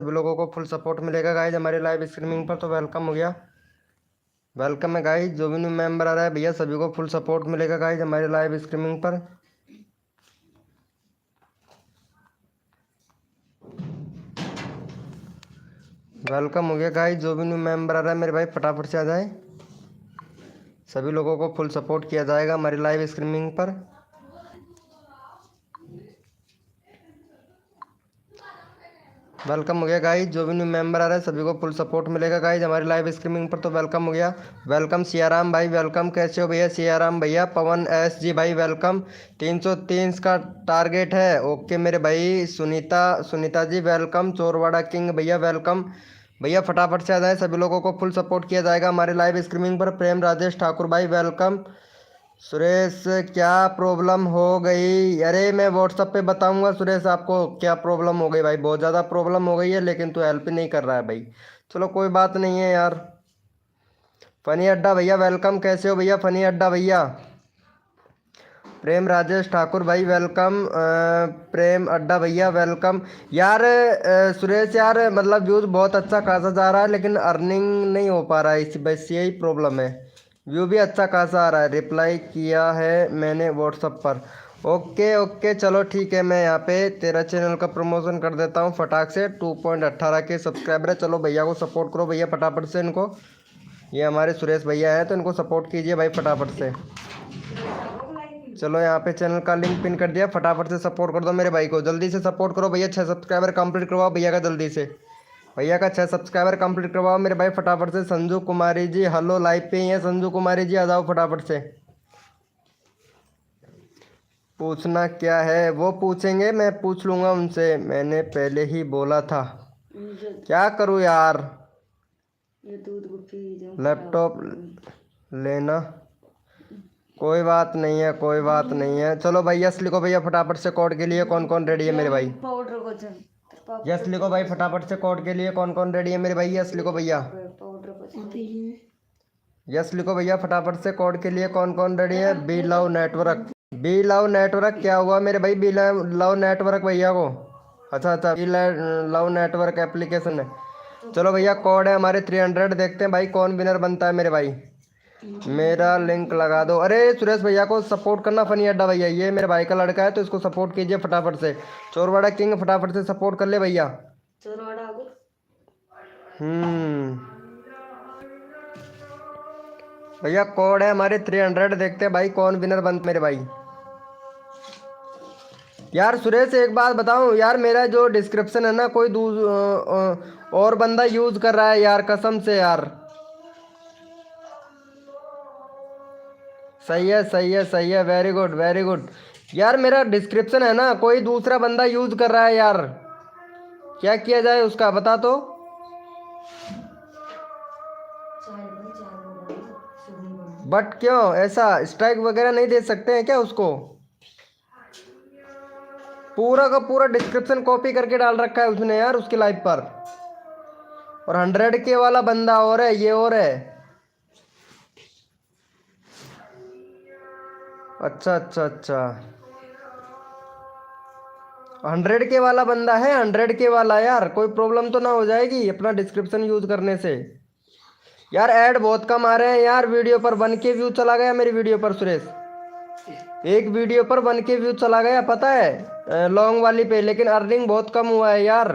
सभी लोगों को फुल सपोर्ट मिलेगा गाइज हमारे लाइव स्ट्रीमिंग पर, तो वेलकम हो गया। वेलकम है गाइज, जो भी न्यू मेंबर आ रहा है भैया सभी को फुल सपोर्ट मिलेगा गाइज हमारे लाइव स्ट्रीमिंग पर। वेलकम हो गया गाइज, जो भी न्यू मेंबर आ रहा है मेरे भाई फटाफट से आ जाए। सभी लोगों को फुल सपोर्ट किया जाएगा हमारी लाइव स्ट्रीमिंग पर। वेलकम हो गया गाइज, जो भी न्यू मेंबर आ रहा है सभी को फुल सपोर्ट मिलेगा गाइज हमारी लाइव स्ट्रीमिंग पर, तो वेलकम हो गया। वेलकम सियाराम भाई, वेलकम, कैसे हो भैया सियाराम भैया। पवन एस जी भाई वेलकम। 330 का टारगेट है, ओके मेरे भाई। सुनीता सुनीता जी वेलकम। चोरवाड़ा किंग भैया वेलकम। भैया फटाफट से आ जाए, सभी लोगों को फुल सपोर्ट किया जाएगा हमारे लाइव स्ट्रीमिंग पर। प्रेम राजेश ठाकुर भाई वेलकम। सुरेश क्या प्रॉब्लम हो गई? अरे मैं व्हाट्सअप पे बताऊंगा सुरेश आपको क्या प्रॉब्लम हो गई भाई, बहुत ज़्यादा प्रॉब्लम हो गई है, लेकिन तू हेल्प ही नहीं कर रहा है भाई। चलो कोई बात नहीं है यार। फनी अड्डा भैया वेलकम, कैसे हो भैया फनी अड्डा भैया। प्रेम राजेश ठाकुर भाई वेलकम। प्रेम अड्डा भैया वेलकम। यार सुरेश यार मतलब व्यूज़ बहुत अच्छा खासा जा रहा है, लेकिन अर्निंग नहीं हो पा रहा है, इसी बस यही प्रॉब्लम है। व्यू भी अच्छा खासा आ रहा है, रिप्लाई किया है मैंने व्हाट्सअप पर। ओके ओके चलो ठीक है, मैं यहाँ पे तेरा चैनल का प्रमोशन कर देता हूँ फटाक से। 2.18 के सब्सक्राइबर है, चलो भैया को सपोर्ट करो भैया फटाफट से इनको। ये हमारे सुरेश भैया हैं तो इनको सपोर्ट कीजिए भाई फटाफट से। चलो यहाँ पे चैनल का लिंक पिन कर दिया, फटाफट से सपोर्ट कर दो मेरे भाई को, जल्दी से सपोर्ट करो भैया। 6 सब्सक्राइबर कंप्लीट करवाओ भैया का जल्दी से। भैया का 6 सब्सक्राइबर कंप्लीट करवाओ मेरे भाई फटाफट से। संजू कुमारी जी हेलो, लाइव पे ही है संजू कुमारी जी, आ जाओ फटाफट से। पूछना क्या है वो पूछेंगे, मैं पूछ लूँगा उनसे, मैंने पहले ही बोला था। क्या करूँ यार, लैपटॉप लेना। कोई बात नहीं है, कोई बात नहीं है। चलो भाई यस लिखो भैया फटाफट से, कोड के लिए कौन कौन रेडी है मेरे भाई। यस लिखो भाई फटाफट से, कोड के लिए कौन कौन रेडी है मेरे भाई, यस लिखो भैया। यस लिखो भैया फटाफट से, कोड के लिए कौन कौन रेडी है। Be love network, be love network क्या हुआ मेरे भाई, बी लव नेटवर्क भैया को। अच्छा अच्छा, बी लव नेटवर्क एप्लीकेशन है। चलो भैया कोड है हमारे 300, देखते हैं भाई कौन विनर बनता है मेरे भाई। मेरा लिंक लगा दो। अरे सुरेश भैया को सपोर्ट करना फनी अड्डा भैया, ये मेरे भाई का लड़का है तो इसको सपोर्ट कीजिए फटाफट से। चोरवाड़ा किंग फटाफट से सपोर्ट कर ले भैया। चोरवाड़ा भैया कोड है हमारे 300, देखते हैं भाई कौन विनर बनता मेरे भाई। यार सुरेश एक बात बताऊं यार, मेरा जो डिस्क्रिप्शन है ना कोई और बंदा यूज कर रहा है यार, कसम से यार। सही है सही है सही है, वेरी गुड वेरी गुड। यार मेरा डिस्क्रिप्शन है ना कोई दूसरा बंदा यूज कर रहा है यार, क्या किया जाए उसका बता तो। बट क्यों ऐसा, स्ट्राइक वगैरह नहीं दे सकते हैं क्या उसको? पूरा का पूरा डिस्क्रिप्शन कॉपी करके डाल रखा है उसने यार उसकी लाइव पर। और 100K वाला बंदा और है, ये और है। अच्छा अच्छा अच्छा, 100K वाला बंदा है, 100K वाला यार, कोई प्रॉब्लम तो ना हो जाएगी अपना डिस्क्रिप्शन यूज करने से? यार ऐड बहुत कम आ रहे हैं यार, वीडियो पर 1K व्यू चला गया मेरी वीडियो पर सुरेश, एक वीडियो पर 1K व्यू चला गया पता है, लॉन्ग वाली पे, लेकिन अर्निंग बहुत कम हुआ है यार।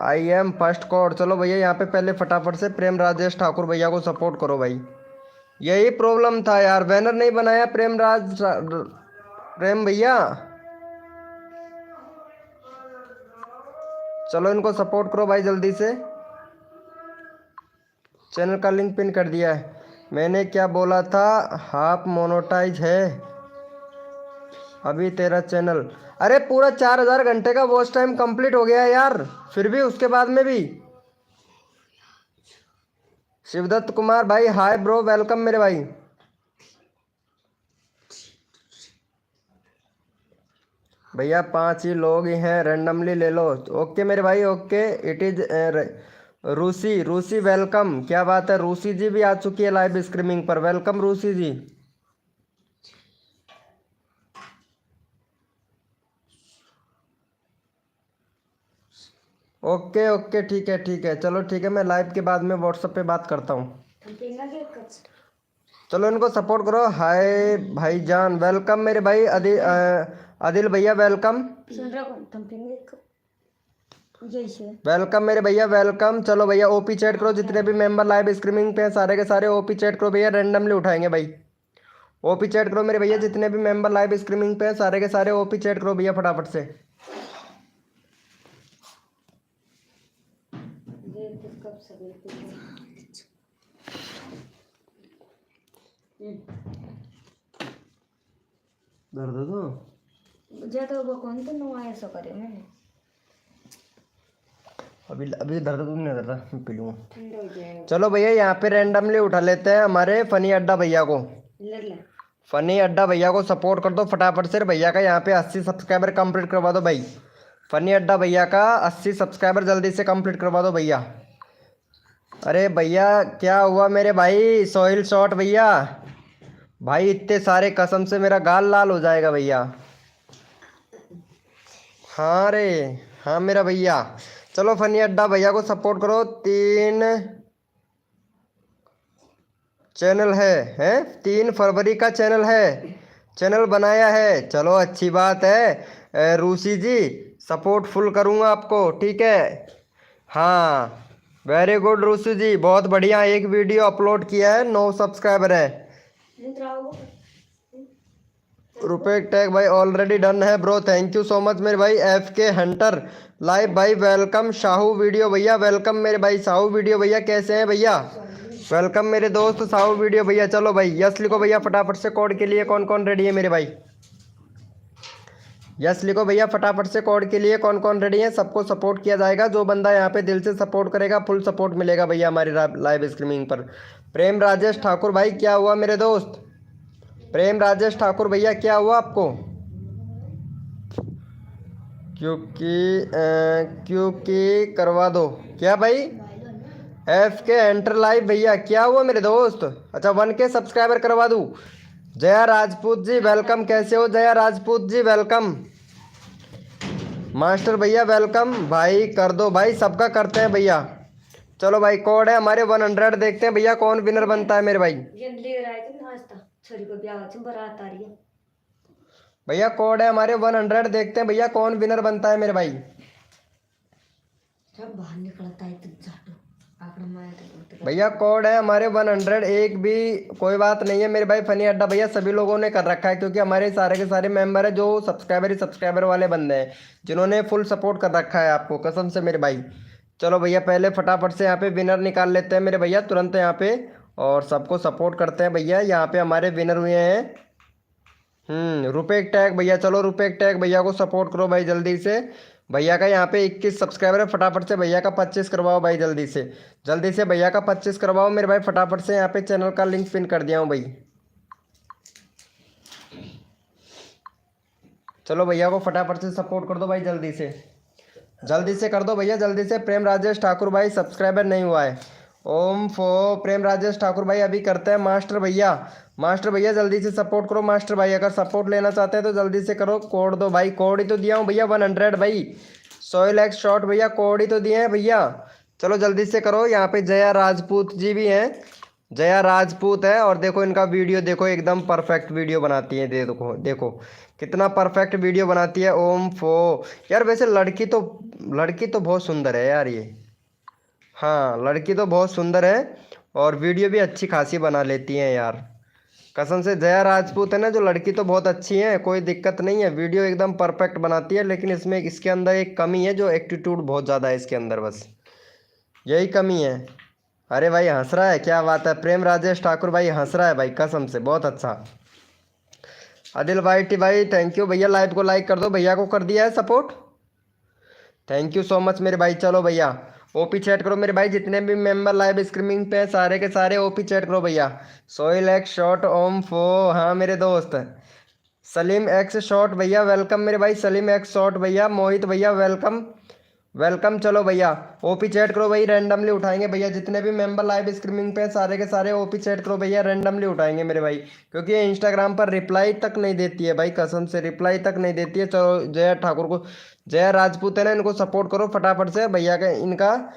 आई एम फर्स्ट कोड, चलो भैया यहाँ पे पहले फटाफट से प्रेम राजेश ठाकुर भैया को सपोर्ट करो भाई, यही प्रॉब्लम था यार, बैनर नहीं बनाया प्रेम भैया। चलो इनको सपोर्ट करो भाई जल्दी से, चैनल का लिंक पिन कर दिया है मैंने। क्या बोला था, हाफ मोनोटाइज है अभी तेरा चैनल। अरे पूरा 4000 घंटे का वॉच टाइम कंप्लीट हो गया है यार, फिर भी उसके बाद में भी। शिवदत्त कुमार भाई हाय ब्रो, वेलकम मेरे भाई। भैया 5 ही लोग ही हैं, रैंडमली ले लो। ओके मेरे भाई ओके, इट इज रूसी, रूसी वेलकम, क्या बात है, रूसी जी भी आ चुकी है लाइव स्ट्रीमिंग पर, वेलकम रूसी जी। ओके ओके ठीक है चलो ठीक है, मैं लाइव के बाद में व्हाट्सएप पे बात करता हूँ। चलो इनको सपोर्ट करो। हाय भाईजान, वेलकम मेरे भाई आदिल भैया, वेलकम वेलकम मेरे भैया, वेलकम। चलो भैया ओपी चैट करो, जितने भी मेंबर लाइव स्ट्रीमिंग पे हैं सारे के सारे ओपी चैट करो भैया, रैंडमली उठाएंगे भाई। ओपी चैट करो मेरे भैया, जितने भी मेंबर लाइव स्ट्रीमिंग पे हैं सारे के सारे ओपी चैट करो भैया फटाफट से। दर्द तो ज्यादा वो कौन तो नो आया सो करे मैंने अभी अभी दर्द तो नहीं दर्द, मैं पी लूँगा। चलो भैया यहाँ पे रैंडमली उठा लेते हैं हमारे फनी अड्डा भैया को। फनी अड्डा भैया को सपोर्ट कर दो फटाफट से। भैया का यहाँ पे 80 सब्सक्राइबर कंप्लीट करवा दो भाई। फनी अड्डा भैया का 80 सब्सक्राइबर जल्दी से कंप्लीट करवा दो भैया। अरे भैया क्या हुआ मेरे भाई, सोहिल शॉट भैया, भाई इतने सारे कसम से मेरा गाल लाल हो जाएगा भैया। हाँ रे हाँ मेरा भैया। चलो फनी अड्डा भैया को सपोर्ट करो। 3 चैनल है 3 फरवरी का चैनल है, चैनल बनाया है। चलो अच्छी बात है रूसी जी, सपोर्ट फुल करूँगा आपको, ठीक है। हाँ वेरी गुड रूसी जी, बहुत बढ़िया। एक वीडियो अपलोड किया है, 9 सब्सक्राइबर है। रुपए टैग भाई ऑलरेडी डन है bro, thank you so much मेरे भाई। एफ के हंटर लाइव भाई वेलकम। शाहू वीडियो भैया वेलकम मेरे भाई। शाहू वीडियो भैया कैसे हैं भैया, वेलकम मेरे दोस्त शाहू वीडियो भैया। चलो भाई यस लिखो भैया फटाफट से, कोड के लिए कौन कौन रेडी है मेरे भाई, यस लिखो भैया फटाफट से, कोड के लिए कौन कौन रेडी है। सबको सपोर्ट किया जाएगा, जो बंदा यहाँ पे दिल से सपोर्ट करेगा फुल सपोर्ट मिलेगा भैया हमारी लाइव स्ट्रीमिंग पर। प्रेम राजेश ठाकुर भाई क्या हुआ मेरे दोस्त, प्रेम राजेश ठाकुर भैया क्या हुआ आपको, क्योंकि करवा दो क्या भाई। एफ के एंटर लाइव भैया क्या हुआ मेरे दोस्त, अच्छा 1K सब्सक्राइबर करवा दूँ। जया राजपूत जी वेलकम, कैसे हो जया राजपूत जी, वेलकम। मास्टर भैया वेलकम भाई, कर दो भाई, सबका करते हैं भैया। चलो भाई कोड है हमारे 100, देखते हैं भैया कौन विनर बनता है मेरे भाई। भैया कोड है हमारे 100, देखते हैं भैया कौन विनर बनता है मेरे भाई। भैया कोड है हमारे 100, एक भी कोई बात नहीं है मेरे भाई। फनी अड्डा भैया सभी लोगों ने कर रखा है, क्योंकि हमारे सारे के सारे मेंबर है जो सब्सक्राइबर ही सब्सक्राइबर वाले बंदे हैं, जिन्होंने फुल सपोर्ट कर रखा है आपको कसम से मेरे भाई। चलो भैया पहले फटाफट से यहाँ पे विनर निकाल लेते हैं मेरे भैया तुरंत यहाँ पे, और सबको सपोर्ट करते हैं भैया। यहाँ पे हमारे विनर हुए हैं रुपए टैग भैया। चलो रुपए टैग भैया को सपोर्ट करो भाई जल्दी से। भैया का यहाँ पे 21 सब्सक्राइबर है, फटाफट से भैया का 25 करवाओ भाई जल्दी से भैया का 25 करवाओ मेरे भाई फटाफट से। यहाँ पे चैनल का लिंक पिन कर दिया हूँ भाई। चलो भैया को फटाफट से सपोर्ट कर दो भाई जल्दी से कर दो भैया जल्दी से। प्रेम राजेश ठाकुर भाई सब्सक्राइबर नहीं हुआ है, ओम फो प्रेम राजेश ठाकुर भाई अभी करते हैं। मास्टर भैया जल्दी से सपोर्ट करो। मास्टर भाई अगर सपोर्ट लेना चाहते हैं तो जल्दी से करो, कोड दो भाई, कोड ही तो दिया हूँ भैया 100 भाई। सोइल एक्स शॉट भैया कोड ही तो दिए हैं भैया, चलो जल्दी से करो। यहाँ पे जया राजपूत जी भी हैं, जया राजपूत है, और देखो इनका वीडियो देखो एकदम परफेक्ट वीडियो बनाती है। देखो कितना परफेक्ट वीडियो बनाती है। ओम फो यार, वैसे लड़की तो बहुत सुंदर है यार ये, हाँ लड़की तो बहुत सुंदर है, और वीडियो भी अच्छी खासी बना लेती हैं यार कसम से। जया राजपूत है ना जो लड़की तो बहुत अच्छी है, कोई दिक्कत नहीं है, वीडियो एकदम परफेक्ट बनाती है। लेकिन इसमें इसके अंदर एक कमी है, जो एटीट्यूड बहुत ज़्यादा है इसके अंदर, बस यही कमी है। अरे भाई हंस रहा है, क्या बात है। प्रेम राजेश ठाकुर भाई हंस रहा है भाई कसम से, बहुत अच्छा। आदिल भाई टी भाई थैंक यू भैया, लाइव को लाइक कर दो, भैया को कर दिया है support, thank you so much मेरे भाई। चलो भैया ओपी चैट करो मेरे भाई, जितने भी मेंबर लाइव स्ट्रीमिंग पे सारे के सारे ओपी चैट करो भैया। सोइल एक्स शॉट ओम फो, हाँ मेरे दोस्त। सलीम एक्स शॉट भैया वेलकम मेरे भाई, सलीम एक्स शॉट भैया। मोहित भैया वेलकम, वेलकम। चलो भैया ओपी चैट करो भाई, रैंडमली उठाएंगे भैया जितने भी मेंबर लाइव स्ट्रीमिंग पे हैं, सारे के सारे ओपी चैट करो भैया, रैंडमली उठाएंगे मेरे भाई, क्योंकि ये इंस्टाग्राम पर रिप्लाई तक नहीं देती है भाई, कसम से रिप्लाई तक नहीं देती है। चलो जया ठाकुर को, जया राजपूत है ना, इनको सपोर्ट करो फटाफट से भैया का, इनका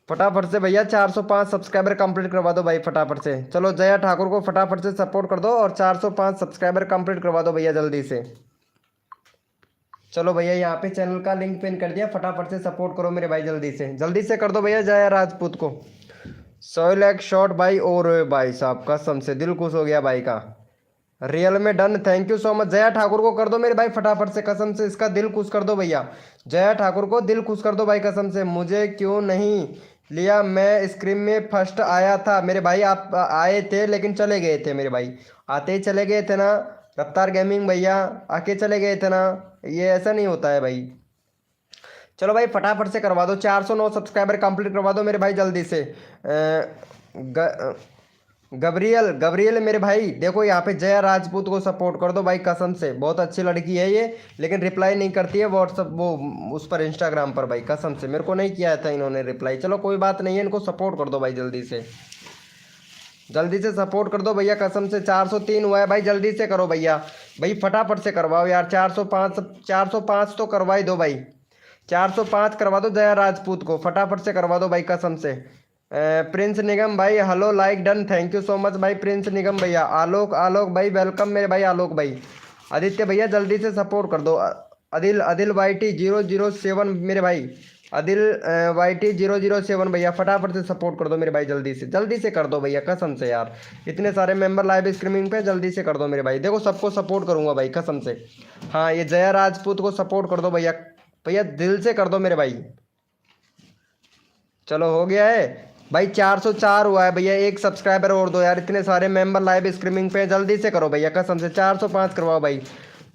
फटाफट से भैया 405 सब्सक्राइबर कंप्लीट करवा दो भाई फटाफट से। चलो जया ठाकुर को फटाफट से सपोर्ट कर दो और 405 सब्सक्राइबर कंप्लीट करवा दो भैया जल्दी से। चलो भैया यहाँ पे चैनल का लिंक पिन कर दिया, फटाफट से सपोर्ट करो मेरे भाई, जल्दी से कर दो भैया जया राजपूत को। 100 लाख शॉट भाई, और भाई साहब कसम से दिल खुश हो गया भाई का, रियल में done. Thank you so much. Jaya Thakur को कर दो मेरे भाई फटाफट से, कसम से इसका दिल खुश कर दो भैया, जया ठाकुर को दिल खुश कर दो भाई कसम से। मुझे क्यों नहीं लिया, मैं स्क्रीन में फर्स्ट आया था मेरे भाई, आप आए थे लेकिन चले गए थे मेरे भाई, आते ही चले गए थे ना। रफ्तार गेमिंग भैया आके चले गए थे ना, ये ऐसा नहीं होता है भाई। चलो भाई फटाफट से करवा दो, 409 सब्सक्राइबर कंप्लीट करवा दो मेरे भाई जल्दी से। गब्रियल गब्रियल मेरे भाई देखो यहाँ पे जया राजपूत को सपोर्ट कर दो भाई, कसम से बहुत अच्छी लड़की है ये, लेकिन रिप्लाई नहीं करती है व्हाट्सअप वो उस पर इंस्टाग्राम पर भाई, कसम से मेरे को नहीं किया था इन्होंने रिप्लाई। चलो कोई बात नहीं है, इनको सपोर्ट कर दो भाई जल्दी से सपोर्ट कर दो भैया कसम से। 403 हुआ है भाई, जल्दी से करो भैया, भाई फटाफट से करवाओ यार। 405 तो करवा ही दो भाई, 405 करवा दो जया राजपूत को, फटाफट से करवा दो भाई कसम से। प्रिंस निगम भाई hello, like done, thank you so much भाई प्रिंस निगम भैया। आलोक आलोक भाई वेलकम मेरे भाई आलोक भाई। आदित्य भैया जल्दी से सपोर्ट कर दो। अदिल अदिल वाईटी 007 मेरे भाई, अदिल वाईटी 007 भैया फटाफट से सपोर्ट कर दो मेरे भाई, जल्दी से कर दो भैया कसम से यार, इतने सारे मेंबर लाइव स्ट्रीमिंग पे, जल्दी से कर दो मेरे भाई। देखो सबको सपोर्ट करूंगा भाई कसम से। हाँ ये जया राजपूत को सपोर्ट कर दो भैया, भैया दिल से कर दो मेरे भाई। चलो हो गया है भाई, 404 हुआ है भैया, एक सब्सक्राइबर और दो यार, इतने सारे मेंबर लाइव स्ट्रीमिंग पे, जल्दी से करो भैया कसम से। 405 करवाओ भाई,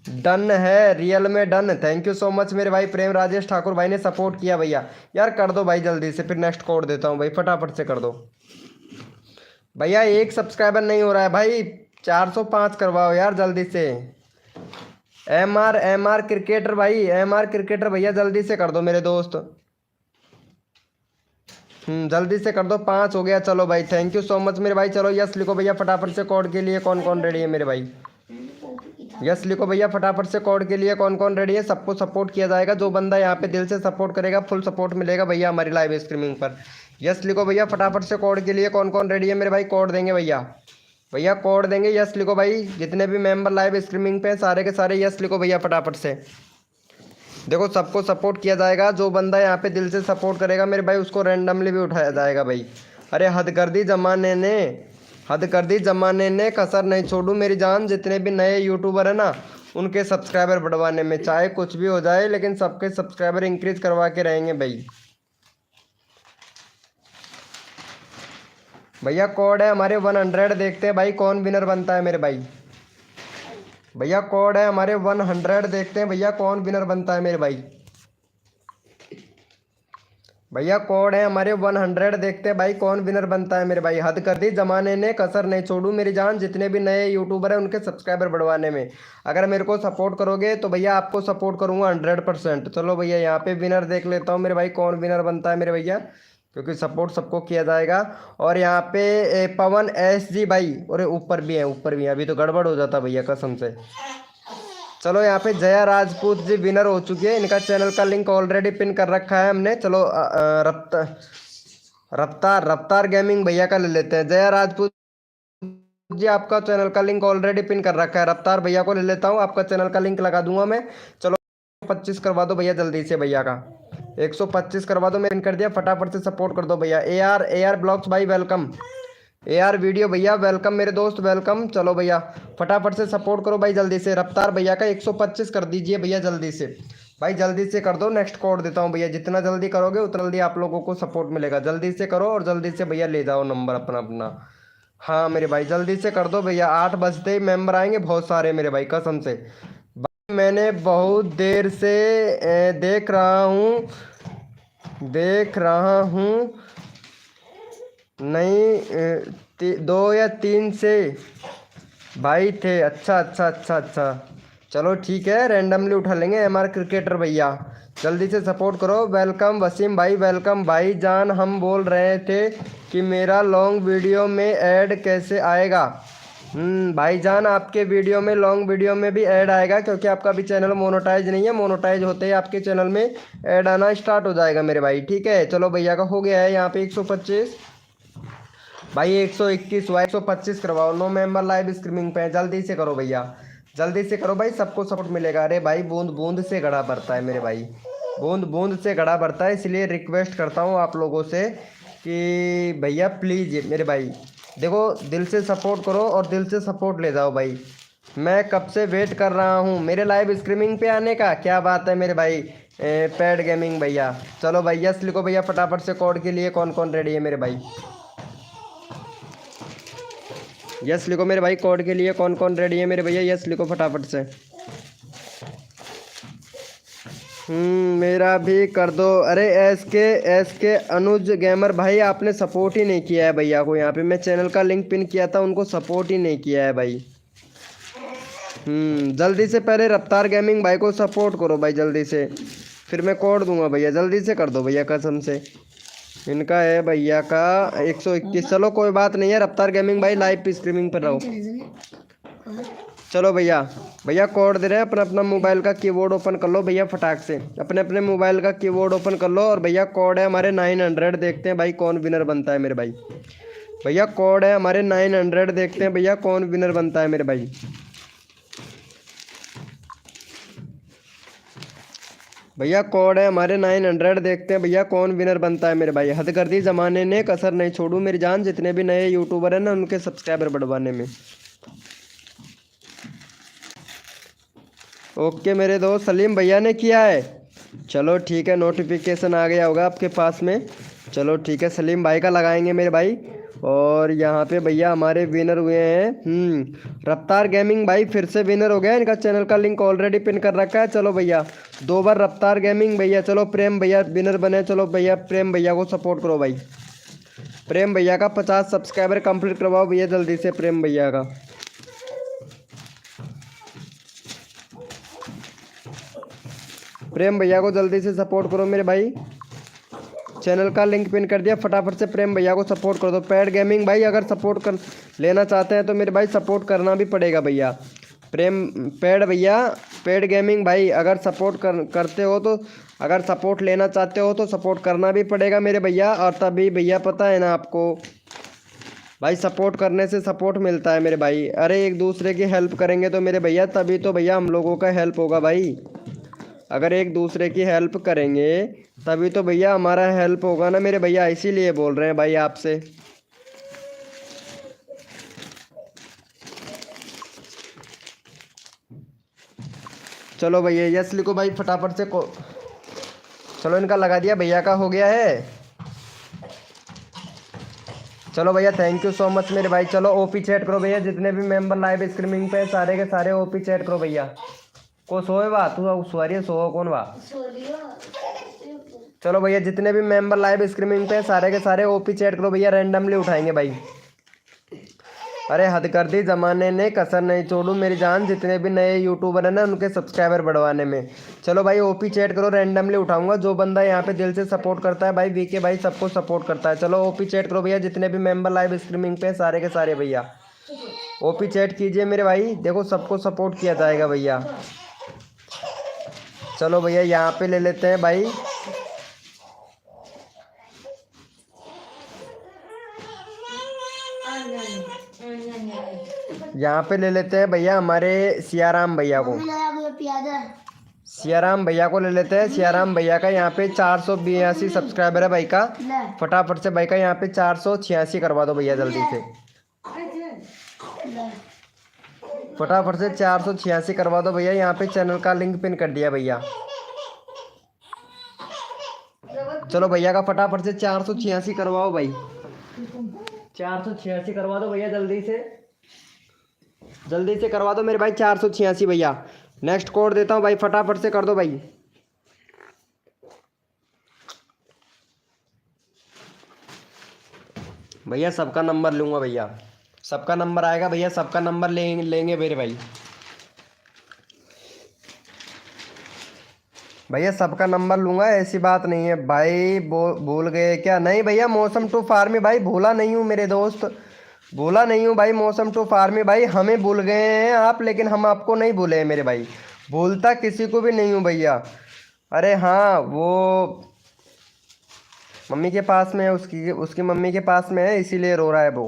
डन है, रियल में done. Thank you so much मेरे भाई प्रेम राजेश ठाकुर भाई ने सपोर्ट किया भैया, यार कर दो भाई जल्दी से, फिर नेक्स्ट कोड देता हूँ भाई, फटाफट से कर दो भैया। एक सब्सक्राइबर नहीं हो रहा है भाई, 405 करवाओ यार जल्दी से। एम आर क्रिकेटर भाई, एम आर क्रिकेटर भैया जल्दी से कर दो मेरे दोस्त, जल्दी से कर दो। 5 हो गया, चलो भाई थैंक यू सो मच मेरे भाई। चलो यस लिखो भैया फटाफट से, कोड के लिए कौन कौन रेडी है मेरे भाई, यस लिखो भैया फटाफट से, कोड के लिए कौन कौन रेडी है। सबको सपोर्ट किया जाएगा, जो बंदा यहाँ पे दिल से सपोर्ट करेगा फुल सपोर्ट मिलेगा भैया हमारी लाइव स्ट्रीमिंग पर। यस लिखो भैया फटाफट से, कोड के लिए कौन कौन रेडी है मेरे भाई, कोड देंगे भैया, भैया कोड देंगे। यस लिखो भाई, जितने भी मेंबर लाइव स्ट्रीमिंग पे हैं सारे के सारे यस लिखो भैया फटाफट से। देखो सबको सपोर्ट किया जाएगा, जो बंदा यहाँ पे दिल से सपोर्ट करेगा मेरे भाई उसको रैंडमली भी उठाया जाएगा भाई। अरे हद कर दी जमाने ने, हद कर दी जमाने ने, कसर नहीं छोड़ू मेरी जान। जितने भी नए यूट्यूबर है ना उनके सब्सक्राइबर बढ़वाने में, चाहे कुछ भी हो जाए लेकिन सबके सब्सक्राइबर इंक्रीज करवा के रहेंगे भाई। भैया कोड है हमारे 100, देखते हैं भाई कौन विनर बनता है मेरे भाई। भैया कोड है हमारे 100, देखते हैं भैया कौन विनर बनता है मेरे भाई। भैया कोड है हमारे 100, देखते हैं भाई कौन विनर बनता है मेरे भाई। हद कर दी जमाने ने, कसर नहीं छोड़ू मेरी जान। जितने भी नए यूट्यूबर हैं उनके सब्सक्राइबर बढ़वाने में, अगर मेरे को सपोर्ट करोगे तो भैया आपको सपोर्ट करूंगा 100%। चलो भैया यहाँ पे विनर देख लेता हूँ मेरे भाई, कौन विनर बनता है मेरे भैया, क्योंकि सपोर्ट सबको किया जाएगा। और यहाँ पे पवन SG भाई, और ऊपर भी है, अभी तो गड़बड़ हो जाता भैया कसम से। चलो यहाँ पे जया राजपूत जी विनर हो चुकी है, इनका चैनल का लिंक ऑलरेडी पिन कर रखा है हमने। चलो रफ्तार गेमिंग भैया का ले लेते हैं। जया राजपूत जी आपका चैनल का लिंक ऑलरेडी पिन कर रखा है, रफ्तार भैया को ले लेता हूँ, आपका चैनल का लिंक लगा दूंगा मैं। चलो 25 करवा दो भैया जल्दी से, भैया का 125 करवा दो, मैं पिन कर दिया, फटाफट से सपोर्ट कर दो भैया। AR ब्लॉग्स भाई वेलकम, AR वीडियो भैया वेलकम मेरे दोस्त वेलकम। चलो भैया फटाफट से सपोर्ट करो भाई जल्दी से। रफ्तार भैया का 125 कर दीजिए भैया जल्दी से, भाई जल्दी से कर दो। नेक्स्ट कोड देता हूँ भैया, जितना जल्दी करोगे उतना जल्दी आप लोगों को सपोर्ट मिलेगा। जल्दी से करो और जल्दी से भैया ले जाओ नंबर अपना। हाँ मेरे भाई जल्दी से कर दो भैया, 8 बजते ही मेंबर आएंगे बहुत सारे मेरे भाई कसम से। भाई मैंने बहुत देर से देख रहा हूँ नहीं 2 या 3 से भाई थे। अच्छा, चलो ठीक है, रैंडमली उठा लेंगे। MR क्रिकेटर भैया जल्दी से सपोर्ट करो। वेलकम वसीम भाई, वेलकम भाई जान। हम बोल रहे थे कि मेरा लॉन्ग वीडियो में ऐड कैसे आएगा। भाईजान आपके वीडियो में, लॉन्ग वीडियो में भी ऐड आएगा, क्योंकि आपका अभी चैनल मोनेटाइज नहीं है। मोनेटाइज होते ही आपके चैनल में ऐड आना स्टार्ट हो जाएगा मेरे भाई, ठीक है। चलो भैया का हो गया है यहाँ पे 125 भाई, 121 हुआ, 125 करवाओ। नो मेंबर लाइव स्ट्रीमिंग पे है, जल्दी से करो भैया, जल्दी से करो भाई, सबको सपोर्ट मिलेगा। अरे भाई बूंद बूंद से घड़ा भरता है मेरे भाई, बूंद बूंद से घड़ा भरता है। इसलिए रिक्वेस्ट करता हूँ आप लोगों से कि भैया प्लीज़ मेरे भाई देखो, दिल से सपोर्ट करो और दिल से सपोर्ट ले जाओ भाई। मैं कब से वेट कर रहा हूँ मेरे लाइव स्ट्रीमिंग पे आने का। क्या बात है मेरे भाई पैड गेमिंग भैया। चलो भाई यस लिखो भैया फटाफट से। कोड के लिए कौन कौन रेडी है मेरे भाई? यस लिखो मेरे भाई, कोड के लिए कौन कौन रेडी है मेरे भैया? यस लिखो फटाफट से। मेरा भी कर दो। अरे एस के अनुज गेमर भाई, आपने सपोर्ट ही नहीं किया है भैया को। यहाँ पे मैं चैनल का लिंक पिन किया था, उनको सपोर्ट ही नहीं किया है भाई। जल्दी से पहले रफ्तार गेमिंग भाई को सपोर्ट करो भाई जल्दी से, फिर मैं कोड दूंगा भैया। जल्दी से कर दो भैया कसम से। इनका है भैया का 121। चलो कोई बात नहीं है, रफ्तार गेमिंग भाई लाइव स्ट्रीमिंग पर रहो। चलो भैया, भैया कोड दे रहे हैं। अपना अपना मोबाइल का कीबोर्ड ओपन कर लो भैया फटाक से, अपने अपने मोबाइल का कीबोर्ड ओपन कर लो। और भैया कोड है हमारे 900, देखते हैं भाई कौन विनर बनता है मेरे भाई। भैया कोड है हमारे 900, देखते हैं भैया कौन विनर बनता है मेरे भाई। भैया कोड है हमारे 900, देखते हैं भैया कौन विनर बनता है मेरे भाई। हद कर दी ज़माने ने, कसर नहीं छोड़ू मेरी जान। जितने भी नए यूट्यूबर हैं ना, उनके सब्सक्राइबर बढ़वाने में। ओके मेरे दोस्त सलीम भैया ने किया है। चलो ठीक है, नोटिफिकेशन आ गया होगा आपके पास में। चलो ठीक है, सलीम भाई का लगाएंगे मेरे भाई। और यहाँ पे भैया हमारे विनर हुए हैं रफ्तार गेमिंग भाई, फिर से विनर हो गया। इनका चैनल का लिंक ऑलरेडी पिन कर रखा है। चलो भैया 2 बार रफ्तार गेमिंग भैया। चलो प्रेम भैया विनर बने। चलो भैया प्रेम भैया को सपोर्ट करो भाई। प्रेम भैया का 50 सब्सक्राइबर कंप्लीट करवाओ भैया जल्दी से प्रेम भैया का। प्रेम भैया को जल्दी से सपोर्ट करो मेरे भाई। चैनल का लिंक पिन कर दिया, फटाफट से प्रेम भैया को सपोर्ट कर दो। पैड गेमिंग भाई अगर सपोर्ट कर लेना चाहते हैं तो मेरे भाई सपोर्ट करना भी पड़ेगा भैया। प्रेम पैड भैया, पैड गेमिंग भाई अगर सपोर्ट करते हो तो, अगर सपोर्ट लेना चाहते हो तो सपोर्ट करना भी पड़ेगा मेरे भैया। और तभी भैया पता है ना आपको भाई, सपोर्ट करने से सपोर्ट मिलता है मेरे भाई। अरे एक दूसरे की हेल्प करेंगे तो मेरे भैया, तभी तो भैया हम लोगों का हेल्प होगा भाई। अगर एक दूसरे की हेल्प करेंगे तभी तो भैया हमारा हेल्प होगा ना मेरे भैया। इसीलिए बोल रहे हैं भाई आपसे। चलो भैया यस लिखो भाई फटाफट से चलो इनका लगा दिया, भैया का हो गया है। चलो भैया थैंक यू सो मच मेरे भाई। चलो ओपी चैट करो भैया, जितने भी मेंबर लाइव स्ट्रीमिंग पे सारे के सारे ओपी चैट करो भैया। को सोए बा तू सॉरी सो कौन बा? चलो भैया जितने भी मेंबर लाइव स्ट्रीमिंग पे सारे के सारे ओपी चैट करो भैया, रैंडमली उठाएंगे भाई। अरे हद कर दी ज़माने ने, कसर नहीं छोड़ू मेरी जान। जितने भी नए यूट्यूबर हैं ना, उनके सब्सक्राइबर बढ़वाने में। चलो भाई ओपी चैट करो, रैंडमली उठाऊंगा। जो बंदा यहाँ पे दिल से सपोर्ट करता है भाई, वीके भाई सबको सपोर्ट करता है। चलो ओपी चैट करो भैया, जितने भी मेंबर लाइव स्ट्रीमिंग पे सारे के सारे भैया ओपी चैट कीजिए मेरे भाई। देखो सबको सपोर्ट किया जाएगा भैया। चलो भैया यहाँ पे ले लेते हैं भाई, यहाँ पे ले लेते हैं भैया हमारे सियाराम भैया को। सियाराम भैया को ले लेते हैं। सियाराम भैया का यहाँ पे 482 सब्सक्राइबर है भाई का। फटाफट से भाई का यहाँ पे 486 करवा दो भैया जल्दी से। फटाफट से 486 करवा दो भैया। यहाँ पे चैनल का लिंक पिन कर दिया भैया। चलो भैया का फटाफट से 486 करवाओ भाई। 486 करवा दो भैया जल्दी से करवा दो मेरे भाई 486 भैया। नेक्स्ट कोड देता हूँ भाई, फटाफट से कर दो भाई। भैया सबका नंबर लूँगा भैया, सबका नंबर आएगा भैया, सबका नंबर लेंगे मेरे भाई। भैया सबका नंबर लूंगा, ऐसी बात नहीं है भाई। भूल गए क्या? नहीं भैया, मौसम टू फार्मी भाई भूला नहीं हूँ मेरे दोस्त, भूला नहीं हूँ भाई। मौसम टू फार्मी भाई हमें भूल गए हैं आप, लेकिन हम आपको नहीं भूले हैं मेरे भाई। भूलता किसी को भी नहीं हूँ भैया। अरे हाँ, वो मम्मी के पास में है, उसकी उसकी मम्मी के पास में है, इसीलिए रो रहा है वो।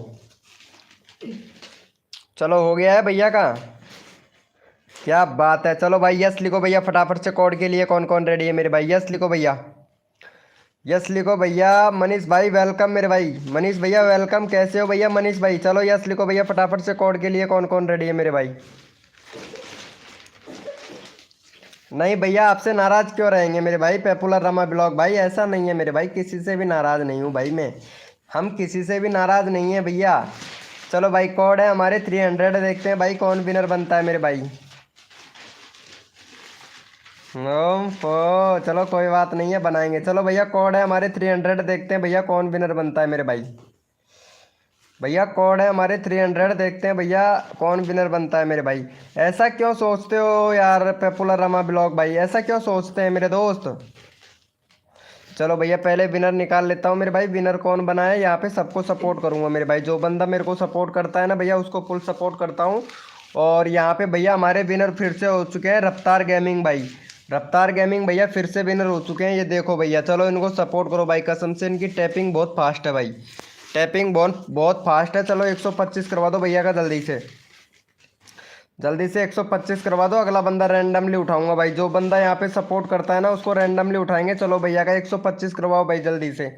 चलो हो गया है भैया का। क्या बात है। चलो भाई यस लिखो भैया फटाफट से। कोड के लिए कौन कौन रेडी है मेरे भाई? यस लिखो भैया, यस लिखो भैया। मनीष भाई वेलकम मेरे भाई, मनीष भैया वेलकम। कैसे हो भैया मनीष भाई? चलो यस लिखो भैया फटाफट से। कोड के लिए कौन कौन रेडी है मेरे भाई? नहीं भैया, आपसे नाराज क्यों रहेंगे मेरे भाई? पॉपुलर रमा ब्लॉग भाई ऐसा नहीं है मेरे भाई, किसी से भी नाराज नहीं हूँ भाई मैं। हम किसी से भी नाराज नहीं है भैया। चलो भाई कोड है हमारे 300, देखते हैं भाई कौन विनर बनता है मेरे भाई। चलो कोई बात नहीं है, बनाएंगे। चलो भैया कोड है हमारे 300, देखते हैं भैया कौन विनर बनता है मेरे भाई। भैया कोड है हमारे 300, देखते हैं भैया कौन विनर बनता है मेरे भाई। ऐसा क्यों सोचते हो यार पॉपुलर रमा ब्लॉग भाई, ऐसा क्यों सोचते हैं मेरे दोस्त? चलो भैया पहले विनर निकाल लेता हूँ मेरे भाई। विनर कौन बना है यहाँ पे? सबको सपोर्ट करूँगा मेरे भाई, जो बंदा मेरे को सपोर्ट करता है ना भैया उसको फुल सपोर्ट करता हूँ। और यहाँ पे भैया हमारे विनर फिर से हो चुके हैं, रफ्तार गेमिंग भाई। रफ्तार गेमिंग भैया फिर से विनर हो चुके हैं, ये देखो भैया। चलो इनको सपोर्ट करो भाई, कसम से इनकी टैपिंग बहुत फास्ट है भाई, टैपिंग बहुत बहुत फास्ट है। चलो 125 करवा दो भैया का जल्दी से, जल्दी से 125 करवा दो। अगला बंदा रैंडमली उठाऊंगा भाई, जो बंदा यहाँ पे सपोर्ट करता है ना उसको रैंडमली उठाएंगे। चलो भैया का 125 करवाओ भाई जल्दी से,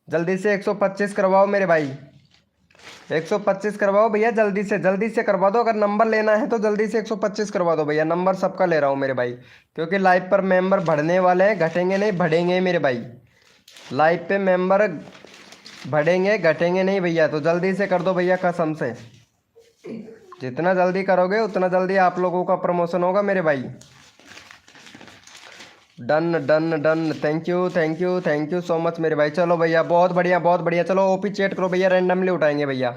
जल्दी से 125 करवाओ मेरे भाई, 125 करवाओ भैया जल्दी से करवा दो। अगर नंबर लेना है तो जल्दी से 125 करवा दो भैया। नंबर सबका ले रहा हूँ मेरे भाई, क्योंकि लाइव पर मेंबर बढ़ने वाले हैं, घटेंगे नहीं बढ़ेंगे मेरे भाई। लाइव पे मेंबर बढ़ेंगे घटेंगे नहीं भैया, तो जल्दी से कर दो भैया कसम से। जितना जल्दी करोगे उतना जल्दी आप लोगों का प्रमोशन होगा मेरे भाई। Done done done, thank you thank you so much मेरे भाई। चलो भैया बहुत बढ़िया बहुत बढ़िया। चलो ओपी चैट करो भैया, रैंडमली उठाएंगे भैया।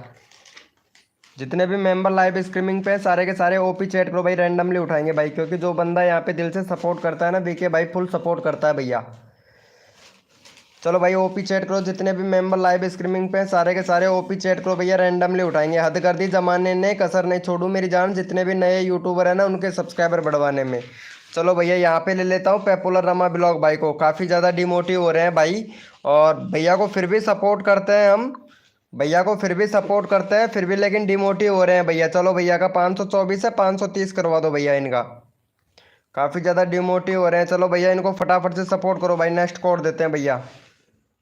जितने भी मेंबर लाइव स्ट्रीमिंग पे हैं, सारे के सारे ओपी चैट करो भाई, रैंडमली उठाएंगे भाई। क्योंकि जो बंदा यहाँ पे दिल से सपोर्ट करता है ना बीके भाई, फुल सपोर्ट करता है भैया। चलो भाई ओपी चैट करो, जितने भी मेंबर लाइव स्ट्रीमिंग पे हैं, सारे के सारे ओपी चैट करो भैया, रैंडमली उठाएंगे। हद कर दी जमाने ने, कसर नहीं छोड़ू मेरी जान। जितने भी नए यूट्यूबर है ना उनके सब्सक्राइबर बढ़वाने में। चलो भैया यहाँ पे ले लेता हूँ पॉपुलर रमा ब्लॉग भाई को, काफ़ी ज़्यादा डिमोटिव हो रहे हैं भाई। और भैया को फिर भी सपोर्ट करते हैं हम, भैया को फिर भी सपोर्ट करते हैं फिर भी, लेकिन डिमोटिव हो रहे हैं भैया। चलो भैया का 524 है, 530 करवा दो भैया इनका। काफ़ी ज़्यादा डिमोटिव हो रहे हैं। चलो भैया इनको फटाफट से सपोर्ट करो भाई, नेक्स्ट कोड देते हैं भैया।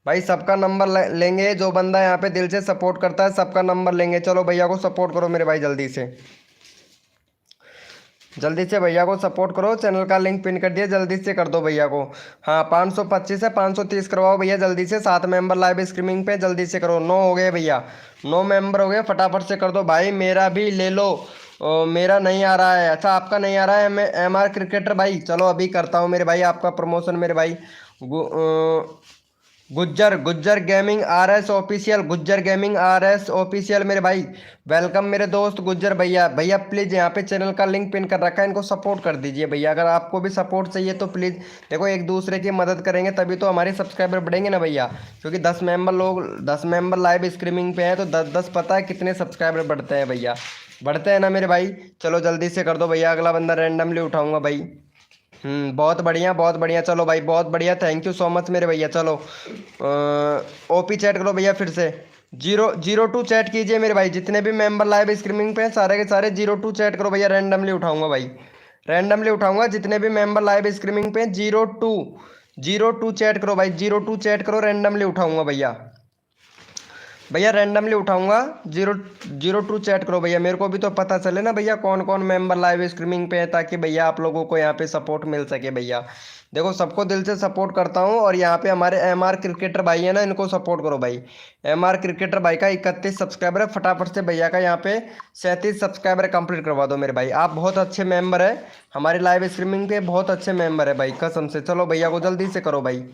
भाई सबका नंबर लेंगे, जो बंदा यहाँ पे दिल से सपोर्ट करता है सबका नंबर लेंगे। चलो भैया को सपोर्ट करो मेरे भाई, जल्दी से जल्दी से भैया को सपोर्ट करो। चैनल का लिंक पिन कर दिया, जल्दी से कर दो भैया को। हाँ 525 है, 530 करवाओ भैया जल्दी से। 7 मेंबर लाइव स्ट्रीमिंग पे, जल्दी से करो। 9 हो गए भैया, 9 मेंबर हो गए, फटाफट से कर दो भाई। मेरा भी ले लो। मेरा नहीं आ रहा है, अच्छा आपका नहीं आ रहा है। मैं MR क्रिकेटर भाई, चलो अभी करता हूँ मेरे भाई आपका प्रमोशन मेरे भाई। Gujjar Gujjar gaming RS official, Gujjar gaming RS official मेरे भाई। वेलकम मेरे दोस्त गुज्जर भैया। भैया प्लीज़ यहाँ पे चैनल का लिंक पिन कर रखा है, इनको सपोर्ट कर दीजिए भैया। अगर आपको भी सपोर्ट चाहिए तो प्लीज़ देखो, एक दूसरे की मदद करेंगे तभी तो हमारे सब्सक्राइबर बढ़ेंगे ना भैया। क्योंकि 10 मेंबर लाइव स्ट्रीमिंग पे हैं तो 10 पता है कितने सब्सक्राइबर बढ़ते हैं भैया, बढ़ते हैं ना मेरे भाई। चलो जल्दी से कर दो भैया, अगला बंदा रैंडमली उठाऊंगा भाई। बहुत बढ़िया बहुत बढ़िया। चलो भाई बहुत बढ़िया, थैंक यू सो मच मेरे भैया। चलो ओपी चैट करो भैया फिर से, 002 चैट कीजिए मेरे भाई। जितने भी मेंबर लाइव स्ट्रीमिंग पे हैं सारे के सारे 02 चैट करो भैया, रैंडमली उठाऊंगा भाई, रैंडमली उठाऊंगा। जितने भी मेंबर लाइव स्ट्रीमिंग पे हैं 02 चैट करो भाई, 02 चैट करो, रैंडमली उठाऊंगा भैया। भैया रैंडमली उठाऊंगा, 02 चैट करो भैया। मेरे को भी तो पता चले ना भैया कौन कौन मेंबर लाइव स्ट्रीमिंग पे है, ताकि भैया आप लोगों को यहाँ पे सपोर्ट मिल सके भैया। देखो सबको दिल से सपोर्ट करता हूँ। और यहाँ पे हमारे MR क्रिकेटर भाई है ना, इनको सपोर्ट करो भाई। MR क्रिकेटर भाई का 31 सब्सक्राइबर है, फटाफट से भैया का यहाँ पे 37 सब्सक्राइबर कंप्लीट करवा दो मेरे भाई। आप बहुत अच्छे मेंबर है हमारे लाइव स्ट्रीमिंग पे, बहुत अच्छे मेंबर है भाई कसम से। चलो भैया को जल्दी से करो भाई,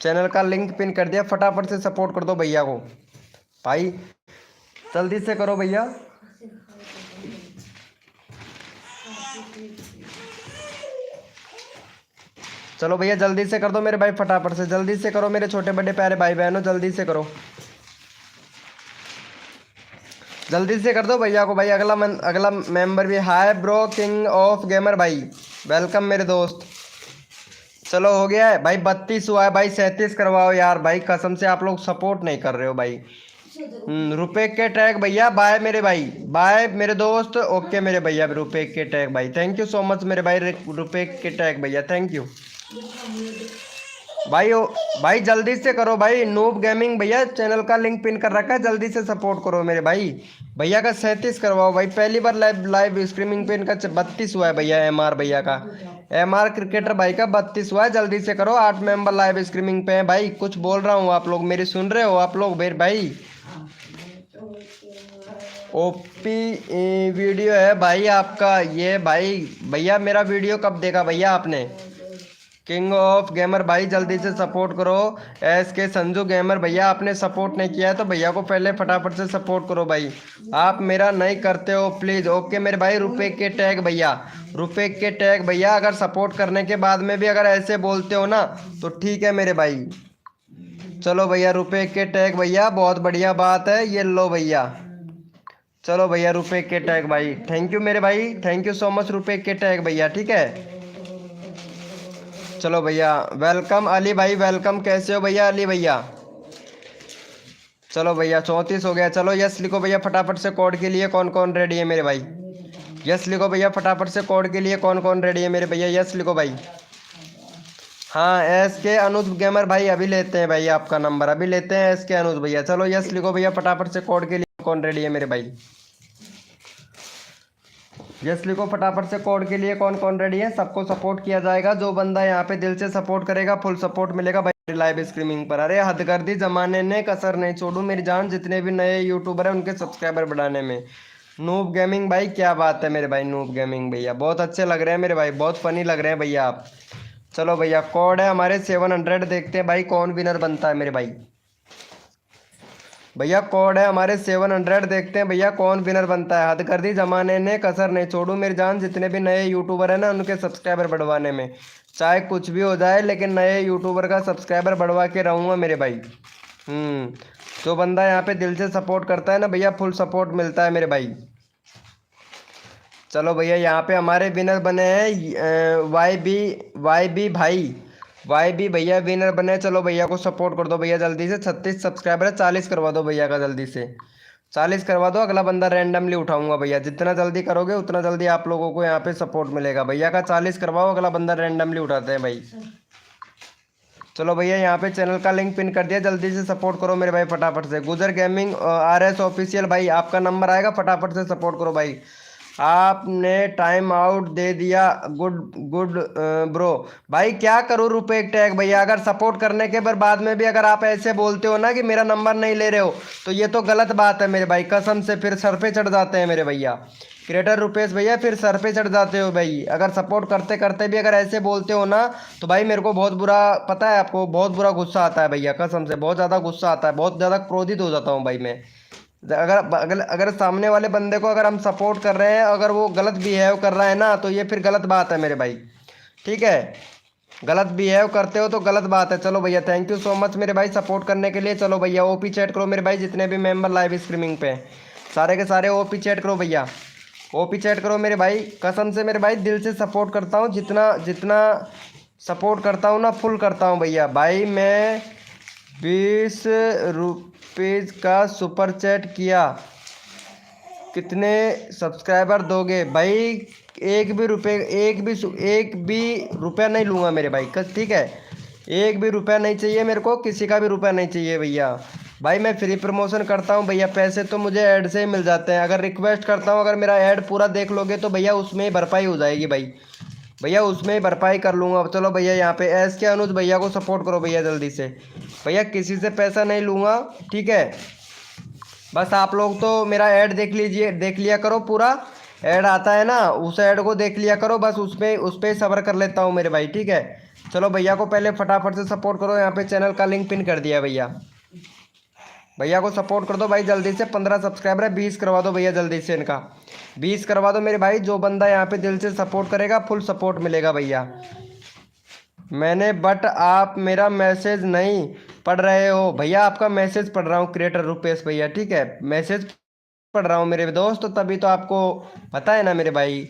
चैनल का लिंक पिन कर दिया, फटाफट से सपोर्ट कर दो भैया को भाई, जल्दी से करो भैया। चलो भैया जल्दी से कर दो मेरे भाई, फटाफट से जल्दी से करो मेरे छोटे बड़े प्यारे भाई बहनों, जल्दी से करो, जल्दी से कर दो भैया को भाई। अगला मेंबर भी, hi bro king of gamer भाई, वेलकम मेरे दोस्त। चलो हो गया है भाई, 32 हुआ है भाई, 37 करवाओ यार भाई, कसम से आप लोग सपोर्ट नहीं कर रहे हो भाई। रुपए के टैग भैया, बाय मेरे भाई, बाय मेरे दोस्त, ओके मेरे भैया, रुपए के टैग भाई, थैंक यू सो मच मेरे भाई, रुपए के टैग भैया, थैंक यू भाई। भाई जल्दी से करो भाई, नूब गेमिंग भैया चैनल का लिंक पिन कर रखा है, जल्दी से सपोर्ट करो मेरे भाई। भैया का 37 करवाओ भाई, पहली बार लाइव स्ट्रीमिंग पे इनका 32 हुआ है भैया, MR भैया का, MR क्रिकेटर भाई का 32 हुआ है, जल्दी से करो। 8 मेंबर लाइव स्ट्रीमिंग पे हैं भाई, कुछ बोल रहा हूँ आप लोग मेरी सुन रहे हो आप लोग मेरे भाई। ओपी वीडियो है भाई आपका ये भाई, भैया मेरा वीडियो कब देखा भैया आपने? किंग ऑफ गेमर भाई जल्दी से सपोर्ट करो। SK संजू गेमर भैया आपने सपोर्ट नहीं किया है तो भैया को पहले फटाफट से सपोर्ट करो भाई, आप मेरा नहीं करते हो प्लीज़। ओके मेरे भाई, रुपए के टैग भैया, रुपए के टैग भैया, अगर सपोर्ट करने के बाद में भी अगर ऐसे बोलते हो ना तो ठीक है मेरे भाई। चलो भैया रुपए के टैग भैया, बहुत बढ़िया बात है, ये लो भैया। चलो भैया रुपए के टैग भाई, थैंक यू मेरे भाई, थैंक यू सो मच रुपए के टैग भैया, ठीक है। चलो भैया वेलकम अली भाई, वेलकम, कैसे हो भैया अली भैया? चलो भैया 34 हो गया। चलो यस लिखो भैया फटाफट से, कोड के लिए कौन कौन रेडी है मेरे भाई? यस लिखो भैया फटाफट से, कोड के लिए कौन कौन रेडी है मेरे भैया? यस लिखो भाई। हाँ SK अनुज गेमर भाई, अभी लेते हैं भाई आपका नंबर, अभी लेते हैं SK अनुज भैया। चलो यस लिखो भैया फटाफट से, कोड के लिए कौन रेडी है मेरे भाई? यस लिखो फटाफट से, कोड के लिए कौन कौन रेडी है? सबको सपोर्ट किया जाएगा, जो बंदा यहाँ पे दिल से सपोर्ट करेगा फुल सपोर्ट मिलेगा भाई लाइव स्ट्रीमिंग पर। अरे हद कर दी जमाने ने, कसर नहीं छोड़ू मेरी जान, जितने भी नए यूट्यूबर हैं उनके सब्सक्राइबर बढ़ाने में। नूब गेमिंग भाई क्या बात है मेरे भाई, नूब गेमिंग भैया बहुत अच्छे लग रहे हैं मेरे भाई, बहुत फनी लग रहे हैं भैया आप। चलो भैया कोड है हमारे 700, देखते हैं भाई कौन विनर बनता है मेरे भाई। भैया कोड है हमारे 700, देखते हैं भैया कौन विनर बनता है। हद कर दी जमाने ने, कसर नहीं छोड़ू मेरी जान, जितने भी नए यूट्यूबर हैं ना उनके सब्सक्राइबर बढ़वाने में, चाहे कुछ भी हो जाए लेकिन नए यूट्यूबर का सब्सक्राइबर बढ़वा के रहूँगा मेरे भाई। जो बंदा यहाँ पे दिल से सपोर्ट करता है ना भैया, फुल सपोर्ट मिलता है मेरे भाई। चलो भैया यहाँ पे हमारे विनर बने हैं YB भाई, YB भैया विनर बने। चलो भैया को सपोर्ट कर दो भैया जल्दी से, 36 सब्सक्राइबर है, 40 करवा दो भैया का जल्दी से, 40 करवा दो। अगला बंदा रैंडमली उठाऊंगा भैया, जितना जल्दी करोगे उतना जल्दी आप लोगों को यहाँ पे सपोर्ट मिलेगा। भैया का 40 करवाओ, अगला बंदा रैंडमली उठाते हैं भाई। चलो भैया यहाँ पे चैनल का लिंक पिन कर दिया, जल्दी से सपोर्ट करो मेरे भाई फटाफट से। गुजर गेमिंग RS ऑफिशियल भाई, आपका नंबर आएगा, फटाफट से सपोर्ट करो भाई। आपने टाइम आउट दे दिया, गुड गुड ब्रो भाई, क्या करूँ रुपए टैग भैया, अगर सपोर्ट करने के बाद में भी अगर आप ऐसे बोलते हो ना कि मेरा नंबर नहीं ले रहे हो तो ये तो गलत बात है मेरे भाई, कसम से फिर सर पे चढ़ जाते हैं मेरे भैया। क्रिएटर रुपेश भैया फिर सर पे चढ़ जाते हो भाई, अगर सपोर्ट करते करते भी अगर ऐसे बोलते हो ना तो भाई मेरे को बहुत बुरा, पता है आपको, बहुत बुरा गुस्सा आता है भैया, कसम से बहुत ज़्यादा गुस्सा आता है, बहुत ज़्यादा क्रोधित हो जाता हूँ भाई मैं। अगर सामने वाले बंदे को अगर हम सपोर्ट कर रहे हैं, अगर वो गलत बिहेव कर रहा है ना तो ये फिर गलत बात है मेरे भाई, ठीक है, गलत बिहेव करते हो तो गलत बात है। चलो भैया थैंक यू सो मच मेरे भाई सपोर्ट करने के लिए। चलो भैया OP चैट करो मेरे भाई, जितने भी मेंबर लाइव स्ट्रीमिंग पे सारे के सारे OP चैट करो भैया, OP चैट करो मेरे भाई, कसम से मेरे भाई दिल से सपोर्ट करता हूँ, जितना जितना सपोर्ट करता हूँ ना फुल करता हूँ भैया। भाई मैं 20 रुपीज़ का सुपर चैट किया, कितने सब्सक्राइबर दोगे भाई? एक भी रुपया नहीं लूँगा मेरे भाई, ठीक है, एक भी रुपया नहीं चाहिए मेरे को, किसी का भी रुपया नहीं चाहिए भैया। भाई मैं फ्री प्रमोशन करता हूँ भैया, पैसे तो मुझे ऐड से ही मिल जाते हैं, अगर रिक्वेस्ट करता हूँ अगर मेरा ऐड पूरा देख लोगे तो भैया उसमें ही भरपाई हो जाएगी भाई, भैया उसमें ही भरपाई कर लूँगा। चलो भैया यहाँ पे SK अनुज भैया को सपोर्ट करो भैया जल्दी से, भैया किसी से पैसा नहीं लूँगा, ठीक है, बस आप लोग तो मेरा ऐड देख लिया करो, पूरा ऐड आता है ना उस ऐड को देख लिया करो, बस उस पर सब्र कर लेता हूँ मेरे भाई, ठीक है। चलो भैया को पहले फटाफट से सपोर्ट करो, यहाँ पे चैनल का लिंक पिन कर दिया भैया, भैया को सपोर्ट कर दो भाई जल्दी से। 15 सब्सक्राइबर है, 20 करवा दो भैया जल्दी से, इनका 20 करवा दो मेरे भाई। जो बंदा यहाँ पे दिल से सपोर्ट करेगा फुल सपोर्ट मिलेगा भैया। मैंने बट आप मेरा मैसेज नहीं पढ़ रहे हो भैया। आपका मैसेज पढ़ रहा हूँ क्रिएटर रुपेश भैया, ठीक है। मैसेज पढ़ रहा हूँ मेरे दोस्त, तो तभी तो आपको पता है ना मेरे भाई।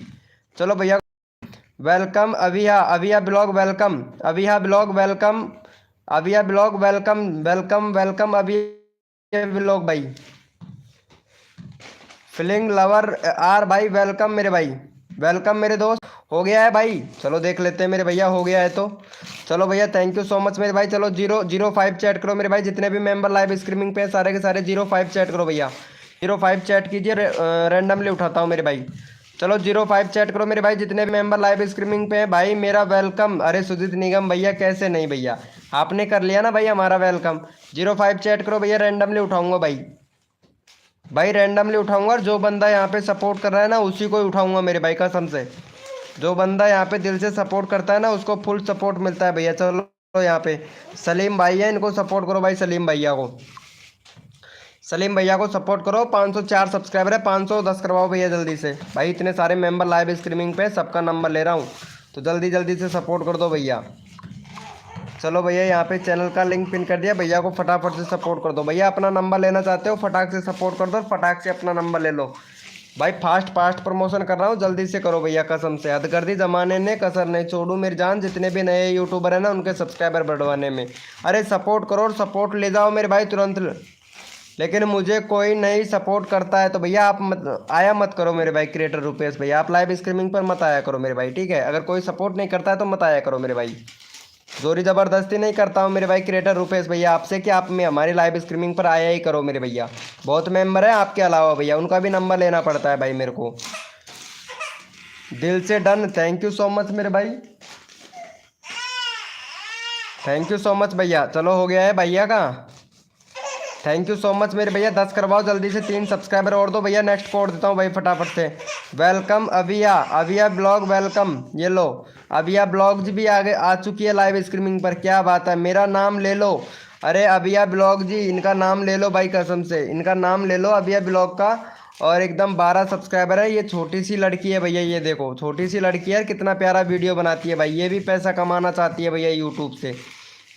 चलो भैया, वेलकम अभिया, अभिया ब्लॉग वेलकम, अभिया ब्लॉग वेलकम, अभिया ब्लॉग वेलकम, वेलकम वेलकम अभिया ब्लॉग भाई। फीलिंग लवर आर भाई वेलकम मेरे भाई, वेलकम मेरे दोस्त। हो गया है भाई, चलो देख लेते हैं मेरे भैया, हो गया है तो चलो भैया, थैंक यू सो मच मेरे भाई। चलो 005 चैट करो मेरे भाई, जितने भी मेंबर लाइव स्ट्रीमिंग पे हैं, सारे के सारे 05 चैट करो भैया। 05 चैट कीजिए, रैंडमली उठाता हूँ मेरे भाई। चलो 05 चैट करो मेरे भाई, जितने भी मेंबर लाइव स्ट्रीमिंग पे हैं भाई, मेरा वेलकम। अरे सुजीत निगम भैया, कैसे नहीं भैया, आपने कर लिया ना भाई हमारा वेलकम। 05 चैट करो भैया, रैंडमली उठाऊंगा भाई, भाई रैंडमली उठाऊंगा। और जो बंदा यहाँ पे सपोर्ट कर रहा है ना, उसी को ही उठाऊंगा मेरे भाई कसम से। जो बंदा यहाँ पे दिल से सपोर्ट करता है ना, उसको फुल सपोर्ट मिलता है भैया। चलो यहाँ पे सलीम भाई है, इनको सपोर्ट करो भाई, सलीम भैया को, सलीम भैया को सपोर्ट करो। 504 सब्सक्राइबर है, 510 करवाओ भैया जल्दी से भाई। इतने सारे मेंबर लाइव स्ट्रीमिंग पे, सबका नंबर ले रहा हूँ, तो जल्दी जल्दी से सपोर्ट कर दो भैया। चलो भैया, यहाँ पे चैनल का लिंक पिन कर दिया, भैया को फटाफट से सपोर्ट कर दो भैया। अपना नंबर लेना चाहते हो, फटाक से सपोर्ट कर दो, फटाक से अपना नंबर ले लो भाई। फास्ट फास्ट प्रमोशन कर रहा हूँ, जल्दी से करो भैया, कसम से हद कर दी जमाने ने, कसर नहीं छोड़ू मेरी जान। जितने भी नए यूट्यूबर है ना, उनके सब्सक्राइबर बढ़वाने में, अरे सपोर्ट करो और सपोर्ट ले जाओ मेरे भाई तुरंत। लेकिन मुझे कोई नहीं सपोर्ट करता है तो भैया आप मत आया मत करो मेरे भाई। क्रिएटर रुपेश भैया, आप लाइव स्ट्रीमिंग पर मत आया करो मेरे भाई, ठीक है। अगर कोई सपोर्ट नहीं करता है तो मत आया करो मेरे भाई। जोरी ज़बरदस्ती नहीं करता हूँ मेरे भाई क्रिएटर रुपेश भैया आपसे, कि आप में हमारी लाइव स्ट्रीमिंग पर आया ही करो मेरे भैया। बहुत मेंबर है आपके अलावा भैया, उनका भी नंबर लेना पड़ता है भाई मेरे को। दिल से done, thank you so much मेरे भाई, थैंक यू सो मच भैया। चलो हो गया है भैया का, थैंक यू सो मच मेरे भैया। 10 करवाओ जल्दी से, 3 सब्सक्राइबर और दो भैया। नेक्स्ट कोड देता हूँ भाई फटाफट से। वेलकम अभिया, अभिया ब्लॉग वेलकम, ये लो अभिया ब्लॉग्स भी आगे आ चुकी है लाइव स्ट्रीमिंग पर, क्या बात है। मेरा नाम ले लो, अरे अभिया ब्लॉग जी, इनका नाम ले लो भाई, कसम से इनका नाम ले लो अभिया ब्लॉग का। और एकदम 12 सब्सक्राइबर है। ये छोटी सी लड़की है भैया, ये देखो छोटी सी लड़की है, कितना प्यारा वीडियो बनाती है भाई। ये भी पैसा कमाना चाहती है भैया यूट्यूब से,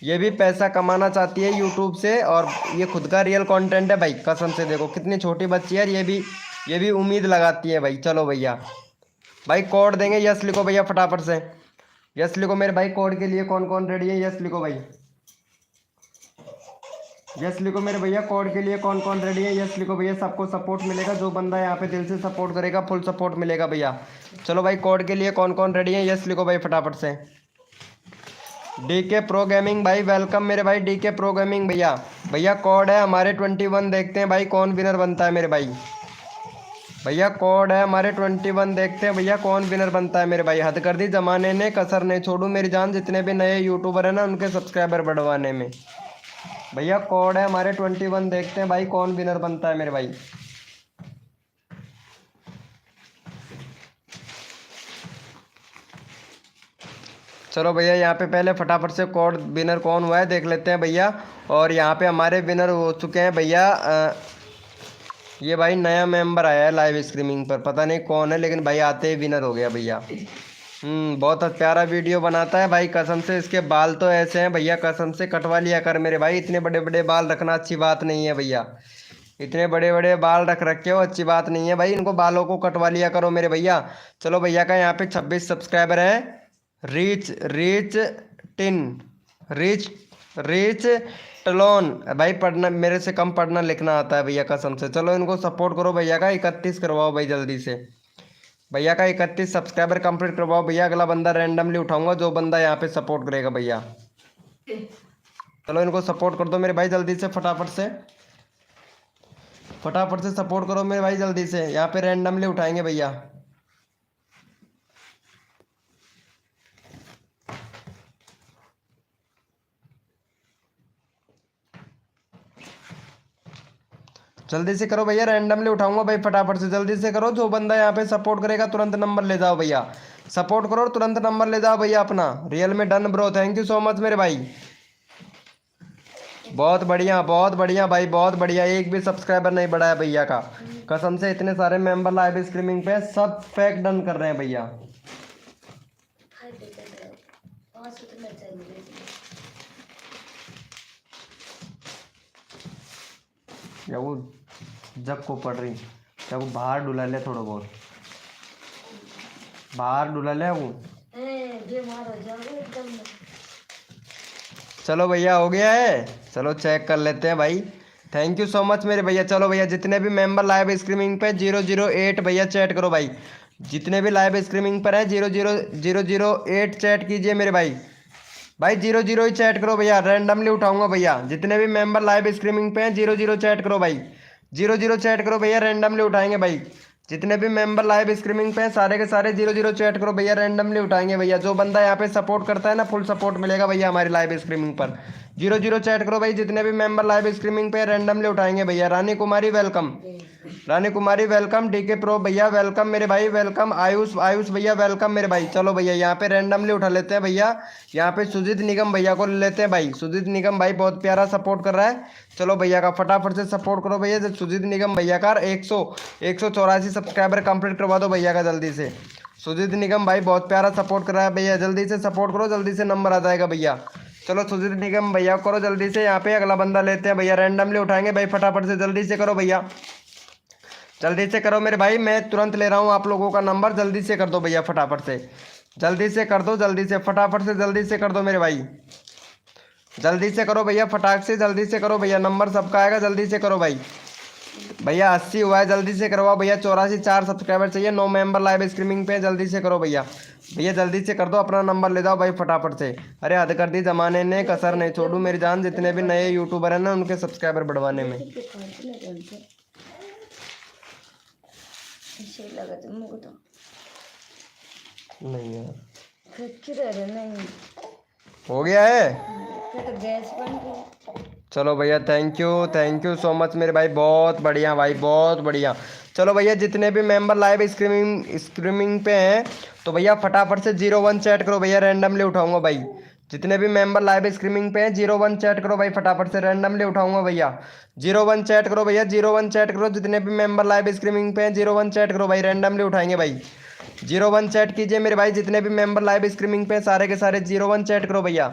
ये भी पैसा कमाना चाहती है यूट्यूब से। और ये खुद का रियल कंटेंट है भाई, कसम से देखो कितनी छोटी बच्ची है। ये भी उम्मीद लगाती है भाई। चलो भैया, भाई कोड देंगे, यस लिखो भैया फटाफट से, यस लिखो मेरे भाई। कोड के लिए कौन कौन रेडी है, यस लिखो भाई, यस लिखो मेरे भैया। कोड के लिए कौन कौन रेडी है, यस लिखो भैया। सबको सपोर्ट मिलेगा, जो बंदा यहाँ पे दिल से सपोर्ट करेगा फुल सपोर्ट मिलेगा भैया। चलो भाई, कोड के लिए कौन कौन रेडी है, यस लिखो भाई फटाफट से। डीके प्रो गेमिंग भाई वेलकम मेरे भाई, डीके प्रो गेमिंग भैया। भैया कोड है हमारे 21, देखते हैं भाई कौन विनर बनता है मेरे भाई। भैया कोड है हमारे 21, देखते हैं भैया कौन विनर बनता है मेरे भाई। हद कर दी जमाने ने, कसर नहीं छोड़ू मेरी जान। जितने भी नए यूट्यूबर है ना, उनके सब्सक्राइबर बढ़वाने में। भैया कोड है हमारे 21, देखते हैं भाई कौन विनर बनता है मेरे भाई। चलो भैया, यहाँ पे पहले फटाफट से कोड विनर कौन हुआ है देख लेते हैं भैया। और यहाँ पे हमारे विनर हो चुके हैं भैया। ये भाई नया मेंबर आया है लाइव स्ट्रीमिंग पर, पता नहीं कौन है, लेकिन भाई आते ही विनर हो गया भैया। बहुत प्यारा वीडियो बनाता है भाई, कसम से। इसके बाल तो ऐसे हैं भैया, कसम से कटवा लिया कर मेरे भाई। इतने बड़े बड़े बाल रखना अच्छी बात नहीं है भैया, इतने बड़े बड़े बाल रख रखे हो, अच्छी बात नहीं है भाई। इनको बालों को कटवा लिया करो मेरे भैया। चलो भैया का यहाँ पे 26 सब्सक्राइबर हैं। रीच रीच टिन रीच रीच टलोन भाई, पढ़ना मेरे से कम पढ़ना लिखना आता है भैया, कसम से। चलो इनको सपोर्ट करो भैया का। 31 करवाओ भाई जल्दी से, भैया का 31 सब्सक्राइबर कंप्लीट करवाओ भैया। अगला बंदा रैंडमली उठाऊंगा, जो बंदा यहाँ पे सपोर्ट करेगा भैया। चलो इनको सपोर्ट कर दो मेरे भाई जल्दी से, फटाफट से फटाफट से सपोर्ट करो मेरे भाई जल्दी से। यहाँ पे रैंडमली उठाएंगे भैया। जल्दी से करो भैया, रैंडमली उठाऊंगा भाई, फटाफट से जल्दी से करो। जो बंदा यहाँ पे सपोर्ट करेगा तुरंत नंबर ले जाओ भैया। सपोर्ट करो और तुरंत नंबर ले जाओ भैया अपना। रियल में done bro, thank you so much मेरे भाई। बहुत बढ़िया भाई, बहुत बढ़िया। एक भी सब्सक्राइबर नहीं बढ़ाया भैया का, कसम से। इतने सारे मेंबर लाइव स्ट्रीमिंग पे, सब फेक डन कर रहे हैं भैया। या वो जग को पड़ रही, या वो बाहर डुला ले, थोड़ा बहुत बाहर डुला ले वो। जे मारो जाओ एकदम। चलो भैया हो गया है, चलो चेक कर लेते हैं भाई। थैंक यू सो मच मेरे भैया। चलो भैया जितने भी मेंबर लाइव स्ट्रीमिंग पे 008 भैया चैट करो भाई। जितने भी लाइव स्ट्रीमिंग पर है 008 चैट कीजिए मेरे भाई। भाई 00 ही चैट करो भैया, रैंडमली उठाऊंगा भैया। जितने भी मेंबर लाइव स्ट्रीमिंग पे हैं 00 चैट करो भाई। 00 चैट करो भैया, रैंडमली उठाएंगे भाई। जितने भी मेंबर लाइव स्ट्रीमिंग पे हैं सारे के सारे 00 चैट करो भैया, रैंडमली उठाएंगे भैया। जो बंदा यहाँ पे सपोर्ट करता है ना, फुल सपोर्ट मिलेगा भैया हमारी लाइव स्ट्रीमिंग पर। 00 चैट करो भाई, जितने भी मेंबर लाइव स्ट्रीमिंग पे रैंडमली उठाएंगे भैया। Rani Kumari welcome, Rani Kumari welcome, DK pro भैया वेलकम मेरे भाई, वेलकम। आयुष आयुष भैया वेलकम मेरे भाई। चलो भैया यहाँ पे रैंडमली उठा लेते हैं भैया। यहाँ पे सुजीत निगम भैया को ले लेते हैं भाई। सुजीत निगम भाई बहुत प्यारा सपोर्ट कर रहा है। चलो भैया का फटाफट से सपोर्ट करो भैया। सुजीत निगम भैया का 184 सब्सक्राइबर कंप्लीट करवा दो भैया का जल्दी से। सुजीत निगम भाई बहुत प्यारा सपोर्ट कर रहा है भैया, जल्दी से सपोर्ट करो, जल्दी से नंबर आ जाएगा भैया। चलो सुजीत निगम भैया करो जल्दी से। यहाँ पे अगला बंदा लेते हैं भैया, रैंडमली उठाएंगे भाई। फटाफट से जल्दी से करो भैया, जल्दी से करो मेरे भाई। मैं तुरंत ले रहा हूँ आप लोगों का नंबर, जल्दी से कर दो भैया फटाफट से, जल्दी से कर दो, जल्दी से फटाफट से जल्दी से कर दो मेरे भाई। जल्दी से करो भैया, फटाक से जल्दी से करो भैया, नंबर सबका आएगा, जल्दी से करो भाई। भैया 80 हुआ है, जल्दी से करवाओ भैया। 84 4 सब्सक्राइबर चाहिए, 9 मेंबर लाइव स्ट्रीमिंग पे, जल्दी से करो भैया। भैया जल्दी से कर दो, अपना नंबर ले जाओ भाई फटाफट से। अरे हद कर दी जमाने ने, कसर नहीं छोड़ू मेरी जान। जितने भी नए यूट्यूबर हैं ना, उनके सब्सक्राइबर बढ़वाने में। ऐसे लगा तुमको तो नहीं यार, नहीं हो गया है। तो गैस बन गई। चलो भैया थैंक यू सो मच मेरे भाई, बहुत बढ़िया भाई, बहुत बढ़िया। चलो भैया जितने भी मेंबर लाइव स्ट्रीमिंग पे हैं तो भैया फटाफट से 01 चैट करो भैया, रैंडमली उठाऊंगा भाई। जितने भी मेंबर लाइव स्ट्रीमिंग पे हैं 01 चैट करो भाई, फटाफट से रैंडमली उठाऊंगा भैया। 01 चैट करो भैया, 01 चैट करो। जितने भी मेंबर लाइव स्ट्रीमिंग पे हैं 01 चैट करो भाई, रैंडमली उठाएंगे भाई। 01 चैट कीजिए मेरे भाई। जितने भी मेंबर लाइव स्ट्रीमिंग पे हैं सारे के सारे 01 चैट करो भैया।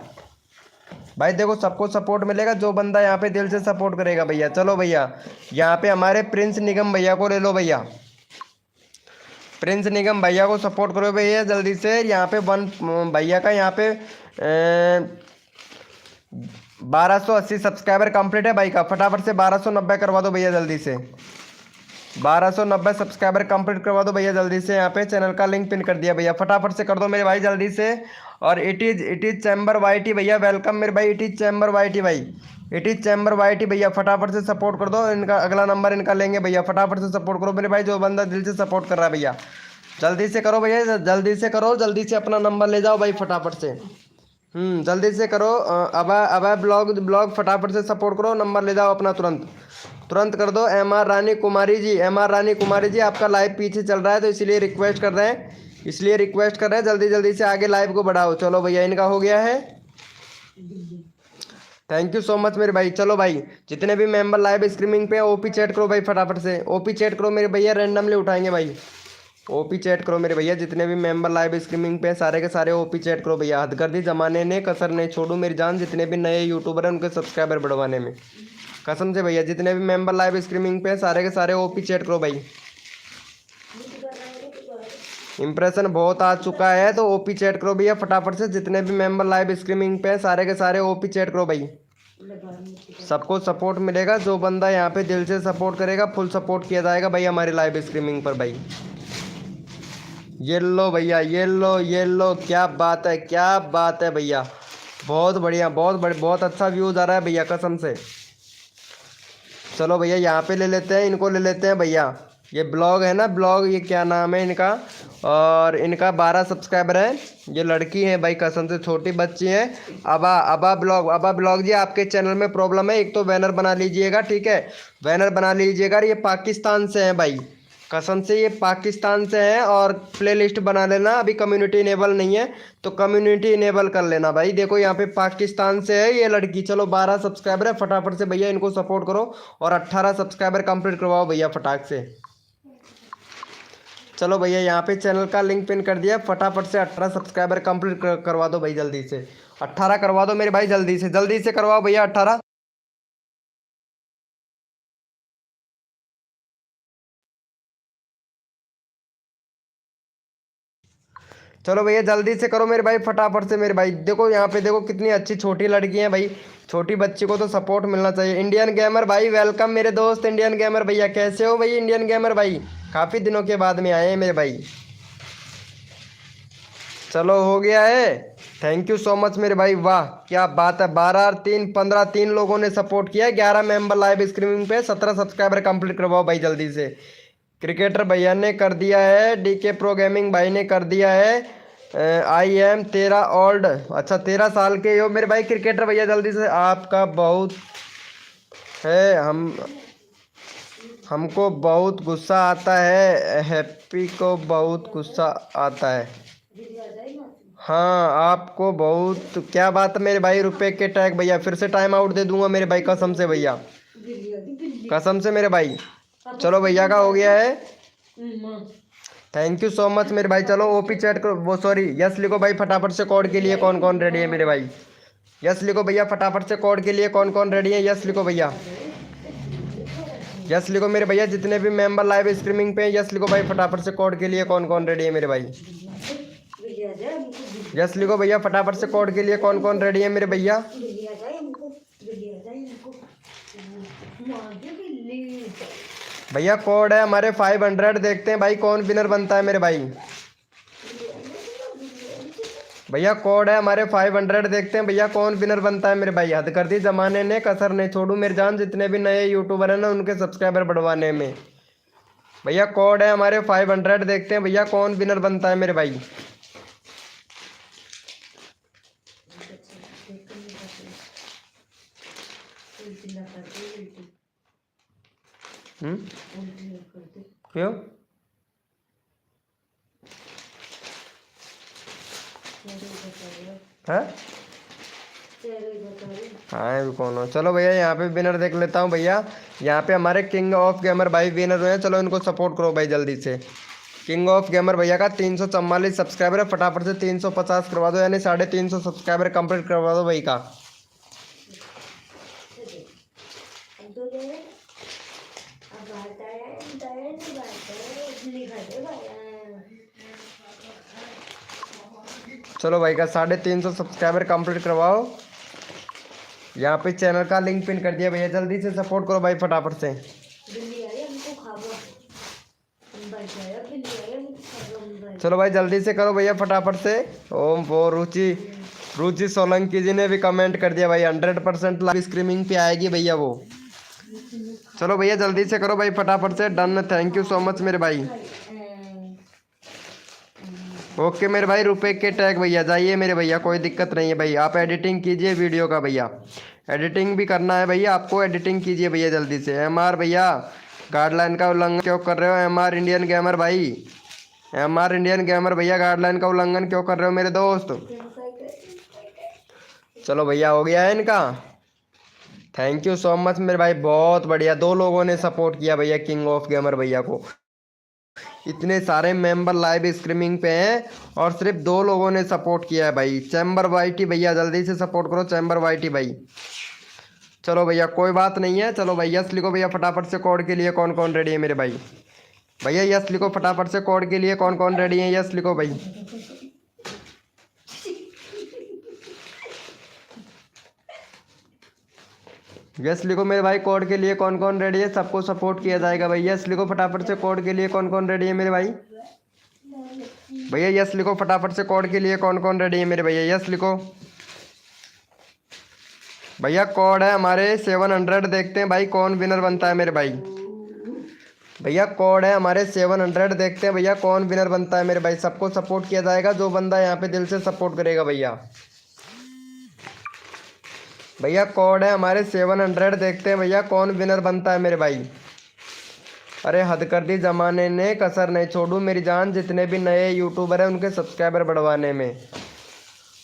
भाई देखो सबको सपोर्ट मिलेगा, जो बंदा यहाँ पे दिल से सपोर्ट करेगा भैया। चलो भैया यहाँ पे हमारे प्रिंस निगम भैया को ले लो भैया। प्रिंस निगम भैया को सपोर्ट करो भैया जल्दी से। यहाँ पे वन भैया का यहाँ पे 1280 सब्सक्राइबर कंप्लीट है भाई का। फटाफट से 1290 करवा दो भैया जल्दी से। 1290 सब्सक्राइबर कंप्लीट करवा दो भैया जल्दी से। यहाँ पे चैनल का लिंक पिन कर दिया भैया, फटाफट से कर दो मेरे भाई जल्दी से। और इट इज चैम्बर वाईटी भैया वेलकम मेरे भाई। इट इज चैम्बर वाईटी भाई, इट इज चैम्बर वाईटी भैया, फटाफट से सपोर्ट कर दो। इनका अगला नंबर इनका लेंगे भैया, फटाफट से सपोर्ट करो मेरे भाई। जो बंदा दिल से सपोर्ट कर रहा है भैया जल्दी से करो भैया, जल्दी से करो, जल्दी से अपना नंबर ले जाओ भाई फटाफट से। जल्दी से करो। अब ब्लॉग फटाफट से सपोर्ट करो, नंबर ले जाओ अपना तुरंत, तुरंत कर दो। एमआर रानी कुमारी जी, एमआर रानी कुमारी जी आपका लाइव पीछे चल रहा है तो इसलिए रिक्वेस्ट कर रहे हैं, जल्दी जल्दी से आगे लाइव को बढ़ाओ। चलो भैया इनका हो गया है, थैंक यू सो मच मेरे भाई। चलो भाई जितने भी मेंबर लाइव स्ट्रीमिंग पे ओपी चैट करो भाई फटाफट से, ओपी चैट करो मेरे भैया, रैंडमली उठाएंगे भाई। ओपी चैट करो मेरे भैया, जितने भी मेंबर लाइव स्ट्रीमिंग पे सारे के सारे ओपी चैट करो भैया। हद कर दी जमाने ने, कसर नहीं छोड़ू मेरी जान। जितने भी नए यूट्यूबर हैं उनके सब्सक्राइबर बढ़वाने में, कसम से भैया। जितने भी मेंबर लाइव स्ट्रीमिंग पे सारे के सारे ओपी चैट करो भाई। इंप्रेशन बहुत आ चुका है तो ओपी चैट करो भैया फटाफट से। जितने भी मेंबर लाइव स्ट्रीमिंग पे सारे के सारे ओपी चैट करो भाई। सबको सपोर्ट मिलेगा, जो बंदा यहाँ पे दिल से सपोर्ट करेगा फुल सपोर्ट किया जाएगा भाई हमारी लाइव स्ट्रीमिंग पर भाई। ये लो भैया, ये लो, क्या बात है, क्या बात है भैया, बहुत बढ़िया, बहुत अच्छा व्यूज आ रहा है भैया कसम से। चलो भैया यहाँ पे ले लेते हैं, इनको ले लेते हैं भैया। ये ब्लॉग है ना, ब्लॉग, ये क्या नाम है इनका, और इनका 12 सब्सक्राइबर है। ये लड़की है भाई, कसम से छोटी बच्ची है। अबा ब्लॉग जी आपके चैनल में प्रॉब्लम है, एक तो बैनर बना लीजिएगा, ठीक है, बैनर बना लीजिएगा। ये पाकिस्तान से हैं भाई, कसम से ये पाकिस्तान से हैं। और प्लेलिस्ट बना लेना, अभी कम्युनिटी इनेबल नहीं है तो कम्युनिटी इनेबल कर लेना भाई। देखो यहाँ पे पाकिस्तान से है ये लड़की। चलो 12 सब्सक्राइबर है, फटाफट से भैया इनको सपोर्ट करो और 18 सब्सक्राइबर कंप्लीट करवाओ भैया फटाक से। चलो भैया यहाँ पे चैनल का लिंक पिन कर दिया, फटाफट से 18 सब्सक्राइबर कंप्लीट करवा दो भाई जल्दी से। 18 करवा दो मेरे भाई, जल्दी से करवाओ भैया 18। चलो भैया जल्दी से करो मेरे भाई, फटाफट से मेरे भाई। देखो यहाँ पे देखो कितनी अच्छी छोटी लड़की हैं भाई, छोटी बच्ची को तो सपोर्ट मिलना चाहिए। इंडियन गेमर भाई वेलकम मेरे दोस्त, इंडियन गेमर भैया कैसे हो भाई? इंडियन गेमर भाई काफ़ी दिनों के बाद में आए हैं मेरे भाई। चलो हो गया है, थैंक यू सो मच मेरे भाई, वाह क्या बात है। 12 और 3 15, 3 लोगों ने सपोर्ट किया। 11 मेंबर लाइव स्ट्रीमिंग पे, 17 सब्सक्राइबर कंप्लीट करवाओ भाई जल्दी से। क्रिकेटर भैया ने कर दिया है, डीके प्रो गेमिंग भाई ने कर दिया है। आई एम 13 ओल्ड, अच्छा 13 साल के हो मेरे भाई क्रिकेटर भैया, जल्दी से। आपका बहुत है, हमको बहुत गुस्सा आता है, हैप्पी को बहुत गुस्सा आता है। हाँ आपको बहुत, क्या बात है मेरे भाई। रुपए के टैग भैया, फिर से टाइम आउट दे दूंगा मेरे भाई कसम से भैया, कसम से मेरे भाई। चलो भैया का हो गया है, थैंक यू सो मच मेरे भाई। चलो ओपी चैट करो, वो सॉरी यस लिखो भाई फटाफट से। कोड के लिए कौन कौन रेडी है मेरे भाई? यस लिखो भैया फटाफट से, कोड के लिए कौन कौन रेडी है? यस लिखो भैया, यस लिखो मेरे भैया। जितने भी मेंबर लाइव स्ट्रीमिंग पे हैं यस लिखो भाई फटाफट से। कोड के लिए कौन कौन रेडी है मेरे भाई? यस लिखो भैया फटाफट से। कोड के लिए कौन कौन रेडी है मेरे भैया? भैया कोड है हमारे 500, देखते हैं भाई कौन विनर बनता है मेरे भाई। भैया कोड है हमारे 500, देखते हैं भैया कौन विनर बनता है मेरे भाई। हद कर दी जमाने ने, कसर नहीं छोड़ू मेरी जान, जितने भी नए यूट्यूबर हैं ना उनके सब्सक्राइबर बढ़वाने में। भैया कोड है हमारे 500, देखते हैं भैया कौन विनर बनता है मेरे भाई। क्यों? है हाँ भी कौन हो। चलो भैया यहाँ पे विनर देख लेता हूँ भैया। यहाँ पे हमारे किंग ऑफ गेमर भाई विनर हुए हैं, चलो इनको सपोर्ट करो भाई जल्दी से। किंग ऑफ गेमर भैया का 344 सब्सक्राइबर है, फटाफट से 350 करवा दो, यानी 350 सब्सक्राइबर कंप्लीट करवा दो भाई का। चलो भाई का 350 सब्सक्राइबर कंप्लीट करवाओ। यहाँ पे चैनल का लिंक पिन कर दिया भैया, जल्दी से सपोर्ट करो भाई फटाफट से। चलो भाई जल्दी से करो भैया फटाफट से। ओम वो रुचि सोलंकी जी ने भी कमेंट कर दिया भाई, 100% लाइव स्ट्रीमिंग पे आएगी भैया वो। चलो भैया जल्दी से करो भाई फटाफट से, done, thank you so much मेरे भाई। ओके मेरे भाई, रुपए के टैग भैया जाइए मेरे भैया, कोई दिक्कत नहीं है भाई। आप एडिटिंग कीजिए वीडियो का भैया, एडिटिंग भी करना है भैया आपको, एडिटिंग कीजिए भैया जल्दी से। एमआर भैया गाइडलाइन का उल्लंघन क्यों कर रहे हो? एमआर इंडियन गेमर भाई, एमआर इंडियन गेमर भैया गाइडलाइन का उल्लंघन क्यों कर रहे हो मेरे दोस्त? चलो भैया हो गया है इनका, थैंक यू सो मच मेरे भाई, बहुत बढ़िया। 2 लोगों ने सपोर्ट किया भैया किंग ऑफ गेमर भैया को। इतने सारे मेंबर लाइव स्ट्रीमिंग पे हैं और सिर्फ 2 लोगों ने सपोर्ट किया है भाई। चैम्बर वाईटी भैया जल्दी से सपोर्ट करो, चैम्बर वाईटी भाई। चलो भैया कोई बात नहीं है। चलो भाई यस लिखो भैया फटाफट से। कोड के लिए कौन कौन रेडी है मेरे भाई? भैया यस लिखो फटाफट से। कोड के लिए कौन कौन रेडी है? यस लिखो भाई। यस लिखो मेरे भाई। कोड के लिए कौन कौन रेडी है? सबको सपोर्ट किया जाएगा भाई। यस लिखो फटाफट से। कोड के लिए कौन कौन रेडी है मेरे भाई? भैया यस लिखो फटाफट से। कोड के लिए कौन कौन रेडी है मेरे भैया? यस लिखो भैया। कोड है हमारे 700, देखते हैं भाई कौन विनर बनता है मेरे भाई। भैया कोड है हमारे 700, देखते हैं भैया कौन विनर बनता है मेरे भाई। सबको सपोर्ट किया जाएगा, जो बंदा यहाँ पे दिल से सपोर्ट करेगा भैया। भैया कोड है हमारे 700, देखते हैं भैया कौन विनर बनता है मेरे भाई। अरे हद कर दी जमाने ने, कसर नहीं छोड़ू मेरी जान, जितने भी नए यूट्यूबर हैं उनके सब्सक्राइबर बढ़वाने में।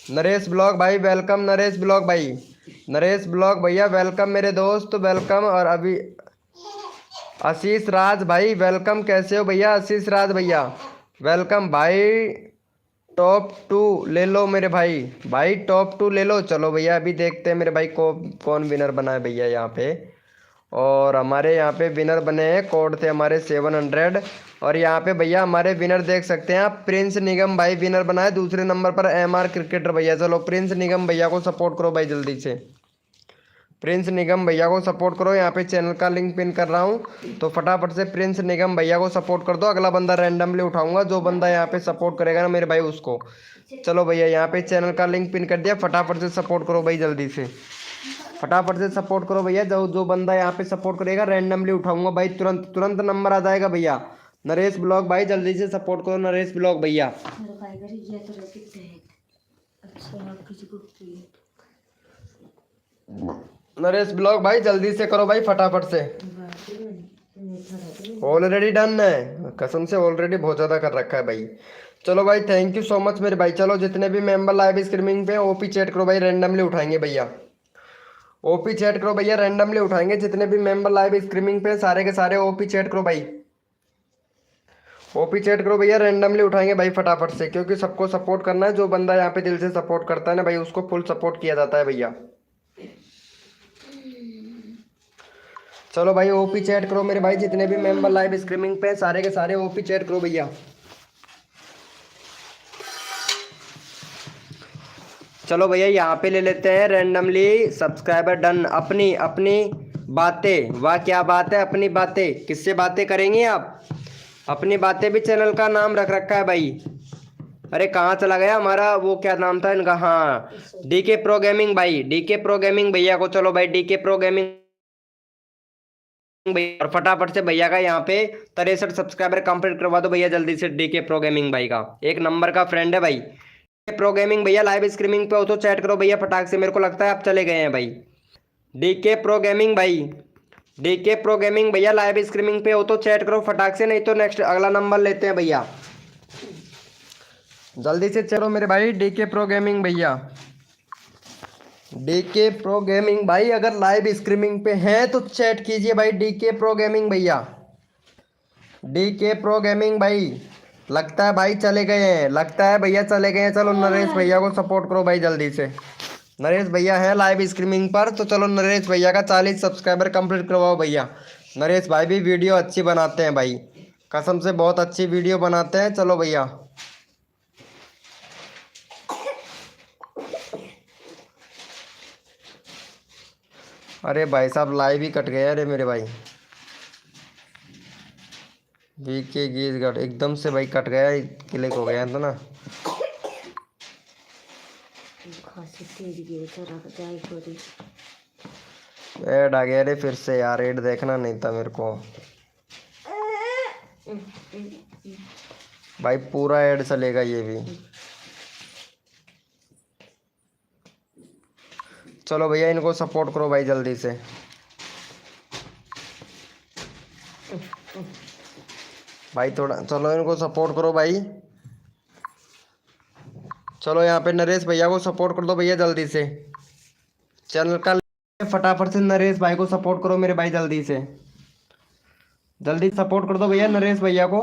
नरेश ब्लॉग भाई वेलकम, नरेश ब्लॉग भाई, नरेश ब्लॉग भैया वेलकम मेरे दोस्त, वेलकम। और अभी आशीष राज भाई वेलकम, कैसे हो भैया? आशीष राज भैया वेलकम भाई। टॉप 2 ले लो मेरे भाई, भाई टॉप 2 ले लो। चलो भैया अभी देखते हैं मेरे भाई को कौन विनर बना है भैया यहाँ पे। और हमारे यहाँ पे विनर बने हैं, कोड थे हमारे 700। और यहाँ पे भैया हमारे विनर देख सकते हैं आप, प्रिंस निगम भाई विनर बना है, दूसरे नंबर पर MR क्रिकेटर भैया। चलो प्रिंस निगम भैया को सपोर्ट करो भाई जल्दी से, प्रिंस निगम भैया को सपोर्ट करो। यहाँ पे चैनल का लिंक पिन कर रहा हूँ, तो फटाफट से प्रिंस निगम भैया को सपोर्ट कर दो। अगला बंदा रैंडमली उठाऊंगा, जो बंदा यहाँ पे सपोर्ट करेगा ना मेरे भाई उसको। चलो भैया यहाँ पे चैनल का लिंक पिन कर दिया, फटाफट से सपोर्ट करो भाई जल्दी से, फटाफट से सपोर्ट करो भैया। जो जो बंदा यहाँ पे सपोर्ट करेगा रैंडमली उठाऊंगा भाई, तुरंत तुरंत नंबर आ जाएगा भैया। नरेश ब्लॉग भाई जल्दी से सपोर्ट करो, नरेश ब्लॉग भैया। नरेश ब्लॉग भाई जल्दी से करो भाई फटाफट से। ऑलरेडी डन है, कसम से ऑलरेडी बहुत ज़्यादा कर रखा है भाई। चलो भाई थैंक यू सो मच मेरे भाई। चलो जितने भी मेंबर लाइव स्ट्रीमिंग पे ओपी चैट करो भाई, रैंडमली उठाएंगे भैया। ओपी चैट करो भैया, रैंडमली उठाएंगे। जितने भी मेंबर लाइव स्ट्रीमिंग पे सारे के सारे ओपी चैट करो भाई, ओपी चैट करो भैया, रैंडमली उठाएंगे भाई फटाफट से, क्योंकि सबको सपोर्ट करना है। जो बंदा यहाँ पे दिल से सपोर्ट करता है ना भाई, उसको फुल सपोर्ट किया जाता है भैया। चलो भाई ओपी चैट करो मेरे भाई, जितने भी मेंबर लाइव स्ट्रीमिंग पे सारे के सारे ओपी चैट करो भैया। चलो भैया यहाँ पे ले लेते हैं रैंडमली सब्सक्राइबर डन। अपनी अपनी बातें, वाह क्या बात है, अपनी बातें किससे बातें करेंगे आप? अपनी बातें भी चैनल का नाम रख रखा है भाई। अरे कहाँ चला गया हमारा, वो क्या नाम था इनका, हाँ डीके प्रो गेमिंग भाई, डीके प्रो गेमिंग भैया को। चलो भाई डीके प्रो गेमिंग भैया, और फटाफट से भैया का यहाँ पे 63 सब्सक्राइबर कंप्लीट करवा दो भैया जल्दी से। डीके प्रो गेमिंग भाई का एक नंबर का फ्रेंड है भाई। प्रो गेमिंग भैया लाइव स्ट्रीमिंग पे हो तो चैट करो भैया फटाक से, मेरे को लगता है आप चले गए हैं भाई। डीके प्रो गेमिंग भाई, डीके प्रो गेमिंग भैया लाइव स्ट्रीमिंग पे हो तो चैट करो फटाक से, नहीं तो नेक्स्ट अगला नंबर लेते हैं भैया। जल्दी से चलो मेरे भाई, डीके प्रो गेमिंग भैया, डीके प्रो गेमिंग भाई अगर लाइव स्ट्रीमिंग पे हैं तो चैट कीजिए भाई। डीके प्रो गेमिंग भैया, डीके प्रो गेमिंग भाई, लगता है भाई चले गए हैं, लगता है भैया चले गए हैं। चलो नरेश भैया को सपोर्ट करो भाई जल्दी से, नरेश भैया है लाइव स्ट्रीमिंग पर, तो चलो नरेश भैया का 40 सब्सक्राइबर कंप्लीट करवाओ भैया। नरेश भाई भी वीडियो अच्छी बनाते हैं भाई, कसम से बहुत अच्छी वीडियो बनाते हैं। चलो भैया अरे भाई साहब लाइव ही कट गया, अरे मेरे भाई वीके गीत एकदम से भाई कट गया, क्लिक हो गया था ना। ऐड आ गया रे फिर से यार, ऐड देखना नहीं था मेरे को भाई, पूरा ऐड चलेगा ये भी। चलो भैया इनको सपोर्ट करो भाई जल्दी से। भाई थोड़ा चलो इनको सपोर्ट करो भाई। चलो यहाँ पे नरेश भैया को सपोर्ट कर दो भैया जल्दी से, चैनल का फटाफट से नरेश भाई को सपोर्ट करो मेरे भाई जल्दी से, जल्दी सपोर्ट कर दो भैया नरेश भैया को,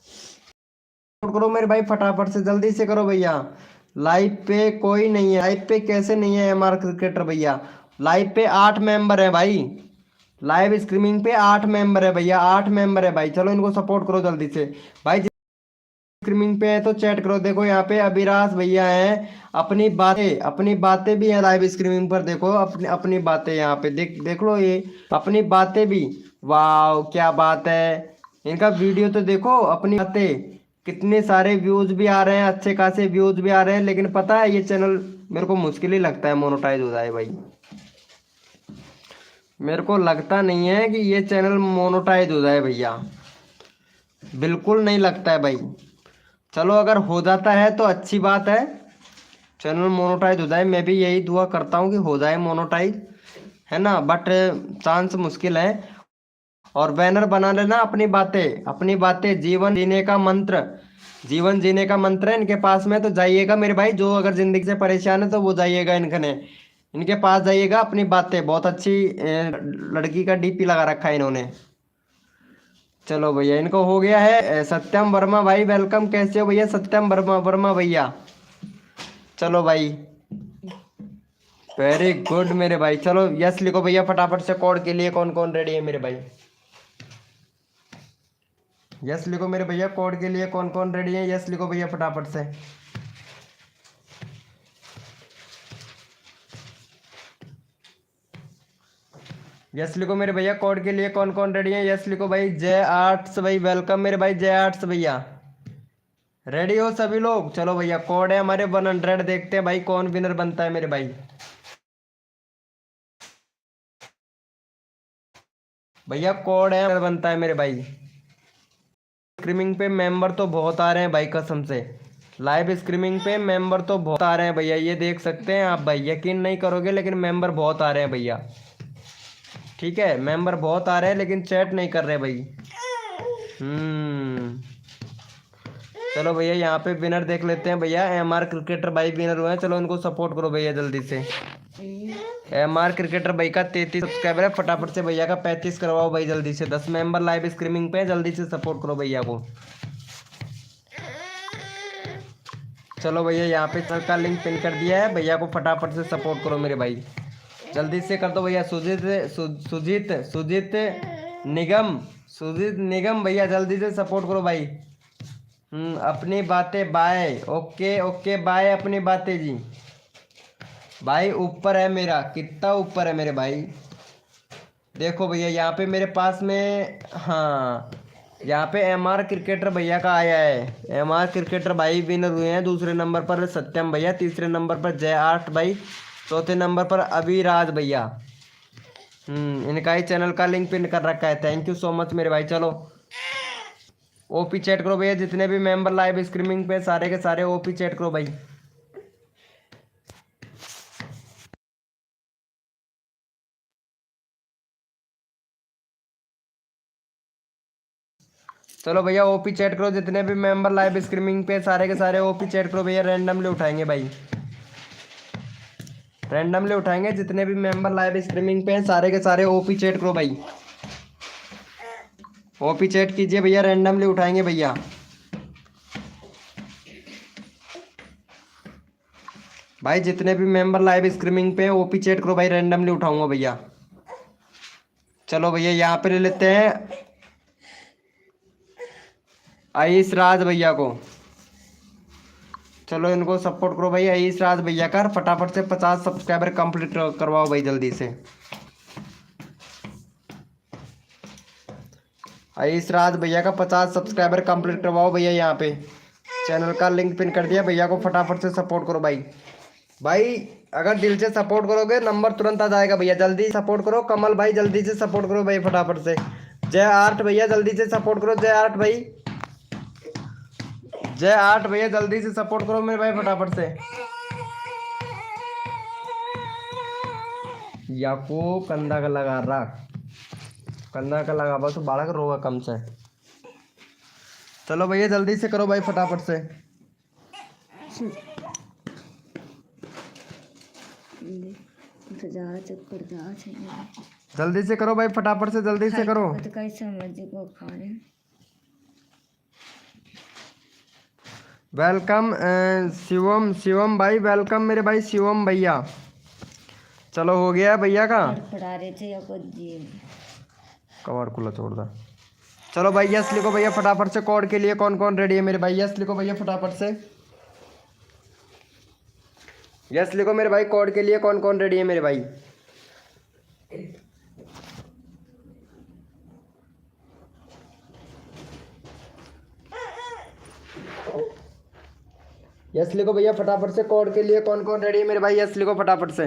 सपोर्ट करो मेरे भाई फटाफट से, जल्दी से करो भैया। लाइव पे कोई नहीं है, लाइव पे कैसे नहीं है MR क्रिकेटर भैया? लाइव पे 8 मेंबर है भाई, लाइव स्ट्रीमिंग पे 8 मेंबर है भैया, 8 मेंबर है भाई। चलो इनको सपोर्ट करो जल्दी से भाई, स्ट्रीमिंग पे है तो चैट करो। देखो यहाँ पे अभिराज भैया हैं, अपनी बातें भी हैं लाइव स्ट्रीमिंग पर। देखो अपनी अपनी बातें यहाँ पे देख लो, ये अपनी बातें भी, वाह क्या बात है। इनका वीडियो तो देखो, अपनी बातें, कितने सारे व्यूज भी आ रहे हैं, अच्छे खासे व्यूज भी आ रहे हैं। लेकिन पता है ये चैनल मेरे को मुश्किल ही लगता है मोनेटाइज हो जाए भाई, मेरे को लगता नहीं है कि ये चैनल मोनेटाइज हो जाए भैया, बिल्कुल नहीं लगता है भाई। चलो अगर हो जाता है तो अच्छी बात है, चैनल मोनेटाइज हो जाए, मैं भी यही दुआ करता हूँ कि हो जाए मोनेटाइज, है ना, बट चांस मुश्किल है। और बैनर बना लेना अपनी बातें, जीवन जीने का मंत्र, जीवन जीने का मंत्र है इनके पास में, तो जाइएगा मेरे भाई। जो अगर जिंदगी से परेशान है तो वो जाइएगा इनके पास जाइएगा। अपनी बातें, बहुत अच्छी लड़की का DP लगा रखा है इन्होंने। चलो भैया इनको हो गया है। सत्यम वर्मा भाई वेलकम, कैसे हो भैया सत्यम वर्मा भैया? चलो भाई वेरी गुड मेरे भाई। चलो यस लिखो भैया फटाफट से। कोड के लिए कौन कौन रेडी है मेरे भाई? यस लिखो मेरे भैया। कोड के लिए कौन कौन रेडी है? यस लिखो भैया फटाफट से। यस लिखो मेरे भैया। कोड के लिए कौन कौन रेडी है? यस लिखो भाई। जय आर्ट्स भाई वेलकम मेरे भाई। जय आर्ट्स भैया रेडी हो सभी लोग? चलो भैया कोड है हमारे 100। देखते हैं भाई कौन विनर बनता है मेरे भाई। भैया कोड है बनता है मेरे भाई। स्क्रीमिंग पे मेंबर तो बहुत आ रहे हैं भाई कसम से। लाइव स्क्रीमिंग पे मेंबर तो बहुत आ रहे हैं भैया, ये देख सकते हैं आप भाई। यकीन नहीं करोगे लेकिन मेंबर बहुत आ रहे हैं भैया। ठीक है मेंबर बहुत आ रहे हैं लेकिन चैट नहीं कर रहे भाई। चलो भैया यहाँ पे विनर देख लेते हैं भैया। MR क्रिकेटर भाई विनर हुए हैं। चलो इनको सपोर्ट करो भैया जल्दी से। MR क्रिकेटर भाई का 33 सब्सक्राइबर है। फटाफट से भैया का 35 करवाओ भाई जल्दी से। 10 मेंबर लाइव स्ट्रीमिंग पे, जल्दी से सपोर्ट करो भैया को। चलो भैया यहाँ पे सर का लिंक पिन कर दिया है, भैया को फटाफट से सपोर्ट करो मेरे भाई। जल्दी से कर दो भैया। सुजीत निगम भैया जल्दी से सपोर्ट करो भाई। अपनी बातें बाय। ओके ओके बाय अपनी बातें जी। भाई ऊपर है मेरा, कितना ऊपर है मेरे भाई। देखो भैया यहाँ पे मेरे पास में, हाँ यहाँ पे MR क्रिकेटर भैया का आया है। MR क्रिकेटर भाई विनर हुए हैं। दूसरे नंबर पर सत्यम भैया, तीसरे नंबर पर जय आर्ट भाई, चौथे नंबर पर अभिराज भैया। इनका ही चैनल का लिंक पिन कर रखा है। थैंक यू सो मच मेरे भाई। चलो ओपी चैट करो भैया। जितने भी मेंबर लाइव स्ट्रीमिंग पे सारे के सारे ओपी चैट करो भाई। चलो भैया ओपी चैट करो। जितने भी मेंबर लाइव स्ट्रीमिंग पे सारे के सारे ओपी चैट करो भैया। रैंडमली उठाएंगे भाई, रैंडमली उठाएंगे। जितने भी मेंबर लाइव स्ट्रीमिंग पे हैं सारे के सारे ओपी चैट करो भाई। ओपी चैट कीजिए भैया, रैंडमली उठाएंगे भैया। भाई जितने भी मेंबर लाइव स्ट्रीमिंग पे हैं ओपी चैट करो भाई, रैंडमली उठाऊंगा भैया। चलो भैया यहाँ पे ले लेते हैं आयुष राज भैया को। चलो इनको सपोर्ट करो भाई। आयुष राज भैया का फटाफट से 50 सब्सक्राइबर कंप्लीट करवाओ भाई जल्दी से। आयुष राज भैया का 50 सब्सक्राइबर कंप्लीट करवाओ भैया। यहाँ पे चैनल का लिंक पिन कर दिया, भैया को फटाफट से सपोर्ट करो भाई। भाई अगर दिल से सपोर्ट करोगे नंबर तुरंत आ जाएगा भैया। जल्दी सपोर्ट करो। कमल भाई जल्दी से सपोर्ट करो भाई फटाफट से। जय आर्ट भैया जल्दी से सपोर्ट करो। जय आर्ट भाई, जय आर्ट भैया जल्दी से सपोर्ट करो मेरे भाई फटाफट से। या को कंधा का लगा रहा, कंधा का लगा बस बालक रोगा कम से। चलो भैया जल्दी से करो भाई फटाफट से। जल्दी से करो भाई फटाफट से, जल्दी से करो। वेलकम शिवम भाई, वेलकम मेरे भाई शिवम भैया। चलो हो गया भैया का कवर खुला छोड़ दा। चलो भाई यस लिखो भैया फटाफट से। कोड के लिए कौन कौन रेडी है मेरे भाई? यस लिखो भैया फटाफट से। यस लिखो मेरे भाई। कोड के लिए कौन कौन रेडी है मेरे भाई? यस लिखो भैया फटाफट से। कोड के लिए कौन कौन रेडी है मेरे भाई? यस लिखो फटाफट से।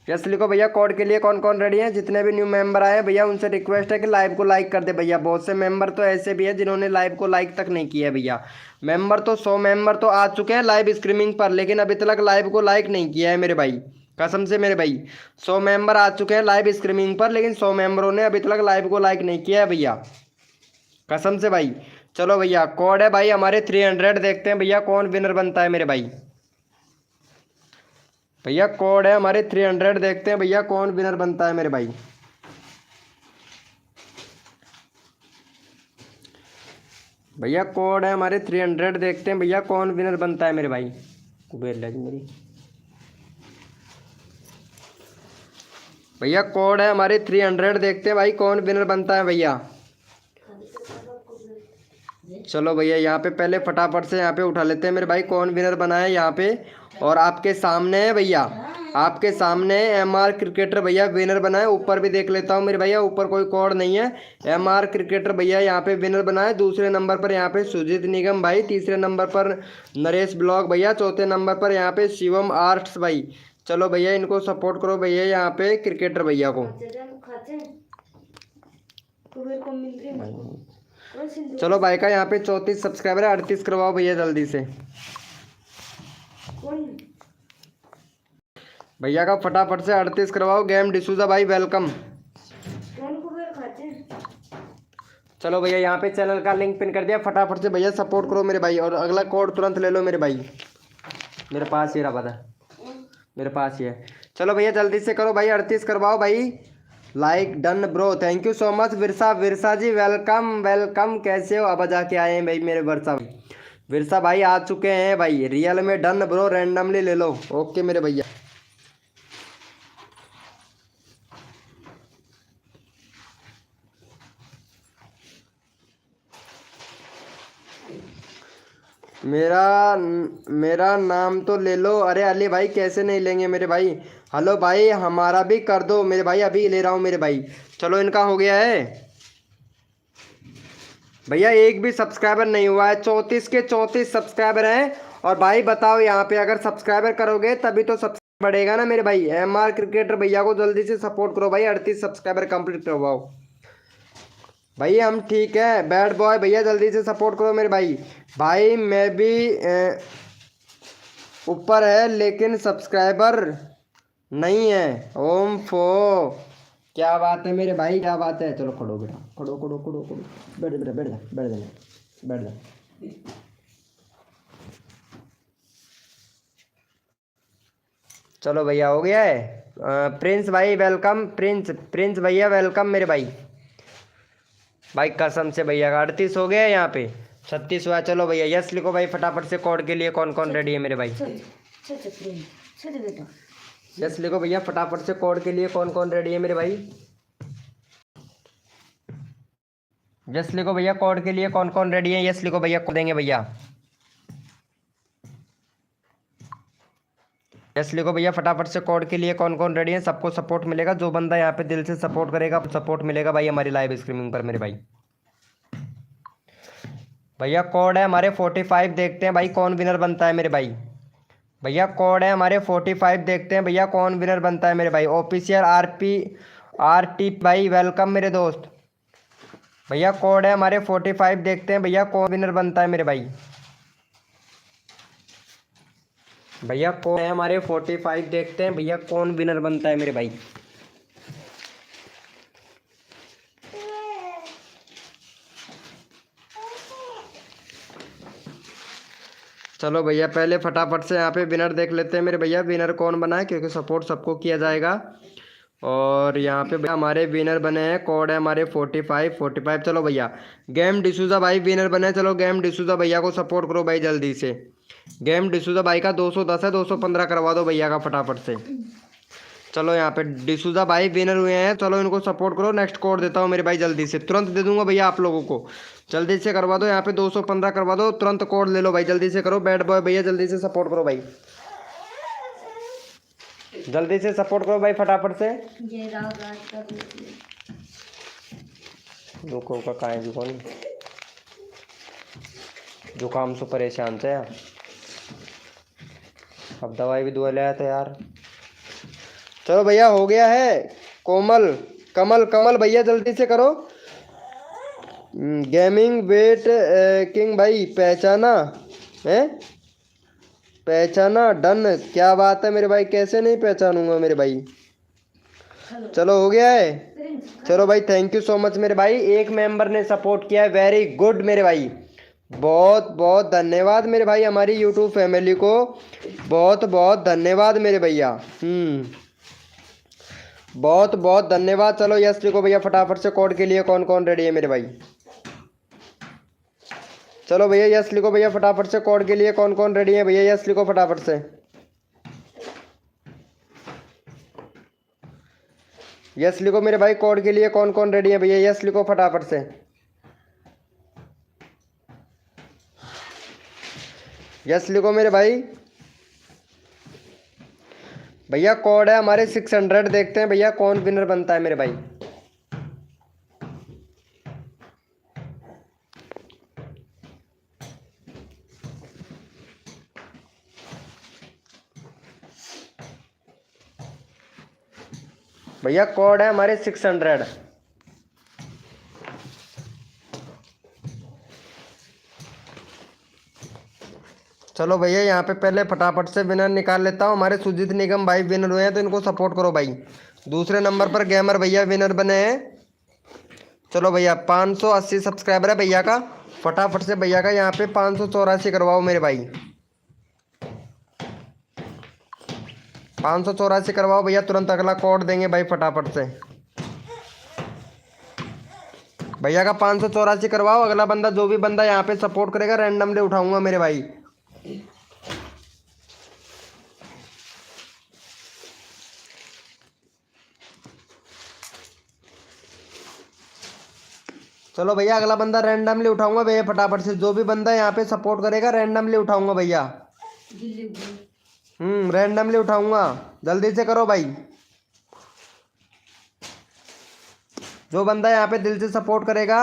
यस लिखो भैया। कोड के लिए कौन कौन रेडी है? जितने भी न्यू मेंबर आए हैं भैया उनसे रिक्वेस्ट है कि लाइव को लाइक कर दे भैया। बहुत से मेंबर तो ऐसे भी है जिन्होंने लाइव को लाइक तक नहीं किया है भैया। मेंबर तो 100 मेंबर तो आ चुके हैं लाइव स्ट्रीमिंग पर, लेकिन अभी तक लाइव को लाइक नहीं किया है मेरे भाई। कसम से मेरे भाई 100 मेंबर आ चुके हैं लाइव स्ट्रीमिंग पर, लेकिन 100 मेंबरों ने अभी तक लाइव को लाइक नहीं किया है भैया, कसम से भाई। चलो भैया कोड है भाई हमारे 300। देखते हैं भैया कौन विनर बनता है मेरे भाई। भैया कोड है हमारे 300। देखते हैं भैया कौन विनर बनता है मेरे भाई। भैया कोड है हमारे 300। देखते हैं भैया कौन विनर बनता है मेरे भाई। कुबेर ले मेरी भैया। कोड है हमारी 300। देखते हैं भाई कौन विनर बनता है भैया। चलो भैया यहाँ पे पहले फटाफट से यहाँ पे उठा लेते हैं मेरे भाई कौन विनर बना है यहाँ पे। और आपके सामने है भैया, आपके सामने MR क्रिकेटर भैया विनर बना है। ऊपर भी देख लेता हूँ मेरे भैया, ऊपर कोई कोड नहीं है। MR क्रिकेटर भैया यहाँ पे विनर बना है। दूसरे नंबर पर यहाँ पे सुजीत निगम भाई, तीसरे नंबर पर नरेश ब्लॉग भैया, चौथे नंबर पर यहाँ पे शिवम आर्ट्स भाई। चलो भैया इनको सपोर्ट करो भैया यहाँ पे क्रिकेटर भैया को। चलो भाई का यहाँ पे 34 सब्सक्राइबर है, 38 करवाओ भैया जल्दी से। भैया का फटाफट से 38 करवाओ। गेम डिसूजा भाई वेलकम। चलो भैया यहाँ पे चैनल का लिंक पिन कर दिया, फटाफट से भैया सपोर्ट करो मेरे भाई। और अगला कोड तुरंत ले लो मेरे भाई, मेरे पास ही रहा पता, मेरे पास ही है। चलो भैया जल्दी से करो भाई, 38 करवाओ भाई। Like done bro, thank you so much. Virsa ji welcome welcome, कैसे हो? अब जाके आए हैं भाई मेरे विरसा भाई आ चुके हैं भाई। रियल में डन ब्रो, रैंडमली ले लो। ओके मेरे भैया। मेरा नाम तो ले लो। अरे अली भाई कैसे नहीं लेंगे मेरे भाई। हेलो भाई हमारा भी कर दो मेरे भाई, अभी ले रहा हूँ मेरे भाई। चलो इनका हो गया है भैया, एक भी सब्सक्राइबर नहीं हुआ है। 34 के 34 सब्सक्राइबर हैं। और भाई बताओ यहाँ पे अगर सब्सक्राइबर करोगे तभी तो सब्सक्राइबर बढ़ेगा ना मेरे भाई। MR क्रिकेटर भैया को जल्दी से सपोर्ट करो भाई, 38 सब्सक्राइबर कंप्लीट करवाओ भाई। हम ठीक है बैड बॉय भैया, जल्दी से सपोर्ट करो मेरे भाई। भाई मैं भी ऊपर है लेकिन सब्सक्राइबर नहीं है। ओम फो, क्या बात है मेरे भाई, क्या बात है। चलो खड़ो बेटा, खड़ो खड़ो खड़ो खड़ो, बैठ बेटा, बैठ जा बैठ जा बैठ जा। चलो भैया हो गया है। प्रिंस भाई वेलकम, प्रिंस भैया वेलकम मेरे भाई। भाई कसम से भैया का 38 हो गया है, यहाँ पे 36 हुआ। चलो भैया यस लिखो भाई फटाफट से। कोड के लिए कौन कौन रेडी है मेरे भाई? यस लिखो भैया फटाफट से। कोड के लिए कौन कौन रेडी है मेरे भाई? यस लिखो भैया, कोड के लिए कौन कौन रेडी है? यस लिखो भैया, को देंगे भैया। यस लिखो भैया फटाफट से। कोड के लिए कौन कौन रेडी है? सबको सपोर्ट मिलेगा, जो बंदा यहाँ पे दिल से सपोर्ट करेगा सपोर्ट मिलेगा भाई हमारी लाइव स्ट्रीमिंग पर मेरे भाई। भैया कोड है हमारे 45, देखते हैं भाई कौन विनर बनता है मेरे भाई। भैया कोड है हमारे 45, देखते हैं भैया कौन विनर बनता है मेरे भाई। ऑफिशियल RT भाई वेलकम मेरे दोस्त। भैया कोड है हमारे 45, देखते हैं भैया कौन विनर बनता है मेरे भाई। भैया कोड है हमारे 45, देखते हैं भैया कौन विनर बनता है मेरे भाई। चलो भैया पहले फटाफट से यहाँ पे विनर देख लेते हैं मेरे भैया, विनर कौन बना है, क्योंकि सपोर्ट सबको किया जाएगा। और यहाँ पे भैया हमारे विनर बने हैं। कोड है हमारे 45। चलो भैया गेम डिसूजा भाई विनर बने। चलो गेम डिसूजा भैया को सपोर्ट करो भाई जल्दी से। गेम डिसूजा भाई का 210 है, 215 करवा दो भैया का फटाफट से। चलो यहाँ पे डिसूजा भाई विनर हुए हैं। चलो इनको सपोर्ट करो। नेक्स्ट कोड देता हूँ मेरे भाई, जल्दी से तुरंत दे दूंगा भैया आप लोगों को। जल्दी से करवा दो, यहाँ पे 215 करवा दो। तुरंत कोड ले लो भाई, जल्दी से करो। बैड बॉय भैया जल्दी से सपोर्ट करो भाई, जल्दी से सपोर्ट करो भाई फटाफट से। रुको का कहाँ है जुकाम, जुकाम से परेशान थे यार। अब दवाई भी दुआ ले आया था यार। चलो भैया हो गया है। कमल भैया जल्दी से करो। गेमिंग वेट किंग भाई पहचाना है, पहचाना डन। क्या बात है मेरे भाई, कैसे नहीं पहचानूंगा मेरे भाई। चलो हो गया है। चलो भाई थैंक यू सो मच मेरे भाई। एक मेंबर ने सपोर्ट किया है, वेरी गुड मेरे भाई। बहुत बहुत धन्यवाद मेरे भाई, हमारी यूट्यूब फैमिली को बहुत बहुत धन्यवाद मेरे भैया। बहुत बहुत धन्यवाद। चलो यस लिखो भैया फटाफट से। कोड के लिए कौन कौन रेडी है मेरे भाई? चलो भैया यस लिखो भैया फटाफट से। कोड के लिए कौन कौन रेडी है भैया? यस लिखो फटाफट से। यस लिखो मेरे भाई। कोड के लिए कौन कौन रेडी है भैया? यस लिखो फटाफट से। यस लिखो मेरे भाई। भैया कोड है हमारे 600। देखते हैं भैया कौन विनर बनता है मेरे भाई। भैया कोड है हमारे 600। चलो भैया यहाँ पे पहले फटाफट से विनर निकाल लेता हूँ। हमारे सुजीत निगम भाई विनर हुए हैं तो इनको सपोर्ट करो भाई। दूसरे नंबर पर गेमर भैया विनर बने हैं। चलो भैया 580 सब्सक्राइबर है भैया का। फटाफट से भैया का यहाँ पे 584 करवाओ मेरे भाई। 584 करवाओ भैया। तुरंत अगला कोड देंगे भाई फटाफट से। भैया का 584 करवाओ। अगला बंदा जो भी बंदा यहाँ पे सपोर्ट करेगा रैंडमली उठाऊंगा मेरे भाई। चलो भैया अगला बंदा रैंडमली उठाऊंगा भैया फटाफट से। जो भी बंदा यहाँ पे सपोर्ट करेगा रैंडमली उठाऊंगा भैया। रैंडमली उठाऊंगा। जल्दी से करो भाई। जो बंदा यहाँ पे दिल से सपोर्ट करेगा,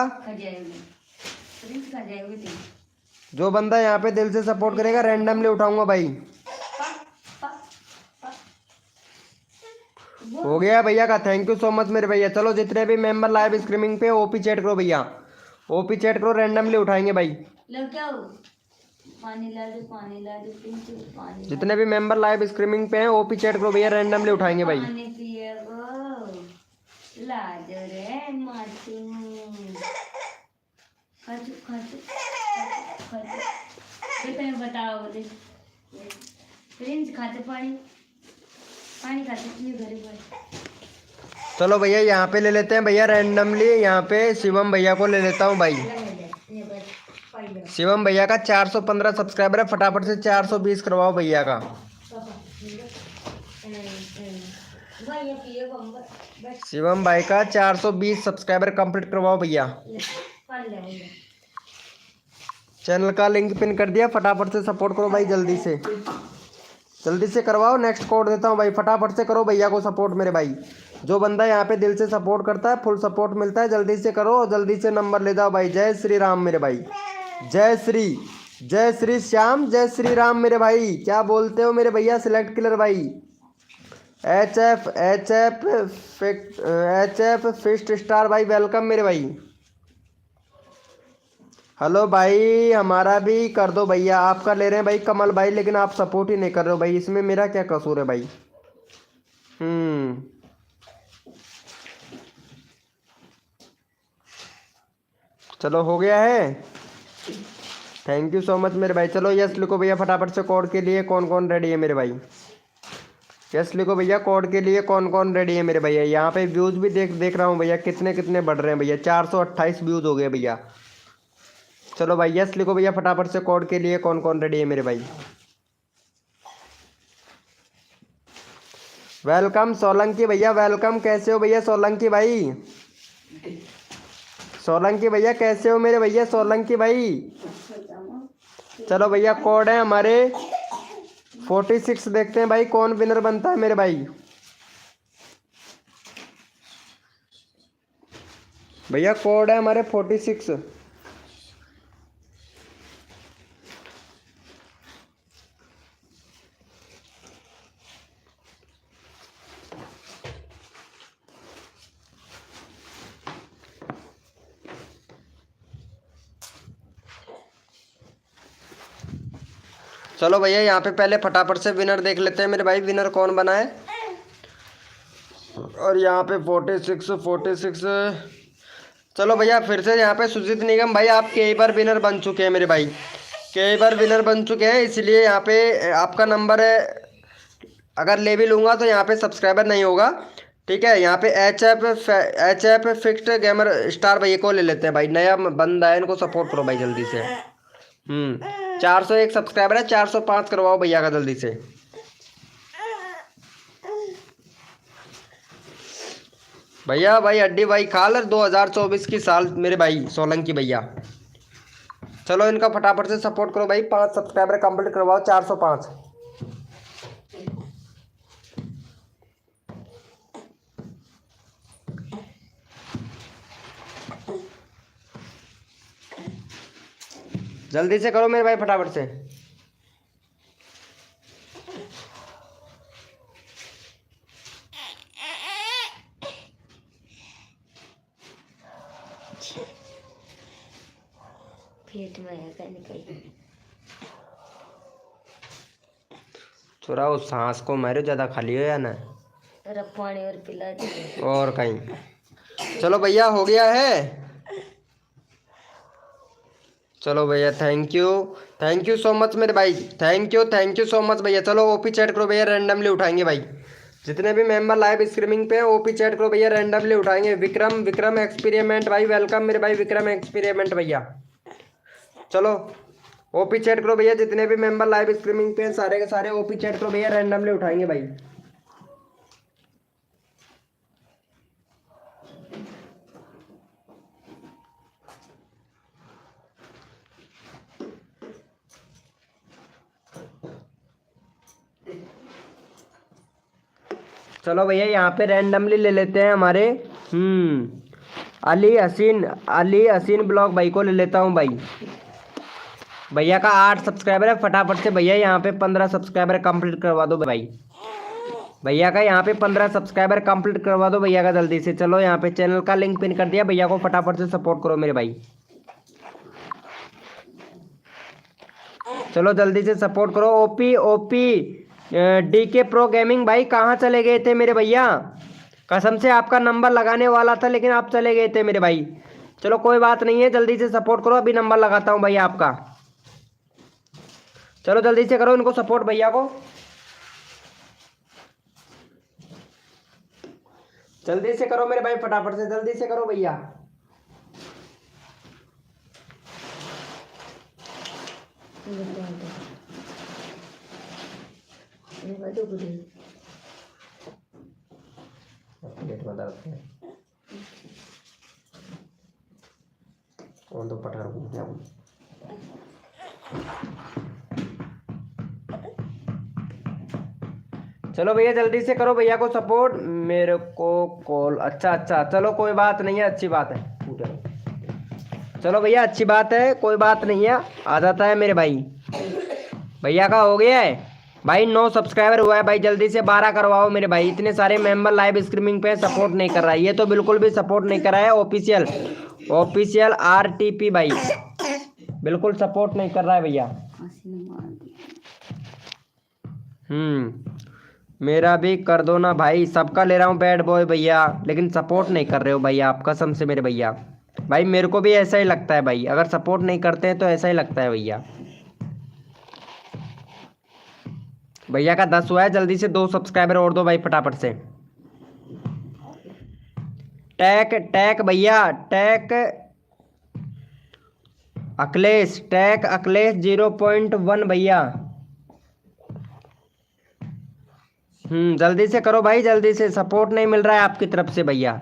जो बंदा यहाँ पे दिल से सपोर्ट करेगा रैंडमली उठाऊंगा भाई। हो गया भैया का। थैंक यू सो मच मेरे भैया। चलो जितने भी मेंबर लाइव स्ट्रीमिंग पे ओपी चैट करो भैया। ओपी चैट करो रैंडमली उठाएंगे भाई। पानी ला दो, पानी ला दो, पानी। जितने भी मेंबर लाइव स्ट्रीमिंग पे हैं ओपी चैट करो भैया। रैंडमली उठाएंगे भाई। पानी पिएगो, ला दो रे माचू। खाचू खाचू खाचू। कितने बताओ दे। प्रिंस खाते पानी, पानी खाते अपने घर पर। चलो भैया यहाँ पे ले लेते हैं भैया रैंडमली। यहाँ पे शिवम भैया को ले लेता हूँ भाई। शिवम भैया का 415 सब्सक्राइबर है। फटाफट से 420 करवाओ भैया का। शिवम भाई का 420 सब्सक्राइबर कंप्लीट करवाओ भैया। चैनल का लिंक पिन कर दिया। फटाफट से सपोर्ट करो भाई। जल्दी से जल्दी से करवाओ। नेक्स्ट कोड देता हूँ भाई। फटाफट से करो भैया को सपोर्ट मेरे भाई। जो बंदा यहाँ पे दिल से सपोर्ट करता है फुल सपोर्ट मिलता है। जल्दी से करो, जल्दी से नंबर ले जाओ भाई। जय श्री राम मेरे भाई। जय श्री श्याम, जय श्री राम मेरे भाई। क्या बोलते हो मेरे भैया? सिलेक्ट किलर भाई। एच एफ फिस्ट स्टार भाई वेलकम मेरे भाई। हेलो भाई हमारा भी कर दो भैया। आपका ले रहे हैं भाई कमल भाई, लेकिन आप सपोर्ट ही नहीं कर रहे हो भाई। इसमें मेरा क्या कसूर है भाई? चलो हो गया है। थैंक यू सो मच मेरे भाई। चलो यस लिखो भैया फटाफट से। कोड के लिए कौन कौन रेडी है मेरे भाई? यस लिखो भैया। कोड के लिए कौन कौन रेडी है मेरे भैया? यहाँ पे व्यूज़ भी देख रहा हूँ भैया कितने कितने बढ़ रहे हैं भैया। 428 व्यूज़ हो गए भैया। चलो भाई यस लिखो भैया फटाफट से। कोड के लिए कौन कौन रेडी है मेरे भाई? वेलकम सोलंकी भैया वेलकम। कैसे हो भैया सोलंकी भाई? सोलंकी भैया कैसे हो मेरे भैया? सोलंकी भाई चलो भैया कोड है हमारे 46। देखते हैं भाई कौन विनर बनता है मेरे भाई। भैया कोड है हमारे 46। चलो भैया यहाँ पे पहले फटाफट से विनर देख लेते हैं मेरे भाई। विनर कौन बना है? और यहाँ पे 46। चलो भैया फिर से यहाँ पे सुजीत निगम भाई आप कई बार विनर बन चुके हैं मेरे भाई। कई बार विनर बन चुके हैं, इसलिए यहाँ पे आपका नंबर है। अगर ले भी लूँगा तो यहाँ पे सब्सक्राइबर नहीं होगा, ठीक है। यहाँ पे H F fixed gamer star भाई को ले लेते हैं भाई। नया बंदा है, इनको सपोर्ट करो भाई जल्दी से। 401 सब्सक्राइबर है, 405 करवाओ भैया का जल्दी से। भैया भाई हड्डी भाई खाल 2024 की साल मेरे भाई सोलंकी भैया। चलो इनका फटाफट से सपोर्ट करो भाई, 5 सब्सक्राइबर कंप्लीट करवाओ, 405। जल्दी से करो मेरे भाई फटाफट से। पेट में है कहीं कहीं। छोरा उस सांस को मारो, ज्यादा खाली हो या ना, और पानी और पिला दे और कहीं। चलो भैया हो गया है। चलो भैया थैंक यू सो मच मेरे भाई, थैंक यू सो मच भैया। चलो ओपी चैट करो भैया, रैंडमली उठाएंगे भाई। जितने भी मेंबर लाइव स्ट्रीमिंग पे हैं ओपी चैट करो भैया, रैंडमली उठाएंगे। विक्रम एक्सपेरिमेंट भाई वेलकम मेरे भाई, विक्रम एक्सपेरिमेंट भैया। चलो ओपी चैट करो भैया, जितने भी मेंबर लाइव स्ट्रीमिंग पे हैं सारे के सारे ओपी चैट करो भैया, रैंडमली उठाएंगे भाई। चलो भैया यहाँ पे रैंडमली ले लेते हैं हमारे अली हसीन ब्लॉग भाई को ले लेता हूँ भाई। भैया का 8 सब्सक्राइबर है, फटाफट से भैया यहाँ पे 15 सब्सक्राइबर कंप्लीट करवा दो भाई। भैया का यहाँ पे 15 सब्सक्राइबर कंप्लीट करवा दो भैया का जल्दी से। चलो यहाँ पे चैनल का लिंक पिन कर दिया, भैया को फटाफट से सपोर्ट करो मेरे भाई। चलो जल्दी से सपोर्ट करो। ओपी डीके प्रो गेमिंग भाई कहाँ चले गए थे मेरे भैया, कसम से आपका नंबर लगाने वाला था लेकिन आप चले गए थे मेरे भाई। चलो कोई बात नहीं है, जल्दी से सपोर्ट करो, अभी नंबर लगाता हूँ भैया आपका। चलो जल्दी से करो इनको सपोर्ट भैया को, जल्दी से करो मेरे भाई फटाफट से, जल्दी से करो भैया। कौन तो पठार चलो भैया जल्दी से करो भैया को सपोर्ट। मेरे को कॉल अच्छा चलो कोई बात नहीं है, अच्छी बात है। चलो भैया अच्छी बात है, कोई बात नहीं है, आ जाता है मेरे भाई। भैया का हो गया है भाई, 9 सब्सक्राइबर हुआ है भाई, जल्दी से 12 करवाओ मेरे भाई। इतने सारे मेंबर लाइव स्ट्रीमिंग पे सपोर्ट नहीं कर रहा है, ये तो बिल्कुल भी सपोर्ट नहीं कर रहा है। ऑफिशियल RTP भाई बिल्कुल सपोर्ट नहीं कर रहा है भैया। मेरा भी कर दो ना भाई, सबका ले रहा हूँ बैड बॉय भैया, लेकिन सपोर्ट नहीं कर रहे हो भैया आप, कसम से मेरे भैया। भाई मेरे को भी ऐसा ही लगता है भाई, अगर सपोर्ट नहीं करते हैं तो ऐसा ही लगता है भैया। भैया का 10 हुआ है, जल्दी से 2 सब्सक्राइबर और दो भाई फटाफट से। टैक भैया, टैक अखिलेश 0.1 भैया। जल्दी से करो भाई, जल्दी से, सपोर्ट नहीं मिल रहा है आपकी तरफ से भैया।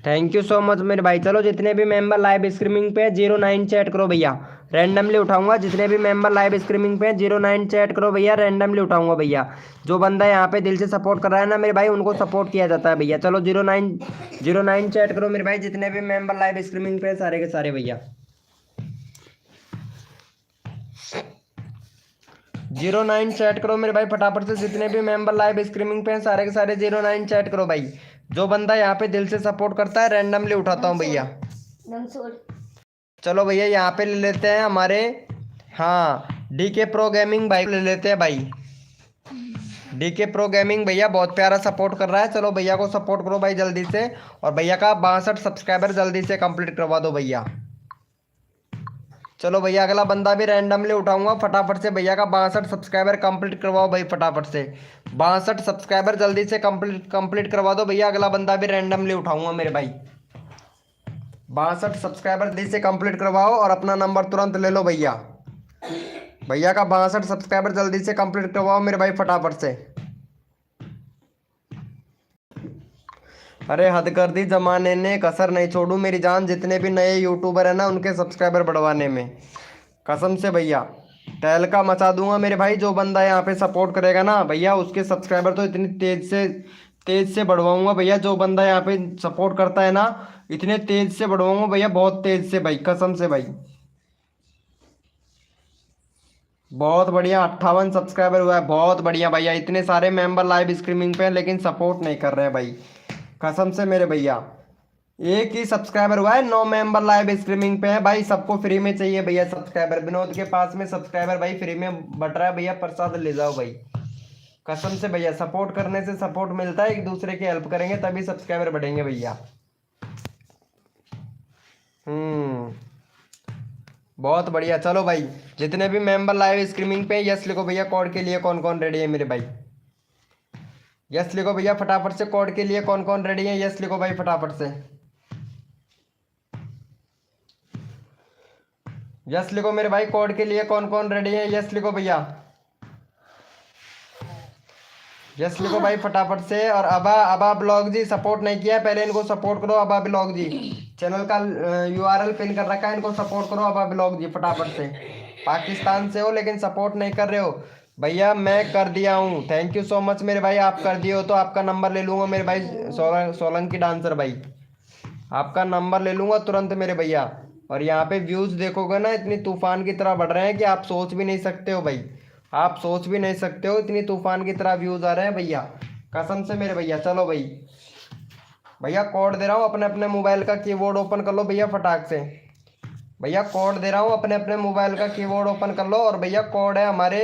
थैंक यू सो मच मेरे भाई। चलो जितने भी मेंबर लाइव स्ट्रीमिंग पे 09 चैट करो भैया, रैंडमली उठाऊंगा। जितने भी मेंबर लाइव स्ट्रीमिंग पे 09 चैट करो भैया, रैंडमली उठाऊंगा भैया। जो बंदा यहाँ पे दिल से सपोर्ट कर रहा है ना मेरे भाई, उनको सपोर्ट किया जाता है भैया। चलो 09 चैट करो मेरे भाई, जितने भी मेंबर लाइव स्ट्रीमिंग पे सारे के सारे भैया। 09 चैट करो मेरे भाई फटाफट से, जितने भी मेंबर लाइव स्ट्रीमिंग पे सारे के सारे 09 चैट करो भाई। जो बंदा यहाँ पे दिल से सपोर्ट करता है रैंडमली उठाता हूँ भैया। चलो भैया यहाँ पे ले लेते हैं हमारे डीके प्रो गेमिंग भाई ले लेते हैं भाई। डीके प्रो गेमिंग भैया बहुत प्यारा सपोर्ट कर रहा है। चलो भैया को सपोर्ट करो भाई जल्दी से, और भैया का 62 सब्सक्राइबर जल्दी से कंप्लीट करवा दो भैया। चलो भैया अगला बंदा भी रैंडमली उठाऊंगा, फटाफट से भैया का 62 सब्सक्राइबर कंप्लीट करवाओ भाई फटाफट से। 62 सब्सक्राइबर जल्दी से कंप्लीट करवा दो भैया। अगला बंदा भी रैंडमली उठाऊंगा मेरे भाई। 62 सब्सक्राइबर जल्दी से कंप्लीट करवाओ और अपना नंबर तुरंत ले लो भैया। भैया का 62 सब्सक्राइबर जल्दी से कंप्लीट करवाओ मेरे भाई फटाफट से। अरे हद कर दी जमाने ने, कसर नहीं छोड़ू मेरी जान। जितने भी नए यूट्यूबर है ना उनके सब्सक्राइबर बढ़वाने में, कसम से भैया तहलका मचा दूंगा मेरे भाई। जो बंदा यहाँ पे सपोर्ट करेगा ना भैया उसके सब्सक्राइबर तो इतनी तेज से बढ़वाऊंगा भैया। जो बंदा यहाँ पे सपोर्ट करता है ना इतने तेज से बढ़वाऊंगा भैया, बहुत तेज से भाई, कसम से भाई। बहुत बढ़िया, 58 सब्सक्राइबर हुआ है, बहुत बढ़िया भैया। इतने सारे मेंबर लाइव स्ट्रीमिंग पे हैं लेकिन सपोर्ट नहीं कर रहे हैं भाई, कसम से मेरे भैया। एक ही सब्सक्राइबर हुआ है, 9 मेंबर लाइव स्ट्रीमिंग पे है भाई। सबको फ्री में चाहिए भैया सब्सक्राइबर। विनोद के पास में सब्सक्राइबर भाई फ्री में बट रहा है भैया, प्रसाद ले जाओ भाई। कसम से भैया सपोर्ट करने से सपोर्ट मिलता है, एक दूसरे की हेल्प करेंगे तभी सब्सक्राइबर बढ़ेंगे भैया। हम्म, बहुत बढ़िया। चलो भाई जितने भी मेंबर लाइव स्ट्रीमिंग पे यस लिखो भैया। कोड के लिए कौन कौन रेडी है मेरे भाई? यस लिखो भैया फटाफट से। कोड के लिए कौन कौन रेडी है? यस लिखो भाई फटाफट से। यस लिखो मेरे भाई। कोड के लिए कौन कौन रेडी है? यस लिखो भैया। यस लिखो भाई फटाफट से। और अबा अबा ब्लॉग जी सपोर्ट नहीं किया है, पहले इनको सपोर्ट करो। अबा ब्लॉग जी चैनल का यूआरएल पिन कर रखा है, इनको सपोर्ट करो। अबा ब्लॉग जी फटाफट से। पाकिस्तान से हो लेकिन सपोर्ट नहीं कर रहे हो भैया। मैं कर दिया हूँ, थैंक यू सो मच मेरे भाई। आप कर दिए हो तो आपका नंबर ले लूंगा मेरे भाई। सोलंकी डांसर भाई, आपका नंबर ले लूंगा तुरंत मेरे भैया। और यहाँ पे व्यूज देखोगे ना इतनी तूफान की तरह बढ़ रहे हैं कि आप सोच भी नहीं सकते हो भाई। आप सोच भी नहीं सकते हो, इतनी तूफान की तरह व्यूज आ रहे हैं भैया, कसम से मेरे भैया। चलो भाई भैया कोड दे रहा हूँ, अपने अपने मोबाइल का कीबोर्ड ओपन कर लो भैया फटाक से। भैया कोड दे रहा हूँ, अपने अपने मोबाइल का कीबोर्ड ओपन कर लो। और भैया कोड है हमारे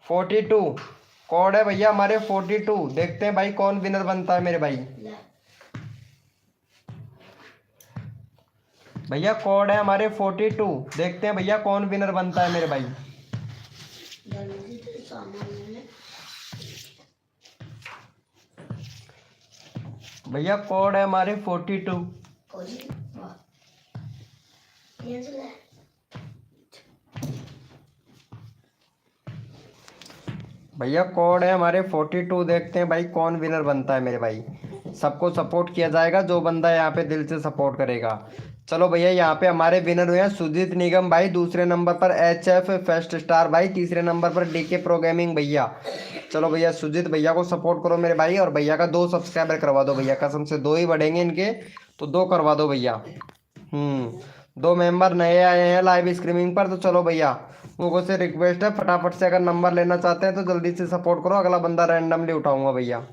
42। कोड है भैया हमारे 42। देखते हैं भाई कौन विनर बनता है मेरे भाई। भैया कोड है हमारे 42। देखते हैं भैया कौन विनर बनता है मेरे भाई। भैया कोड है हमारे 42। भैया कोड है हमारे 42। देखते हैं भाई कौन विनर बनता है मेरे भाई। सबको सपोर्ट किया जाएगा, जो बंदा यहाँ पे दिल से सपोर्ट करेगा। चलो भैया यहाँ पे हमारे विनर हुए हैं सुजीत निगम भाई, दूसरे नंबर पर एच एफ फेस्ट स्टार भाई, तीसरे नंबर पर डीके प्रो गेमिंग भैया। चलो भैया सुजीत भैया को सपोर्ट करो मेरे भाई। और भैया का 2 सब्सक्राइबर करवा दो भैया, कसम से 2 ही बढ़ेंगे इनके, तो 2 करवा दो भैया। 2 मेंबर नए आए हैं लाइव स्ट्रीमिंग पर, तो चलो भैया लोगों से रिक्वेस्ट है फटाफट से अगर नंबर लेना चाहते हैं तो जल्दी से सपोर्ट करो। अगला बंदा रैंडमली उठाऊंगा भैया।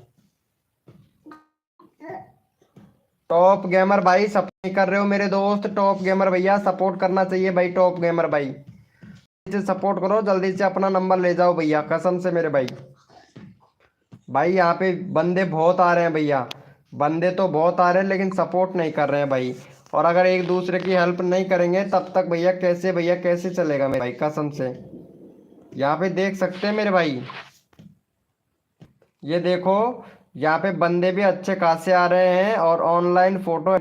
टॉप गेमर भाई सपोर्ट नहीं कर रहे हो मेरे दोस्त। टॉप गेमर भैया सपोर्ट करना चाहिए भाई। टॉप गेमर भाई जल्दी से सपोर्ट करो, जल्दी से अपना नंबर ले जाओ भैया, कसम से मेरे भाई। भाई यहाँ पे बंदे बहुत आ रहे हैं भैया, बंदे तो बहुत आ रहे हैं लेकिन सपोर्ट नहीं कर रहे हैं भाई। और अगर एक दूसरे की हेल्प नहीं करेंगे तब तक भैया कैसे चलेगा मेरे भाई, कसम से। यहाँ पे देख सकते हैं मेरे भाई, ये देखो यहाँ पे बंदे भी अच्छे खासे आ रहे हैं। और ऑनलाइन फोटो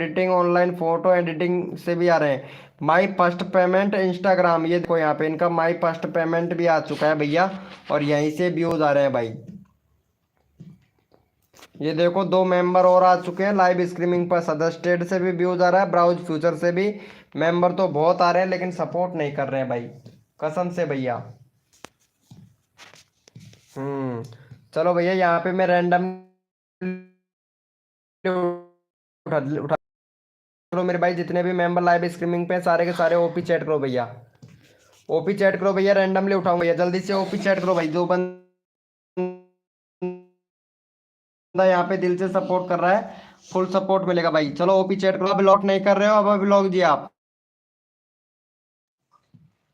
एडिटिंग से भी आ रहे हैं। माई फर्स्ट पेमेंट इंस्टाग्राम, ये देखो यहाँ पे इनका माई फर्स्ट पेमेंट भी आ चुका है भैया। और यहीं से व्यूज आ रहे हैं भाई। ये देखो 2 मेंबर और आ चुके हैं लाइव स्ट्रीमिंग पर। सदस्टेड से भी व्यूज आ रहा है, ब्राउज फ्यूचर से भी। मेंबर तो बहुत आ रहे हैं लेकिन सपोर्ट नहीं कर रहे हैं भाई, कसम से भैया। चलो भैया यहाँ पे मैं रैंडम उठा करो मेरे भाई। जितने भी मेंबर लाइव स्ट्रीमिंग पे हैं सारे के सारे ओपी चैट करो भैया। ओपी चैट करो भैया, रैंडमली उठाऊंगा भैया। जल्दी से ओपी चैट करो भाई। जो बंदा यहाँ पे दिल से सपोर्ट कर रहा है फुल सपोर्ट मिलेगा भाई। चलो ओपी चैट करो। अभी लॉक नहीं कर रहे हो अब अभी लॉक जी आप।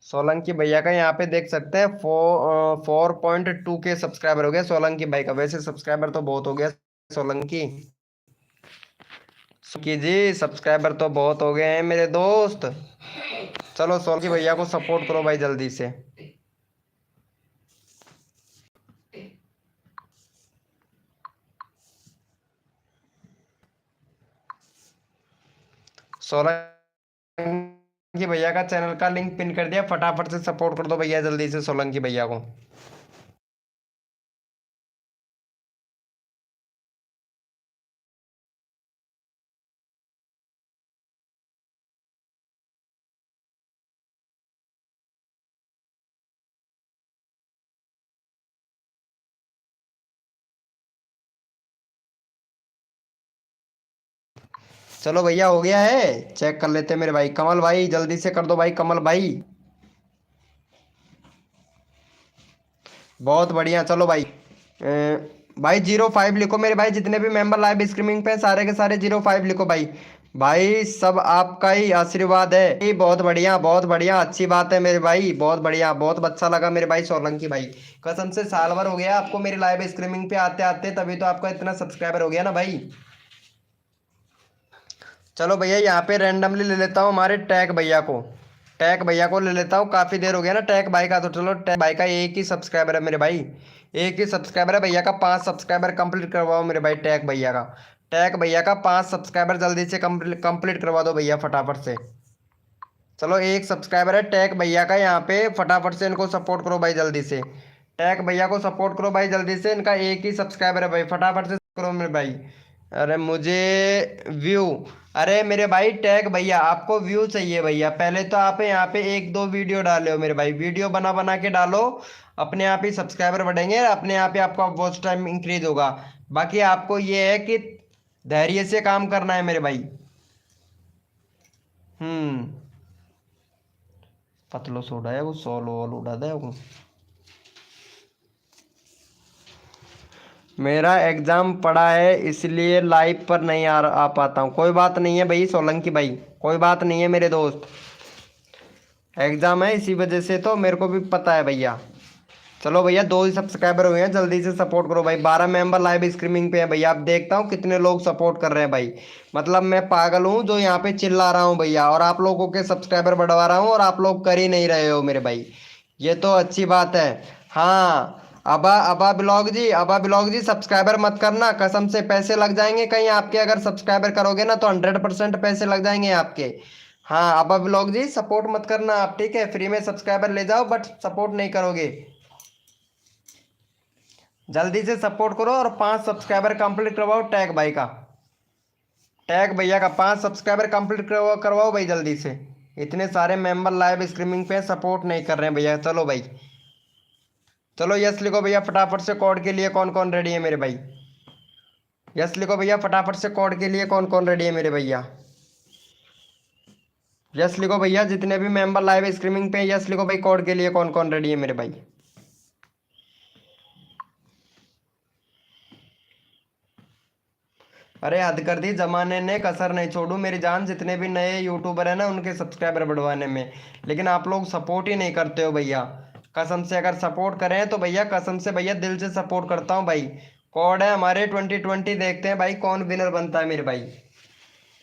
सोलंकी भैया का यहाँ पे देख सकते हैं 4.2 के सब्सक्राइबर हो गया सोलंकी भाई का। वैसे सब्सक्राइबर तो बहुत हो गया सोलंकी सुकी जी, सब्सक्राइबर तो बहुत हो गए हैं मेरे दोस्त। चलो सोलंकी भैया को सपोर्ट करो भाई जल्दी से। सोलंकी भैया का चैनल का लिंक पिन कर दिया, फटाफट से सपोर्ट कर दो भैया जल्दी से सोलंकी भैया को। चलो भैया हो गया है, चेक कर लेते हैं मेरे भाई। कमल भाई जल्दी से कर दो भाई, कमल भाई। बहुत बढ़िया। चलो भाई भाई 05 लिखो मेरे भाई, जितने भी मेंबर लाइव स्ट्रीमिंग पे सारे के सारे 05 लिखो भाई। भाई सब आपका ही आशीर्वाद है। बहुत बढ़िया बहुत बढ़िया, अच्छी बात है मेरे भाई, बहुत बढ़िया, बहुत अच्छा लगा मेरे भाई सोलंकी भाई। कसम से साल भर हो गया आपको मेरी लाइव स्ट्रीमिंग पे आते आते, तभी तो आपका इतना सब्सक्राइबर हो गया ना भाई। चलो भैया यहाँ पे रैंडमली ले लेता हूँ हमारे टैग भैया को, टैग भैया को ले लेता हूँ। काफ़ी देर हो गया ना टैग भाई का, तो चलो टैग भाई का एक ही सब्सक्राइबर है मेरे भाई, एक ही सब्सक्राइबर है भैया का। 5 सब्सक्राइबर कंप्लीट करवाओ मेरे भाई टैग भैया का, टैग भैया का 5 सब्सक्राइबर जल्दी से कंप्लीट करवा दो भैया फटाफट से। चलो एक सब्सक्राइबर है टैग भैया का यहाँ पे, फटाफट से इनको सपोर्ट करो भाई जल्दी से। टैग भैया को सपोर्ट करो भाई जल्दी से, इनका एक ही सब्सक्राइबर है भाई, फटाफट से करो मेरे भाई। अरे मुझे व्यू, अरे मेरे भाई टैग भैया आपको व्यू चाहिए भैया, पहले तो आप यहाँ पे एक दो वीडियो डाले हो मेरे भाई, वीडियो बना बना के डालो, अपने आप ही सब्सक्राइबर बढ़ेंगे, अपने आप ही आपका वॉच टाइम इंक्रीज होगा। बाकी आपको ये है कि धैर्य से काम करना है मेरे भाई। पतलो सोडा है वो, सोलो वोल उड़ा दे वो। मेरा एग्जाम पड़ा है इसलिए लाइव पर नहीं आ पाता हूँ। कोई बात नहीं है भाई सोलंकी भाई, कोई बात नहीं है मेरे दोस्त, एग्जाम है इसी वजह से तो मेरे को भी पता है भैया। चलो भैया 2 ही सब्सक्राइबर हुए हैं, जल्दी से सपोर्ट करो भाई। 12 मेंबर लाइव स्ट्रीमिंग पे हैं भैया, आप देखता हूँ कितने लोग सपोर्ट कर रहे हैं भाई। मतलब मैं पागल हूँ जो यहाँ पे चिल्ला रहा हूँ भैया, और आप लोगों के सब्सक्राइबर बढ़वा रहा हूँ और आप लोग कर ही नहीं रहे हो मेरे भाई, ये तो अच्छी बात है। हाँ अबा अबा ब्लॉग जी सब्सक्राइबर मत करना, कसम से पैसे लग जाएंगे कहीं आपके, अगर सब्सक्राइबर करोगे ना तो 100% पैसे लग जाएंगे आपके। हाँ अबा ब्लॉग जी सपोर्ट मत करना आप, ठीक है, फ्री में सब्सक्राइबर ले जाओ बट सपोर्ट नहीं करोगे। जल्दी से सपोर्ट करो और 5 सब्सक्राइबर कंप्लीट करवाओ टैग भाई का, टैग भैया का 5 सब्सक्राइबर कंप्लीट करवाओ भाई जल्दी से। इतने सारे मेंबर लाइव स्ट्रीमिंग पे सपोर्ट नहीं कर रहे हैं भैया। चलो भाई, चलो यस लिखो भैया फटाफट से, कोड के लिए कौन कौन रेडी है मेरे भाई। यस लिखो भैया फटाफट से, कोड के लिए कौन कौन रेडी है मेरे भैया। यस लिखो भैया, जितने भी मेंबर लाइव स्ट्रीमिंग पे यस लिखो भाई, कोड के लिए कौन कौन रेडी है मेरे भाई। अरे हद कर दी जमाने ने, कसर नहीं छोड़ू मेरी जान, जितने भी नए यूट्यूबर हैं ना उनके सब्सक्राइबर बढ़वाने में, लेकिन आप लोग सपोर्ट ही नहीं करते हो भैया। कसम से अगर सपोर्ट करें तो भैया, कसम से भैया दिल से सपोर्ट करता हूँ भाई। कोड है हमारे 2020, देखते हैं भाई कौन विनर बनता है मेरे भाई।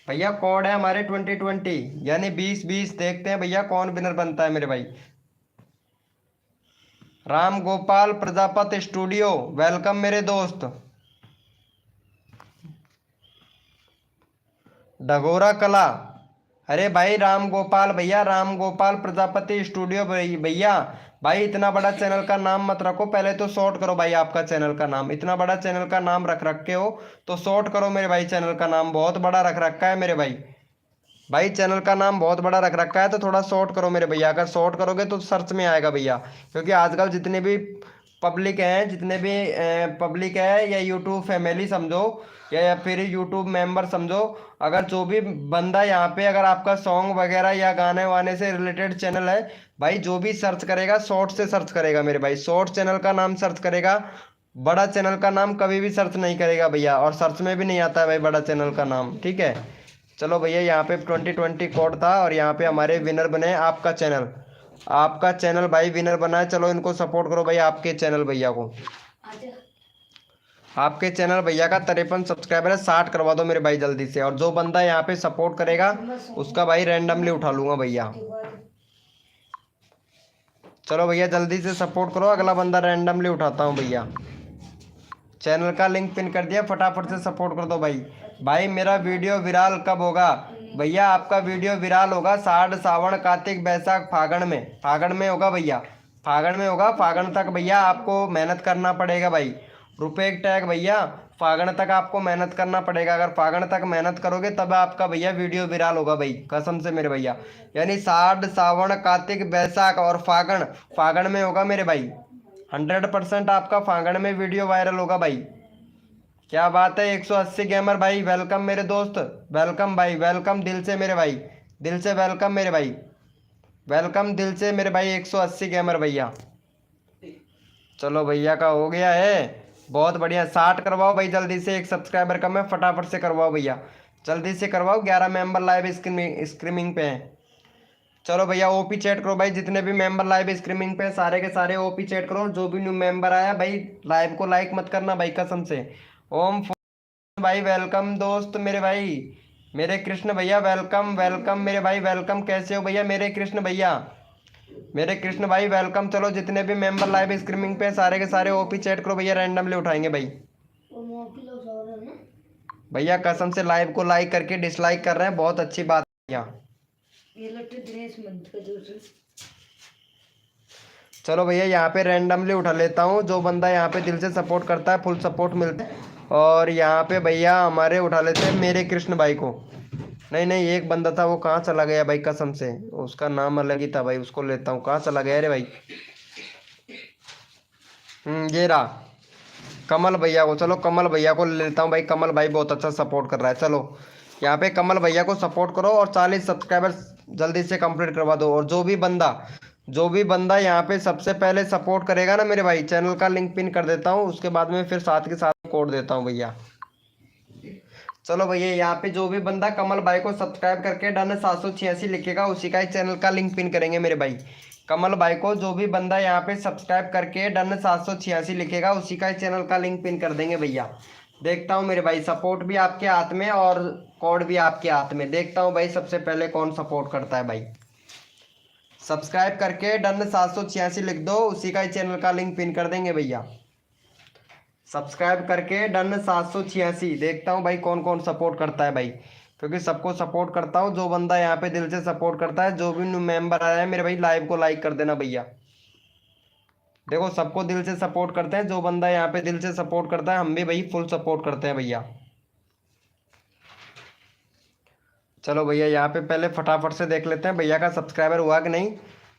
भैया कोड है हमारे 2020 यानी 2020, देखते हैं भैया कौन विनर बनता है मेरे भाई। राम गोपाल प्रजापति स्टूडियो, वेलकम मेरे दोस्त। डगोरा कला, अरे भाई राम गोपाल भैया, राम गोपाल प्रजापति स्टूडियो भैया। भाई इतना बड़ा चैनल का नाम मत रखो, पहले तो शॉर्ट करो भाई आपका चैनल का नाम, इतना बड़ा चैनल का नाम रख रखे हो तो शॉर्ट करो मेरे भाई। चैनल का नाम बहुत बड़ा रख रखा है मेरे भाई, भाई चैनल का नाम बहुत बड़ा रख रखा है तो थोड़ा शॉर्ट करो मेरे भैया। अगर शॉर्ट करोगे तो सर्च में आएगा भैया, क्योंकि आजकल जितने भी पब्लिक हैं, जितने भी पब्लिक है या यूट्यूब फैमिली समझो या फिर यूट्यूब मेंबर समझो, अगर जो भी बंदा यहाँ पे अगर आपका सॉन्ग वगैरह या गाने वाने से रिलेटेड चैनल है भाई, जो भी सर्च करेगा शॉर्ट से सर्च करेगा मेरे भाई, शॉर्ट चैनल का नाम सर्च करेगा, बड़ा चैनल का नाम कभी भी सर्च नहीं करेगा भैया, और सर्च में भी नहीं आता है भाई बड़ा चैनल का नाम, ठीक है। चलो भैया यहाँ पे 2020 कोड था और यहाँ पे हमारे विनर बने आपका चैनल, आपका चैनल भाई विनर बना है। चलो इनको सपोर्ट करो भाई, आपके चैनल भैया को, आपके चैनल भैया का 53 सब्सक्राइबर है, 60 करवा दो मेरे भाई जल्दी से। और जो बंदा यहाँ पे सपोर्ट करेगा उसका भाई रैंडमली उठा लूंगा भैया। चलो भैया जल्दी से सपोर्ट करो, अगला बंदा रैंडमली उठाता हूँ भैया। चैनल का लिंक पिन कर दिया, फटाफट से सपोर्ट कर दो भाई। भाई मेरा वीडियो विराल कब होगा भैया आपका वीडियो विराल होगा साढ़ सावन कार्तिक बैसाख फागण में होगा भैया, फागण में होगा। फागण तक भैया आपको मेहनत करना पड़ेगा भाई। रुपए टैग भैया फागण तक आपको मेहनत करना पड़ेगा। अगर फागण तक मेहनत करोगे तब आपका भैया वीडियो विराल होगा भाई, कसम से मेरे भैया। यानी साढ़ सावन कार्तिक बैसाख और फागण में होगा मेरे भाई। 100% आपका फागण में वीडियो वायरल होगा भाई। क्या बात है 180 गेमर भाई, वेलकम मेरे दोस्त, वेलकम भाई, वेलकम दिल से मेरे भाई, दिल से वेलकम मेरे भाई, वेलकम दिल से मेरे भाई 180 गेमर भैया। चलो भैया का हो गया है, बहुत बढ़िया। 60 करवाओ भाई जल्दी से, एक सब्सक्राइबर कम है, फटाफट से करवाओ भैया, जल्दी से करवाओ। 11 मेंबर लाइव स्ट्रीमिंग पे हैं। चलो भैया ओपी चैट करो भाई, जितने भी मेंबर लाइव स्ट्रीमिंग पे हैं सारे के सारे ओपी चैट करो। जो भी न्यू मेंबर आया भाई लाइव को लाइक मत करना भाई, कसम से। ओम भाई वेलकम दोस्त मेरे भाई, मेरे कृष्ण भैया वेलकम वेलकम मेरे भाई, वेलकम। कैसे हो भैया मेरे कृष्ण भैया, मेरे कृष्ण भाई वेलकम। चलो जितने भी मेंबर लाइव स्ट्रीमिंग पे सारे के सारे ओपी चैट करो भैया, रैंडमली उठाएंगे भाई। भैया कसम से लाइव को लाइक करके डिसलाइक कर रहे हैं, बहुत अच्छी बात है भैया। चलो भैया यहाँ पे रैंडमली उठा लेता हूँ, जो बंदा यहाँ पे दिल से सपोर्ट करता है फुल सपोर्ट मिलता है। और यहाँ पे भैया हमारे उठा लेते हैं मेरे कृष्ण भाई को। नहीं नहीं एक बंदा था वो कहाँ चला गया भाई, कसम से उसका नाम अलग ही था भाई, उसको लेता हूँ। कहाँ चला गया रे भाई, ये रहा कमल भैया को। चलो कमल भैया को ले लेता हूँ भाई, कमल भाई बहुत अच्छा सपोर्ट कर रहा है। चलो यहाँ पे कमल भैया को सपोर्ट करो और 40 सब्सक्राइबर्स जल्दी से कंप्लीट करवा दो। और जो भी बंदा यहाँ पे सबसे पहले सपोर्ट करेगा ना मेरे भाई, चैनल का लिंक पिन कर देता हूँ, उसके बाद में फिर साथ के साथ कोड देता हूँ भैया। चलो भैया यहाँ पे जो भी बंदा कमल भाई को सब्सक्राइब करके डन 786 लिखेगा उसी का ही चैनल का लिंक पिन करेंगे मेरे भाई। कमल भाई को जो भी बंदा यहाँ पे सब्सक्राइब करके डन 786 लिखेगा उसी का ही चैनल का लिंक पिन कर देंगे भैया। देखता हूँ मेरे भाई, सपोर्ट भी आपके हाथ में और कोड भी आपके हाथ में। देखता हूँ भाई सबसे पहले कौन सपोर्ट करता है भाई। सब्सक्राइब करके डन 786 लिख दो, उसी का ही चैनल का लिंक पिन कर देंगे भैया। सब्सक्राइब करके डन 786। देखता हूँ भाई कौन कौन सपोर्ट करता है भाई, क्योंकि सबको सपोर्ट करता हूँ। जो बंदा यहाँ पे दिल से सपोर्ट करता है, जो भी न्यू मेंबर आया है मेरे भाई लाइव को लाइक कर देना भैया। देखो सबको दिल से सपोर्ट करते हैं, जो बंदा यहाँ पे दिल से सपोर्ट करता है हम भी भाई फुल सपोर्ट करते हैं भैया। चलो भैया यहाँ पे पहले फटाफट से देख लेते हैं भैया का सब्सक्राइबर हुआ कि नहीं।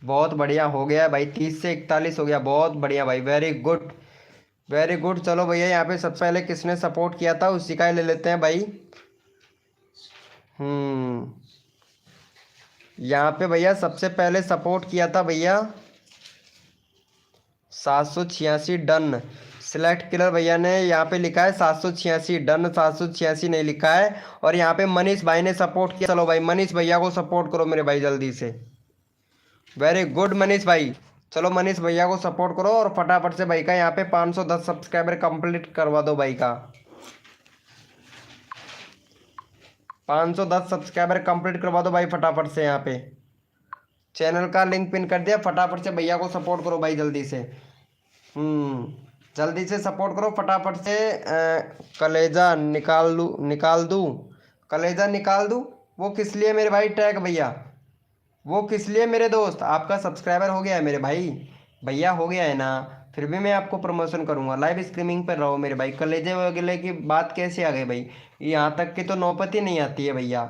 बहुत बढ़िया हो गया भाई, 30 से 41 हो गया, बहुत बढ़िया भाई, वेरी गुड वेरी गुड। चलो भैया यहाँ पे सबसे पहले किसने सपोर्ट किया था उसी का ही ले लेते हैं भाई। यहाँ पे भैया सबसे पहले सपोर्ट किया था भैया 786 डन। सिलेक्ट किलर भैया ने यहाँ पे लिखा है 786 डन, 786 नहीं लिखा है। और यहाँ पे मनीष भाई ने सपोर्ट किया। चलो भाई मनीष भैया को सपोर्ट करो मेरे भाई जल्दी से, वेरी गुड मनीष भाई। चलो मनीष भैया को सपोर्ट करो और फटाफट से भाई का यहाँ पे 510 सब्सक्राइबर कंप्लीट करवा दो भाई का। 510 सब्सक्राइबर कंप्लीट करवा दो भाई फटाफट से। यहाँ पे चैनल का लिंक पिन कर दिया, फटाफट से भैया को सपोर्ट करो भाई जल्दी से। जल्दी से सपोर्ट करो फटाफट से। कलेजा निकाल दूँ कलेजा निकाल दूँ, वो किस लिए मेरे भाई टैग भैया, वो किस लिए मेरे दोस्त। आपका सब्सक्राइबर हो गया है मेरे भाई, भैया हो गया है ना, फिर भी मैं आपको प्रमोशन करूंगा। लाइव स्ट्रीमिंग पर रहो मेरे भाई। कलेजे वगैरह की बात कैसे आ गई भाई, यहाँ तक की तो नौबत ही नहीं आती है भैया।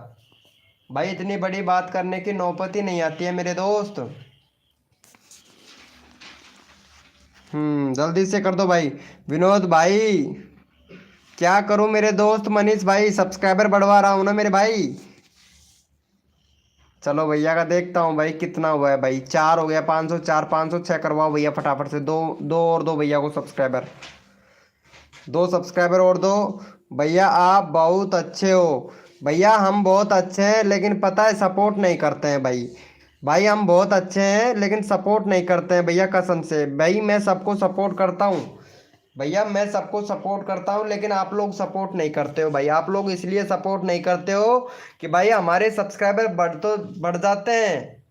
भाई इतनी बड़ी बात करने की नौबत ही नहीं आती है मेरे दोस्त। जल्दी से कर दो भाई। विनोद भाई क्या करूं मेरे दोस्त, मनीष भाई सब्सक्राइबर बढ़वा रहा हूं ना मेरे भाई। चलो भैया का देखता हूँ भाई कितना हुआ है भाई। 4 हो गया, 504 506 करवाओ भैया फटाफट से। दो और दो भैया को सब्सक्राइबर, 2 सब्सक्राइबर और दो भैया। आप बहुत अच्छे हो भैया, हम बहुत अच्छे हैं लेकिन पता है सपोर्ट नहीं करते हैं भाई। भाई हम बहुत अच्छे हैं लेकिन सपोर्ट नहीं करते हैं भैया, कसम से भाई। मैं सबको सपोर्ट करता हूँ भैया, मैं सबको सपोर्ट करता हूँ लेकिन आप लोग सपोर्ट नहीं करते हो भाई। आप लोग इसलिए सपोर्ट नहीं करते हो कि भाई हमारे सब्सक्राइबर बढ़ जाते हैं,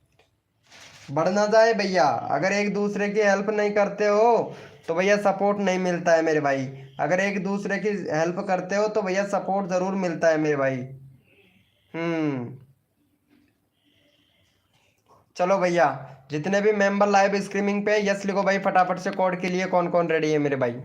बढ़ ना जाए भैया। अगर एक दूसरे की हेल्प नहीं करते हो तो भैया सपोर्ट नहीं मिलता है मेरे भाई। अगर एक दूसरे की हेल्प करते हो तो भैया सपोर्ट ज़रूर मिलता है मेरे भाई। चलो भैया, जितने भी मेंबर लाइव स्ट्रीमिंग पे यस लिखो भाई फटाफट से। कोड के लिए कौन कौन रेडी है मेरे भाई?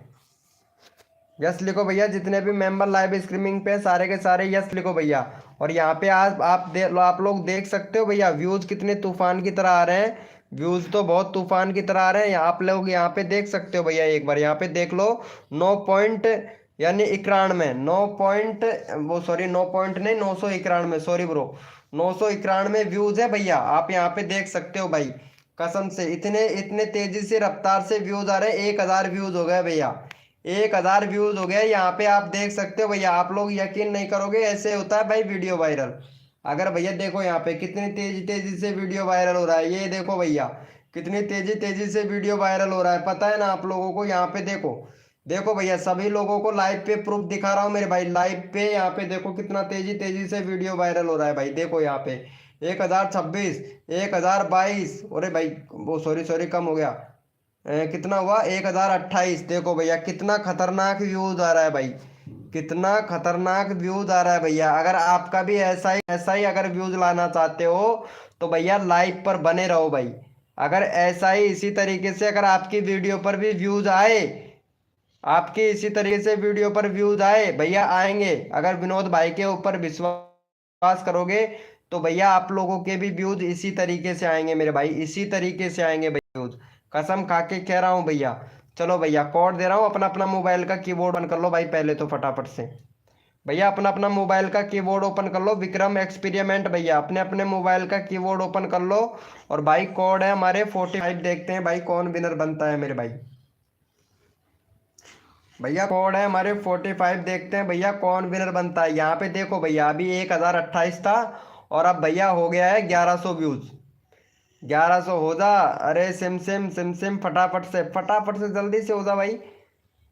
यस लिखो भैया। जितने भी मेंबर लाइव स्ट्रीमिंग पे सारे के सारे यस लिखो भैया। और यहाँ पे आज आप लोग देख सकते हो भैया, व्यूज कितने तूफान की तरह आ रहे हैं। व्यूज तो बहुत तूफान की तरह आ रहे हैं। आप लोग यहाँ पे देख सकते हो भैया, एक बार यहाँ पे देख लो। 9 यानी 91, 9 वो सॉरी 9 नहीं, 991, सॉरी ब्रो, 991 व्यूज है भैया। आप यहाँ पे देख सकते हो भाई, कसम से इतने इतने तेजी से रफ्तार से व्यूज आ रहे हैं। 1000 व्यूज हो गए भैया, 1000 व्यूज हो गए। यहाँ पे आप देख सकते हो भैया। आप लोग यकीन नहीं करोगे, ऐसे होता है भाई वीडियो वायरल। अगर भैया देखो यहाँ पे कितनी तेजी तेजी से वीडियो वायरल हो रहा है। ये देखो भैया, कितनी तेजी तेजी से वीडियो वायरल हो रहा है, पता है ना आप लोगों को? यहाँ पे देखो, देखो भैया, सभी लोगों को लाइव पे प्रूफ दिखा रहा हूँ मेरे भाई, लाइव पे। यहाँ पे देखो कितना तेजी तेजी से वीडियो वायरल हो रहा है भाई। देखो यहाँ पे 1026, 1022, अरे भाई वो सॉरी सॉरी कम हो गया। कितना हुआ? 1028। देखो भैया कितना खतरनाक व्यूज आ रहा है भाई, कितना खतरनाक व्यूज आ रहा है भैया। अगर आपका भी ऐसा ही अगर व्यूज लाना चाहते हो तो भैया लाइव पर बने रहो भाई। अगर ऐसा ही इसी तरीके से अगर आपकी वीडियो पर भी व्यूज आए, आपकी इसी तरीके से वीडियो पर व्यूज आए भैया, आएंगे। अगर विनोद भाई के ऊपर विश्वास करोगे तो भैया आप लोगों के भी व्यूज इसी तरीके से आएंगे मेरे भाई, इसी तरीके से आएंगे भैया व्यूज, कसम खा के कह रहा हूँ भैया। चलो भैया कोड दे रहा हूँ, अपना अपना मोबाइल का कीबोर्ड ऑन कर लो भाई पहले तो फटाफट से। भैया अपना अपना मोबाइल का कीबोर्ड ओपन कर लो, विक्रम एक्सपेरिमेंट भैया अपने अपने मोबाइल का कीबोर्ड ओपन कर लो। और भाई कोड है हमारे 45। देखते हैं भाई कौन विनर बनता है मेरे भाई। भैया कोड है हमारे 45, देखते हैं भैया कौन विनर बनता है। यहाँ पे देखो भैया, अभी 1028 था और अब भैया हो गया है 1100 व्यूज। 1100 हो जा। अरे सिम सिम सिम सिम, फटाफट से जल्दी से हो जा भाई।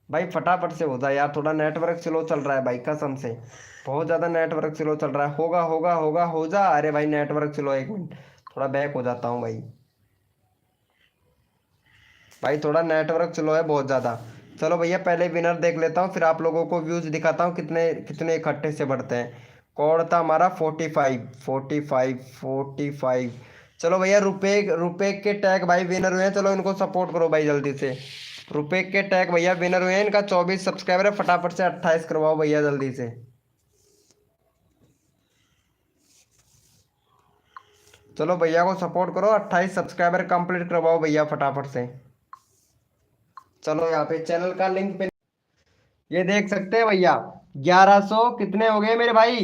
भाई फटाफट से हो जा यार, थोड़ा नेटवर्क स्लो चल रहा है भाई, कसम से बहुत ज़्यादा नेटवर्क स्लो चल रहा है। होगा होगा होगा, हो जा। अरे भाई नेटवर्क स्लो, एक मिनट थोड़ा बैक हो जाता हूँ भाई। भाई थोड़ा नेटवर्क स्लो है बहुत ज़्यादा। चलो भैया पहले विनर देख लेता हूँ, फिर आप लोगों को व्यूज़ दिखाता हूँ कितने कितने इकट्ठे से बढ़ते हैं। कोड था हमारा 45। चलो भैया रुपए रुपए के टैग भाई विनर हुए हैं, चलो इनको सपोर्ट करो भाई जल्दी से। रुपए के टैग भैया विनर हुए हैं, इनका 24 सब्सक्राइबर है, फटाफट से 28 करवाओ भैया जल्दी से। चलो भैया को सपोर्ट करो, 28 सब्सक्राइबर कंप्लीट करवाओ भैया फटाफट से। चलो यहाँ पे चैनल का लिंक पे ये देख सकते हैं भैया, 1100 कितने हो गए मेरे भाई?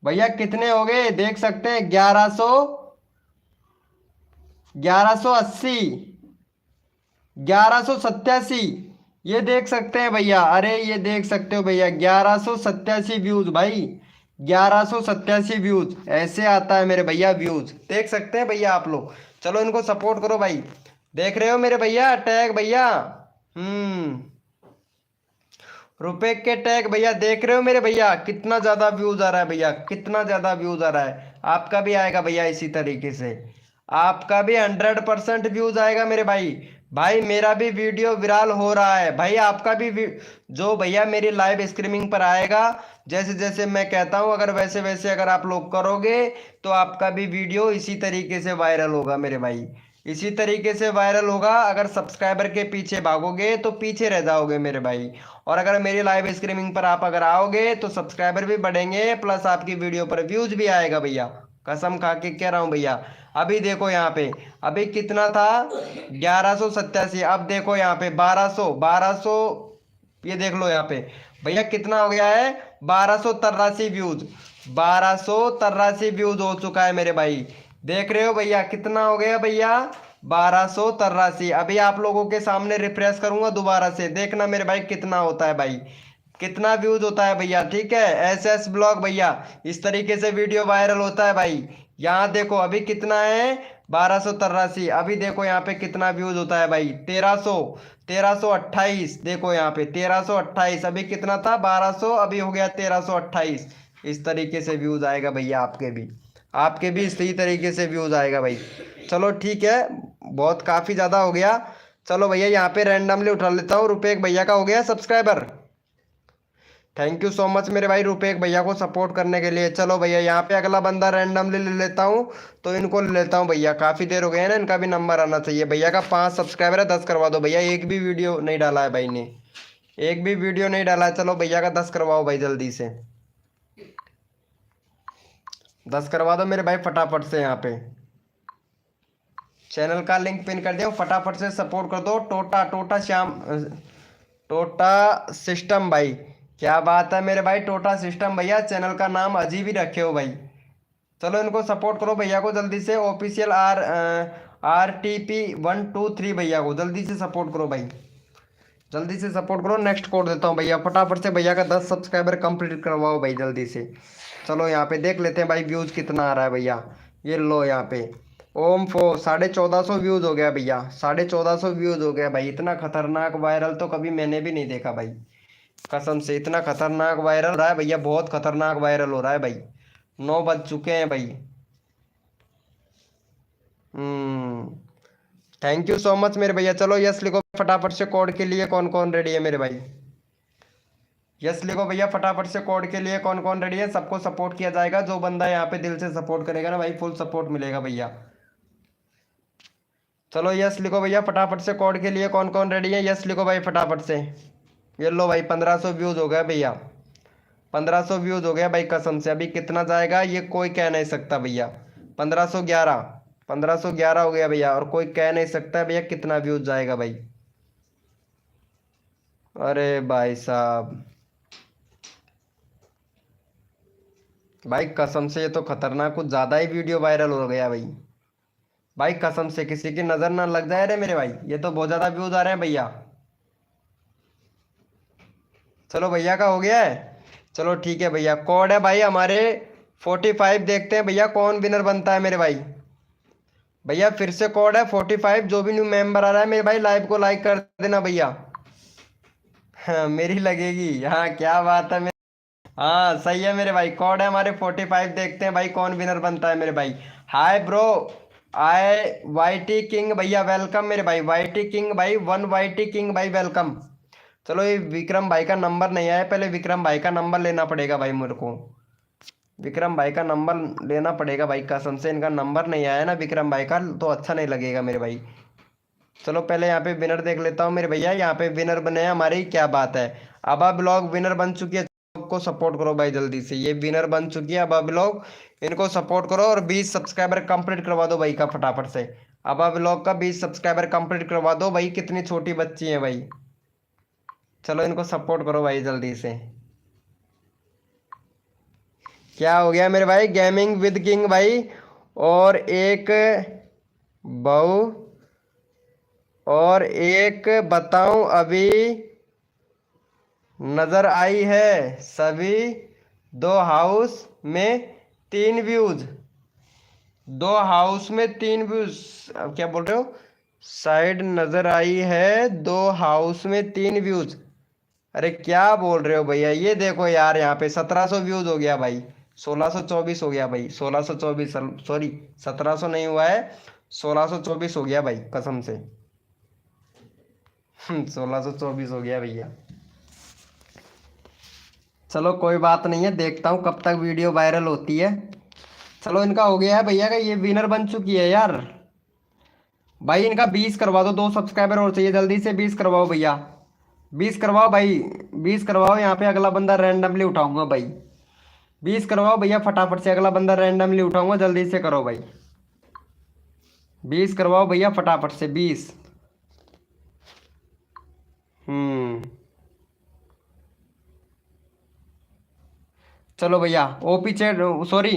भैया कितने हो गए देख सकते हैं, 1100, 1180, 1187, ये देख सकते हैं भैया। अरे ये देख सकते हो भैया, 1187 व्यूज भाई, 1187 व्यूज ऐसे आता है मेरे भैया व्यूज, देख सकते हैं भैया आप लोग। चलो इनको सपोर्ट करो भाई। देख रहे हो मेरे भैया टैग भैया? रुपए के टैग भैया देख रहे हो मेरे भैया? कितना ज्यादा व्यूज आ रहा है भैया, कितना ज्यादा व्यूज आ रहा है। आपका भी आएगा भैया इसी तरीके से, आपका भी 100% व्यूज आएगा मेरे भाई। भाई मेरा भी वीडियो वायरल हो रहा है भाई, आपका भी जो भैया मेरी लाइव स्ट्रीमिंग पर आएगा, जैसे जैसे मैं कहता हूँ अगर वैसे वैसे अगर आप लोग करोगे तो आपका भी वीडियो इसी तरीके से वायरल होगा मेरे भाई, इसी तरीके से वायरल होगा। अगर सब्सक्राइबर के पीछे भागोगे तो पीछे रह जाओगे मेरे भाई, और अगर मेरी लाइव स्ट्रीमिंग पर आप अगर आओगे तो सब्सक्राइबर भी बढ़ेंगे, प्लस आपकी वीडियो पर व्यूज भी आएगा भैया, कसम खा के कह रहा हूँ भैया। अभी देखो यहाँ पे, अभी कितना था? 1187। अब देखो यहाँ पे 1200, ये देख लो यहाँ पे भैया कितना हो गया है, 1283 व्यूज, 1283 व्यूज हो चुका है मेरे भाई। देख रहे हो भैया कितना हो गया भैया, 1283। अभी आप लोगों के सामने रिफ्रेश करूंगा दोबारा से, देखना मेरे भाई कितना होता है भाई, कितना व्यूज होता है भैया। ठीक है, SS ब्लॉग भैया इस तरीके से वीडियो वायरल होता है भाई। यहाँ देखो अभी कितना है, 1283। अभी देखो यहाँ पे कितना व्यूज होता है भाई, 1328। देखो यहाँ पे 1328, अभी कितना था 1200, अभी हो गया 1328। इस तरीके से व्यूज आएगा भैया, आपके भी इसी तरीके से व्यूज आएगा भाई। चलो ठीक है, बहुत काफ़ी ज़्यादा हो गया। चलो भैया यहाँ पे रैंडमली उठा लेता हूँ। रुपए भैया का हो गया subscriber, thank you so much मेरे भाई रुपेक भैया को सपोर्ट करने के लिए। चलो भैया यहाँ पे अगला बंदा रैंडमली ले लेता हूँ, तो इनको ले लेता हूँ भैया। काफ़ी देर हो गया है ना, इनका भी नंबर आना चाहिए। भैया का 5 सब्सक्राइबर है, 10 करवा दो भैया। एक भी वीडियो नहीं डाला है भाई ने, एक भी वीडियो नहीं डाला है। चलो भैया का 10 करवाओ भाई जल्दी से, 10 करवा दो मेरे भाई फटाफट से। यहाँ पे चैनल का लिंक पिन कर दिया, फटाफट से सपोर्ट कर दो। टोटा टोटा श्याम टोटा सिस्टम भाई, क्या बात है मेरे भाई। टोटा सिस्टम भैया, चैनल का नाम अजीब ही रखे हो भाई। चलो इनको सपोर्ट करो भैया को जल्दी से। ऑफिशियल RTP123 भैया को जल्दी से सपोर्ट करो भाई, जल्दी से सपोर्ट करो। नेक्स्ट कोड देता हूँ भैया, फटाफट से भैया का 10 सब्सक्राइबर कंप्लीट करवाओ भाई जल्दी से। चलो यहाँ पे देख लेते हैं भाई व्यूज़ कितना आ रहा है भैया। ये लो यहाँ पे ओम फो 1450 व्यूज़ हो गया भैया, 1450 व्यूज़ हो गया भाई। इतना खतरनाक वायरल तो कभी मैंने भी नहीं देखा भाई, कसम से। इतना खतरनाक वायरल हो रहा है भैया, बहुत खतरनाक वायरल हो रहा है भाई। 9 बज चुके हैं भाई। थैंक यू सो मच मेरे भैया। चलो यस लिखो फटाफट से। कोड के लिए कौन कौन रेडी है मेरे भाई? यस लिखो भैया फटाफट से। कोड के लिए कौन कौन रेडी है? सबको सपोर्ट किया जाएगा। जो बंदा यहाँ पे दिल से सपोर्ट करेगा ना भाई, फुल सपोर्ट मिलेगा भैया। चलो यस लिखो भैया फटाफट से। कोड के लिए कौन कौन रेडी है? यस लिखो भाई फटाफट से। ये लो भाई 1500 व्यूज़ हो गया भैया, 1500 व्यूज़ हो गया भाई। कसम से अभी कितना जाएगा ये कोई कह नहीं सकता भैया। 1511, 1511 हो गया भैया, और कोई कह नहीं सकता भैया कितना व्यूज़ जाएगा भाई। अरे भाई साहब, भाई कसम से ये तो खतरनाक, कुछ ज़्यादा ही वीडियो वायरल हो गया भाई। भाई कसम से किसी की नज़र ना लग जाए रे मेरे भाई, ये तो बहुत ज़्यादा व्यूज़ आ रहे हैं भैया। चलो भैया का हो गया है। चलो ठीक है भैया। कोड है भाई हमारे 45। देखते हैं भैया कौन विनर बनता है मेरे भाई। भैया फिर से कोड है 45। जो भी न्यू मेंबर आ रहा है मेरे भाई, लाइव को लाइक कर देना भैया। हाँ मेरी लगेगी, हाँ क्या बात है मेरे। हाँ सही है मेरे भाई, कोड है हमारे 45। देखते हैं भाई कौन विनर बनता है मेरे भाई। हाय ब्रो, आई वाईटी किंग भैया वेलकम मेरे भाई। वाईटी किंग भाई, 1 वाईटी किंग भाई वेलकम। चलो ये विक्रम भाई का नंबर नहीं आया, पहले विक्रम भाई का नंबर लेना पड़ेगा भाई मेरे को। विक्रम भाई का नंबर लेना पड़ेगा भाई, कसम से इनका नंबर नहीं आया ना विक्रम भाई का, तो अच्छा नहीं लगेगा मेरे भाई। चलो पहले यहाँ पे विनर देख लेता हूँ मेरे भैया। यहाँ पे विनर बने हैं हमारे, क्या बात है। अबा ब्लॉग विनर बन चुकी है, को सपोर्ट करो भाई जल्दी से। ये विनर बन चुकी है अबा ब्लॉग, इनको सपोर्ट करो। और 20 सब्सक्राइबर कंप्लीट करवा दो भाई का फटाफट से। अबा ब्लॉग का 20 सब्सक्राइबर कंप्लीट करवा दो भाई। कितनी छोटी बच्ची है भाई। चलो इनको सपोर्ट करो भाई जल्दी से। क्या हो गया मेरे भाई? गेमिंग विद किंग भाई, और एक बहू, और एक बताऊं अभी नजर आई है सभी, 2 हाउस में 3 व्यूज, 2 हाउस में 3 व्यूज। अब क्या बोल रहे हो? साइड नजर आई है 2 हाउस में 3 व्यूज। अरे क्या बोल रहे हो भैया? ये देखो यार, यहाँ पे 1700 व्यूज हो गया भाई, 1624 हो गया भाई, 1624। सॉरी 1700 नहीं हुआ है, 1624 हो गया भाई कसम से। 1624 हो गया भैया। चलो कोई बात नहीं है, देखता हूँ कब तक वीडियो वायरल होती है। चलो इनका हो गया है भैया का, ये विनर बन चुकी है यार भाई। इनका 20 करवा दो, 2 सब्सक्राइबर और चाहिए, जल्दी से 20 करवाओ भैया। 20 करवाओ भाई, 20 करवाओ। यहाँ पे अगला बंदा रैंडमली उठाऊंगा भाई। 20 करवाओ भैया फटाफट से, अगला बंदा रैंडमली उठाऊंगा, जल्दी से करो भाई। 20 करवाओ भैया फटाफट से, 20। चलो भैया ओपी चैट, सॉरी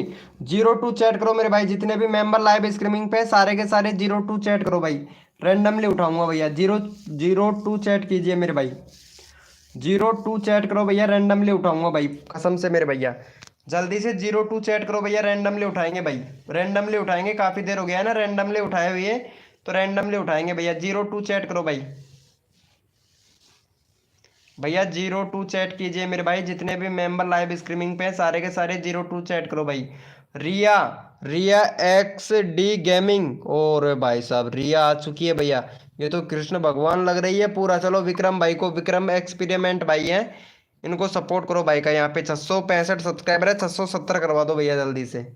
02 चैट करो मेरे भाई। जितने भी मेंबर लाइव स्ट्रीमिंग पे सारे के सारे 02 चैट करो भाई। रैंडमली उठाऊंगा भैया। 02 चैट कीजिए मेरे भाई। 02 चैट करो भैया, रैंडमली उठाऊंगा भाई कसम से मेरे भैया। जल्दी से 02 चैट करो भैया, रैंडमली उठाएंगे भाई, रैंडमली उठाएंगे। काफ़ी देर हो गया है ना रैंडमली उठाए हुए, तो रैंडमली उठाएंगे भैया। 02 चैट करो भाई। भैया 02 चैट कीजिए मेरे भाई। जितने भी मेंबर लाइव स्ट्रीमिंग पे हैं सारे के सारे 02 चैट करो भाई। रिया, रिया XD गेमिंग, और भाई साहब रिया आ चुकी है भैया। ये तो कृष्ण भगवान लग रही है पूरा। चलो विक्रम भाई को, विक्रम एक्सपेरिमेंट भाई हैं, इनको सपोर्ट करो भाई का। यहाँ पे 665 सब्सक्राइबर है, 670 करवा दो भैया जल्दी से।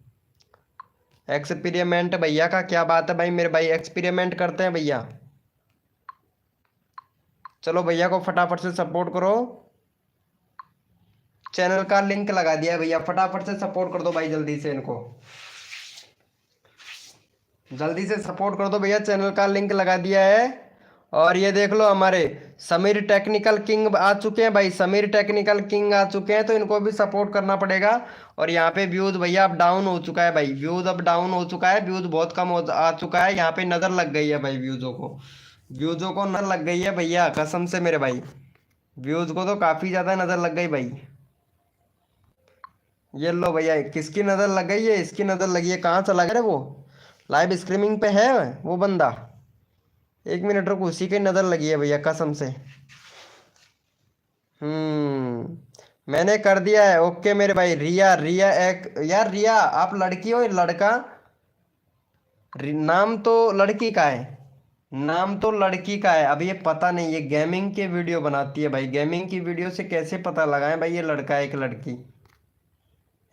एक्सपेरिमेंट भैया का क्या बात है भाई, मेरे भाई एक्सपेरिमेंट करते हैं भैया। चलो भैया को फटाफट से सपोर्ट करो। चैनल का लिंक लगा दिया है भैया, फटाफट से सपोर्ट कर दो भाई जल्दी से इनको। जल्दी से सपोर्ट कर दो भैया, चैनल का लिंक लगा दिया है। और ये देख लो हमारे समीर टेक्निकल किंग आ चुके हैं भाई, समीर टेक्निकल किंग आ चुके हैं, तो इनको भी सपोर्ट करना पड़ेगा। और यहाँ पे व्यूज भैया अब डाउन हो चुका है भाई, व्यूज अब डाउन हो चुका है, व्यूज बहुत कम आ चुका है। यहाँ पे नजर लग गई है भाई व्यूजों को, व्यूजों को नजर लग गई है भैया कसम से मेरे भाई, व्यूज को तो काफी ज्यादा नजर लग गई भाई। ये लो भैया, किसकी नजर लग गई है, इसकी नजर लगी है। कहाँ चला गया रे वो, लाइव स्ट्रीमिंग पे है वो बंदा। 1 मिनट रुको, उसी की नजर लगी है भैया कसम से। मैंने कर दिया है, ओके मेरे भाई। रिया, रिया एक यार, रिया आप लड़की हो या लड़का? नाम तो लड़की का है, नाम तो लड़की का है। अब ये पता नहीं, ये गेमिंग के वीडियो बनाती है भाई, गेमिंग की वीडियो से कैसे पता लगाएं भाई ये लड़का है कि लड़की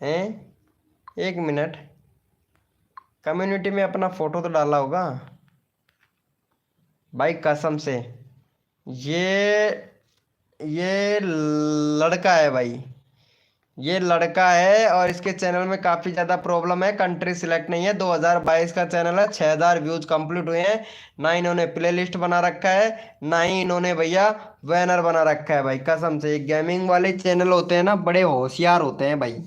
है? 1 मिनट, कम्युनिटी में अपना फोटो तो डाला होगा भाई कसम से। ये लड़का है भाई, ये लड़का है। और इसके चैनल में काफ़ी ज़्यादा प्रॉब्लम है, कंट्री सिलेक्ट नहीं है। 2022 का चैनल है, 6000 व्यूज कंप्लीट हुए हैं। ना इन्होंने प्लेलिस्ट बना रखा है, ना ही इन्होंने भैया बैनर बना रखा है भाई कसम से। गेमिंग वाले चैनल होते हैं ना, बड़े होशियार होते हैं भाई।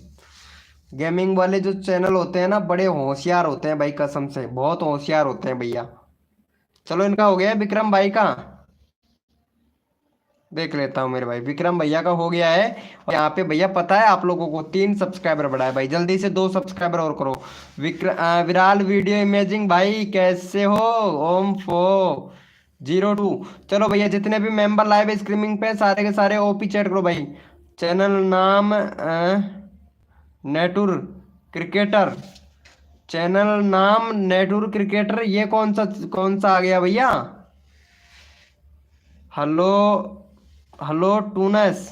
गेमिंग वाले जो चैनल होते हैं ना, बड़े होशियार होते हैं भाई कसम से, बहुत होशियार होते हैं भैया। चलो इनका हो गया विक्रम भाई का, देख लेता हूँ मेरे भाई। विक्रम भैया का हो गया है। और यहाँ पे भैया पता है आप लोगों को 3 सब्सक्राइबर बढ़ा है भाई, जल्दी से 2 सब्सक्राइबर और करो। विराल वीडियो इमेजिंग भाई कैसे हो? ओम फो 02। चलो भैया जितने भी मेंबर लाइव स्ट्रीमिंग पे सारे के सारे ओपी चैट करो भाई। चैनल नाम नेटुर क्रिकेटर, चैनल नाम नेटुर क्रिकेटर। ये कौन सा आ गया भैया? हेलो हेलो टूनस।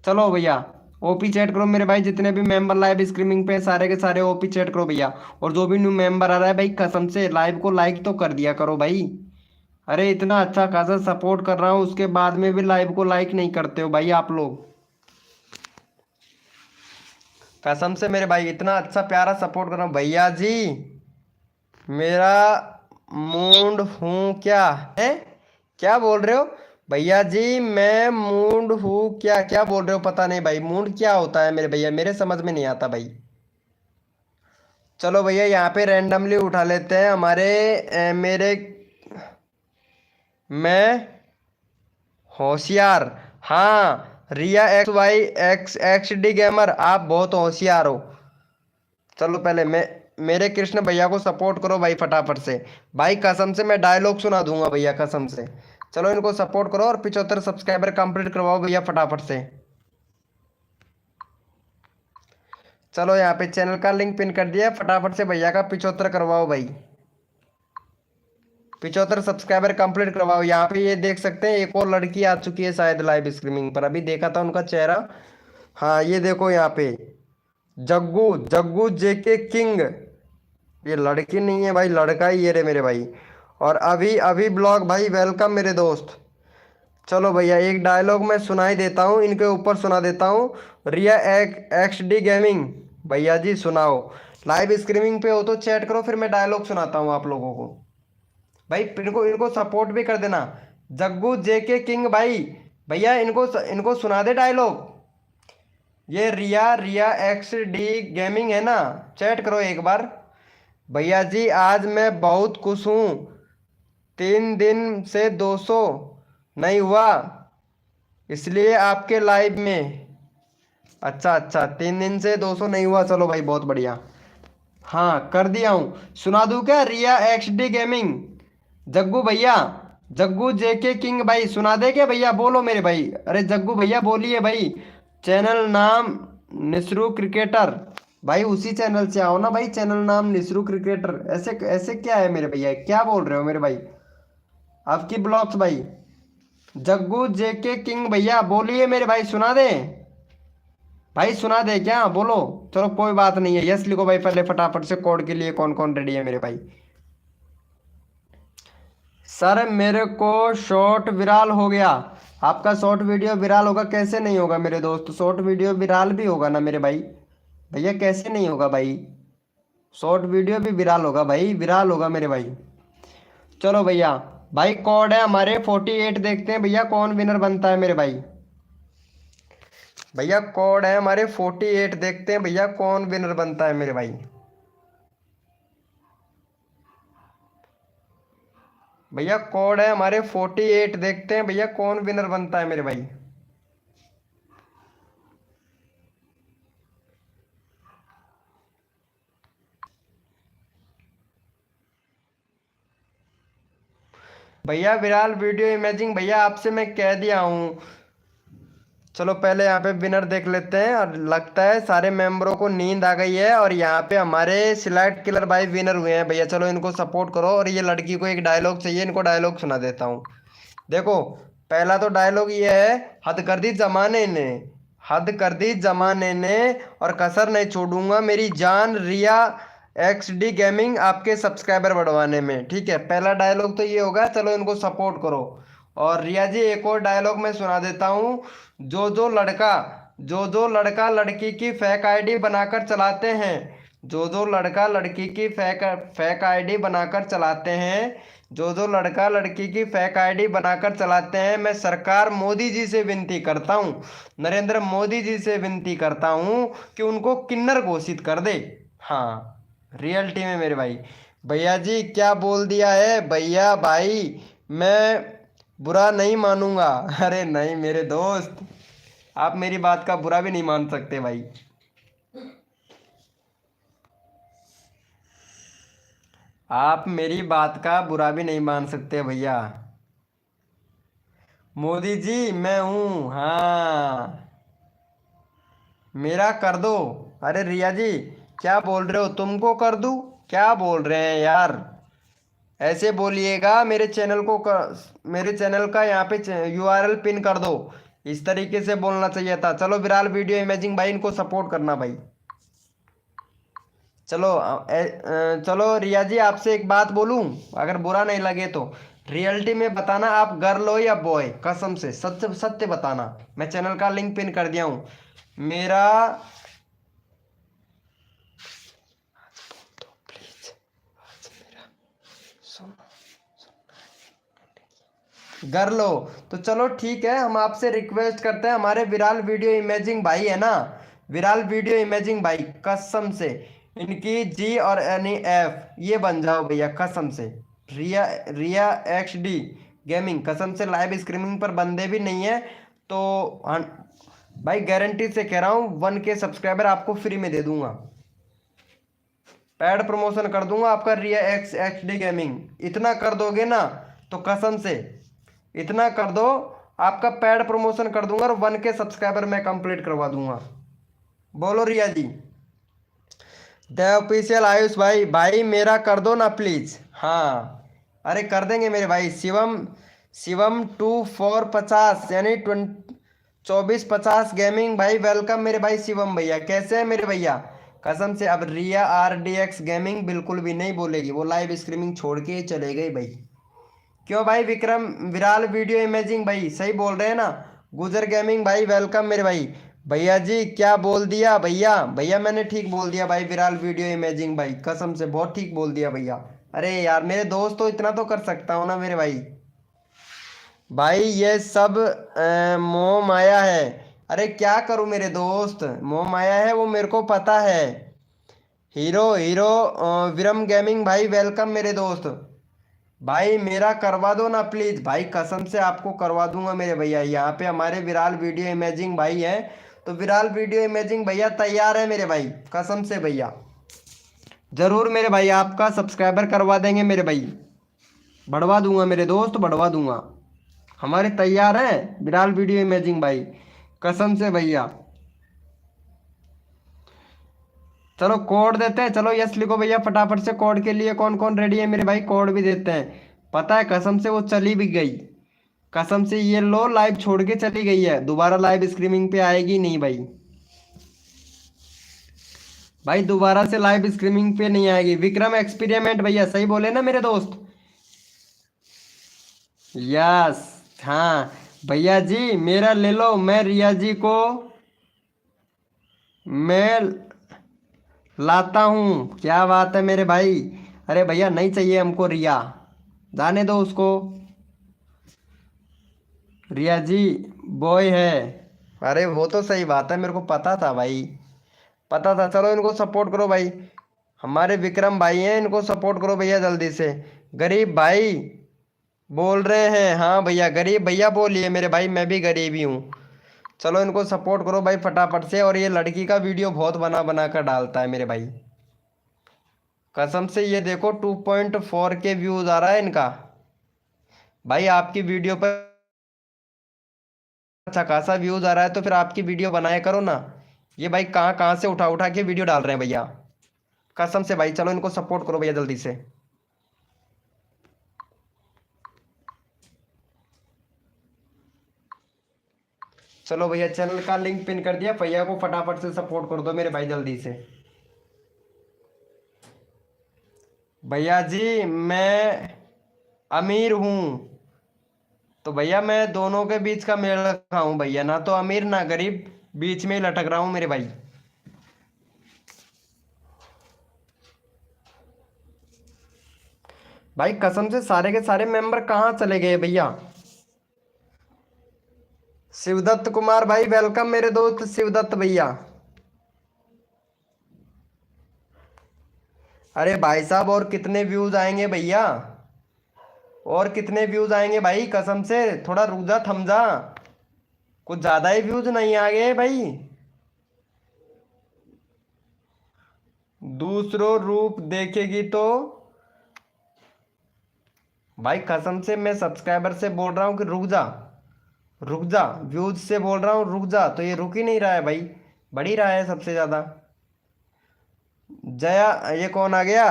चलो भैया ओपी चैट करो मेरे भाई, जितने भी मेंबर लाइव स्ट्रीमिंग पे सारे के सारे ओपी चैट करो भैया। और जो भी न्यू मेंबर आ रहा है भाई कसम से लाइव को लाइक तो कर दिया करो भाई। अरे इतना अच्छा खासा सपोर्ट कर रहा हूँ, उसके बाद में भी लाइव को लाइक नहीं करते हो भाई आप लोग। कसम से मेरे भाई इतना अच्छा प्यारा सपोर्ट कर रहा हूँ भैया जी। मेरा मूड हूँ क्या है, क्या बोल रहे हो भैया जी? मैं मूड हूँ क्या, क्या बोल रहे हो? पता नहीं भाई मूड क्या होता है मेरे भैया, मेरे समझ में नहीं आता भाई। चलो भैया यहाँ पे रैंडमली उठा लेते हैं हमारे मेरे मैं होशियार। हाँ रिया XY XXD गेमर, आप बहुत होशियार हो। चलो पहले मेरे कृष्ण भैया को सपोर्ट करो भाई फटाफट से। भाई कसम से मैं डायलॉग सुना दूंगा भैया कसम से। चलो इनको सपोर्ट करो और 75 सब्सक्राइबर कंप्लीट करवाओ भैया फटाफट से। चलो यहाँ पे चैनल का लिंक पिन कर दिया, फटाफट से भैया का 75 करवाओ भाई, 75 सब्सक्राइबर कंप्लीट करवाओ। यहाँ पे ये देख सकते हैं एक और लड़की आ चुकी है शायद लाइव स्ट्रीमिंग पर, अभी देखा था उनका चेहरा। हाँ ये देखो यहाँ पे जग्गू, जग्गू जेके किंग। ये लड़की नहीं है भाई, लड़का ही ये रे मेरे भाई। और अभी अभी ब्लॉग भाई, वेलकम मेरे दोस्त। चलो भैया एक डायलॉग मैं सुनाई देता हूँ, इनके ऊपर सुना देता हूँ। रिया XD गेमिंग भैया जी सुनाओ। लाइव स्ट्रीमिंग पे हो तो चैट करो, फिर मैं डायलॉग सुनाता हूँ आप लोगों को भाई। इनको इनको सपोर्ट भी कर देना। जग्गू जेके किंग भाई, भैया इनको सुना दे डायलॉग। ये रिया XD गेमिंग है ना, चैट करो एक बार। भैया जी आज मैं बहुत खुश हूँ, 3 दिन से 200 नहीं हुआ इसलिए आपके लाइव में। अच्छा अच्छा 3 दिन से 200 नहीं हुआ, चलो भाई बहुत बढ़िया। हाँ कर दिया हूँ, सुना दूँ क्या? रिया XD गेमिंग जग्गू भैया, जग्गू जेके किंग भाई सुना दे क्या भैया? बोलो मेरे भाई, अरे जग्गू भैया बोलिए भाई। चैनल नाम निसरू क्रिकेटर भाई, उसी चैनल से आओ ना भाई, चैनल नाम निसरू क्रिकेटर। ऐसे ऐसे क्या है मेरे भैया, क्या बोल रहे हो मेरे भाई? आपकी ब्लॉग्स भाई जग्गू जेके किंग भैया बोलिए मेरे भाई, सुना दे भाई, सुना दे क्या, बोलो। चलो कोई बात नहीं है, यस लिखो भाई पहले फटाफट से। कोड के लिए कौन कौन रेडी है मेरे भाई? सर मेरे को शॉर्ट विराल हो गया। आपका शॉर्ट वीडियो विराल होगा, कैसे नहीं होगा मेरे दोस्त? शॉर्ट वीडियो विराल भी होगा ना मेरे भाई? भैया कैसे नहीं होगा भाई? शॉर्ट वीडियो भी विराल होगा भाई, विराल होगा मेरे भाई। चलो भैया, भाई कोड है हमारे 48, देखते हैं भैया कौन विनर बनता है मेरे भाई। भैया कोड है हमारे 48, देखते हैं भैया कौन विनर बनता है मेरे भाई। भैया कोड है हमारे 48, देखते हैं भैया कौन विनर बनता है मेरे भाई। भैया विराल वीडियो इमेजिंग भैया आपसे मैं कह दिया हूँ। चलो पहले यहाँ पे विनर देख लेते हैं, और लगता है सारे मेंबरों को नींद आ गई है, और यहाँ पे हमारे स्लाइड किलर भाई विनर हुए हैं भैया। चलो इनको सपोर्ट करो, और ये लड़की को एक डायलॉग चाहिए, इनको डायलॉग सुना देता हूँ। देखो पहला तो डायलॉग ये है, हद कर दी जमाने ने, हद कर दी जमाने ने, और कसर नहीं छोड़ूंगा मेरी जान रिया XD गेमिंग आपके सब्सक्राइबर बढ़वाने में। ठीक है, पहला डायलॉग तो ये होगा, चलो इनको सपोर्ट करो। और रिया जी एक और डायलॉग मैं सुना देता हूँ। जो जो लड़का लड़की की फेक आईडी बनाकर चलाते हैं, जो जो लड़का लड़की की फेक आईडी बनाकर चलाते हैं, जो जो लड़का लड़की की फेक आईडी बनाकर चलाते हैं, मैं सरकार मोदी जी से विनती करता हूँ, नरेंद्र मोदी जी से विनती करता हूँ कि उनको किन्नर घोषित कर दे। हाँ रियलिटी में मेरे भाई। भैया जी क्या बोल दिया है भैया भाई, मैं बुरा नहीं मानूंगा। अरे नहीं मेरे दोस्त, आप मेरी बात का बुरा भी नहीं मान सकते भाई। आप मेरी बात का बुरा भी नहीं मान सकते भैया। मोदी जी मैं हूँ, हाँ मेरा कर दो। अरे रिया जी क्या बोल रहे हो, तुमको कर दूँ? क्या बोल रहे हैं यार, ऐसे बोलिएगा। मेरे चैनल का यहाँ पे URL पिन कर दो, इस तरीके से बोलना चाहिए था। चलो विराल वीडियो इमेजिंग भाई, इनको सपोर्ट करना भाई। चलो चलो रिया जी आपसे एक बात बोलूं, अगर बुरा नहीं लगे तो रियलिटी में बताना आप गर्ल हो या बॉय, कसम से सत्य सत्य बताना। मैं चैनल का लिंक पिन कर दिया हूं मेरा। गर्ल हो तो चलो ठीक है, हम आपसे रिक्वेस्ट करते हैं, हमारे विराल वीडियो इमेजिंग भाई है ना, विराल वीडियो इमेजिंग भाई, कसम से इनकी G और NEF ये बन जाओ भैया, कसम से। रिया रिया XD गेमिंग, कसम से लाइव स्ट्रीमिंग पर बंदे भी नहीं है तो भाई गारंटी से कह रहा हूँ 1K सब्सक्राइबर आपको फ्री में दे दूंगा, पैड प्रमोशन कर दूंगा आपका। रिया XD गेमिंग इतना कर दोगे ना तो कसम से इतना कर दो, आपका पैड प्रमोशन कर दूंगा, और 1K सब्सक्राइबर मैं कंप्लीट करवा दूंगा। बोलो रिया जी। द ऑफिशियल आयुष भाई, भाई मेरा कर दो ना प्लीज। हाँ अरे कर देंगे मेरे भाई। शिवम 2450 यानी 2450 गेमिंग भाई, वेलकम मेरे भाई शिवम भैया, कैसे हैं मेरे भैया? कसम से अब रिया RDX गेमिंग बिल्कुल भी नहीं बोलेगी, वो लाइव स्ट्रीमिंग छोड़ के चले गई भाई। क्यों भाई? विक्रम विराल वीडियो इमेजिंग भाई सही बोल रहे हैं ना? गुजर गेमिंग भाई वेलकम मेरे भाई। भैया जी क्या बोल दिया भैया? भैया मैंने ठीक बोल दिया भाई, विराल वीडियो इमेजिंग भाई कसम से बहुत ठीक बोल दिया भैया। अरे यार मेरे दोस्त तो इतना तो कर सकता हूँ ना मेरे भाई। भाई ये सब मोह माया है। अरे क्या करूँ मेरे दोस्त, मोह माया है वो मेरे को पता है। हीरो हीरो विरम गेमिंग भाई वेलकम मेरे दोस्त। भाई मेरा करवा दो ना प्लीज भाई, कसम से आपको करवा दूंगा मेरे भैया। यहाँ पे हमारे विराल वीडियो इमेजिंग भाई हैं, तो विराल वीडियो इमेजिंग भैया तैयार है मेरे भाई, कसम से भैया जरूर मेरे भाई आपका सब्सक्राइबर करवा देंगे मेरे भाई, बढ़वा दूंगा मेरे दोस्त, बढ़वा दूंगा। हमारे तैयार हैं विराल वीडियो इमेजिंग भाई, कसम से भैया। चलो कोड देते हैं, चलो यस लिखो भैया फटाफट से। कोड के लिए कौन कौन रेडी है मेरे भाई? कोड भी देते हैं, पता है कसम से वो चली भी गई। कसम से ये लो लाइव छोड़ के चली गई है, दोबारा लाइव स्ट्रीमिंग पे आएगी नहीं भाई। भाई दोबारा से लाइव स्ट्रीमिंग पे नहीं आएगी। विक्रम एक्सपेरिमेंट भैया सही बोले ना मेरे दोस्त। यस हाँ भैया जी मेरा ले लो, मैं रिया जी को मैं लाता हूँ। क्या बात है मेरे भाई। अरे भैया नहीं चाहिए हमको रिया, जाने दो उसको। रिया जी बॉय है। अरे वो तो सही बात है, मेरे को पता था भाई, पता था। चलो इनको सपोर्ट करो भाई, हमारे विक्रम भाई हैं, इनको सपोर्ट करो भैया जल्दी से। गरीब भाई बोल रहे हैं, हाँ भैया गरीब भैया बोलिए मेरे भाई, मैं भी गरीब ही हूँ। चलो इनको सपोर्ट करो भाई फटाफट से। और ये लड़की का वीडियो बहुत बना बना कर डालता है मेरे भाई, कसम से। ये देखो 2.4 के व्यूज आ रहा है इनका। भाई आपकी वीडियो पर अच्छा खासा व्यूज आ रहा है तो फिर आपकी वीडियो बनाया करो ना। ये भाई कहाँ कहाँ से उठा उठा के वीडियो डाल रहे हैं भैया, कसम से भाई। चलो इनको सपोर्ट करो भैया जल्दी से। चलो भैया चैनल का लिंक पिन कर दिया, भैया को फटाफट से सपोर्ट कर दो मेरे भाई जल्दी से। भैया जी मैं अमीर हूँ, तो भैया मैं दोनों के बीच का मेल रखा हूँ भैया, ना तो अमीर ना गरीब, बीच में ही लटक रहा हूँ मेरे भाई। भाई कसम से सारे के सारे मेंबर कहाँ चले गए भैया। शिवदत्त कुमार भाई वेलकम मेरे दोस्त शिवदत्त भैया। अरे भाई साहब और कितने व्यूज आएंगे भैया, और कितने व्यूज आएंगे भाई, कसम से थोड़ा रुक जा थम जा, कुछ ज्यादा ही व्यूज नहीं आ गए भाई। दूसरों रूप देखेगी तो भाई कसम से मैं सब्सक्राइबर से बोल रहा हूँ कि रुक जा, रुक जा, व्यूज से बोल रहा हूँ रुक जा, तो ये रुक ही नहीं रहा है भाई, बढ़ ही रहा है सबसे ज्यादा। जया ये कौन आ गया,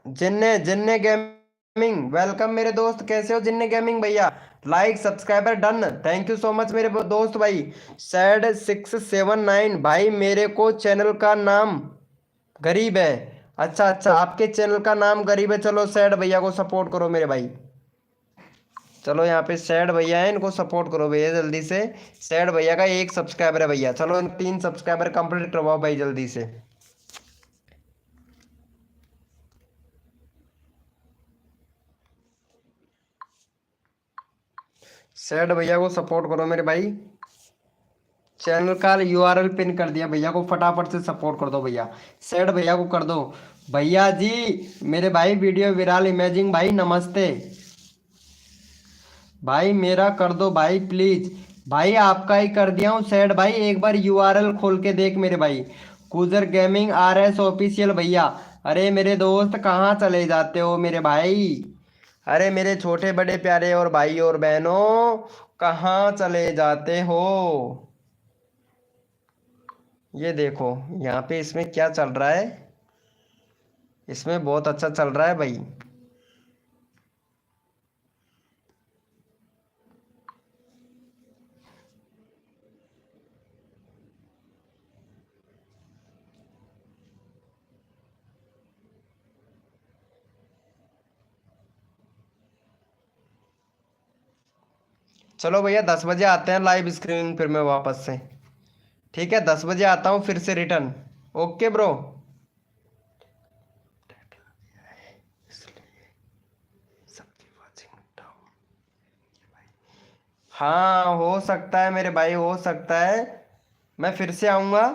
जिन्ने जिन्ने गेमिंग वेलकम मेरे दोस्त, कैसे हो जिन्ने गेमिंग भैया। Like subscriber done, thank you so much मेरे दोस्त भाई। सैड 679 भाई मेरे को चैनल का नाम गरीब है। अच्छा अच्छा आपके चैनल का नाम गरीब है, चलो सैड भैया को सपोर्ट करो मेरे भाई। चलो यहाँ पे सैड भैया है, इनको सपोर्ट करो भैया जल्दी से। सैड भैया का 1 सब्सक्राइबर है भैया, चलो इन 3 सब्सक्राइबर कंप्लीट करवाओ भाई जल्दी से। सैड भैया को सपोर्ट करो मेरे भाई, चैनल का यूआरएल पिन कर दिया, भैया को फटाफट से सपोर्ट कर दो भैया। सैड भैया को कर दो भैया जी मेरे भाई, वीडियो विराल इमेजिंग भाई नमस्ते भाई, मेरा कर दो भाई प्लीज। भाई आपका ही कर दिया हूँ सैड भाई, एक बार यूआरएल खोल के देख मेरे भाई। कूजर गेमिंग RS ऑफिशियल भैया। अरे मेरे दोस्त कहाँ चले जाते हो मेरे भाई, अरे मेरे छोटे बड़े प्यारे और भाई और बहनों कहाँ चले जाते हो। ये देखो यहाँ पे इसमें क्या चल रहा है, इसमें बहुत अच्छा चल रहा है भाई। चलो भैया 10 बजे आते हैं लाइव स्क्रीनिंग फिर मैं वापस से, ठीक है 10 बजे आता हूँ फिर से रिटर्न। Okay bro. हाँ हो सकता है मेरे भाई, हो सकता है। मैं फिर से आऊँगा,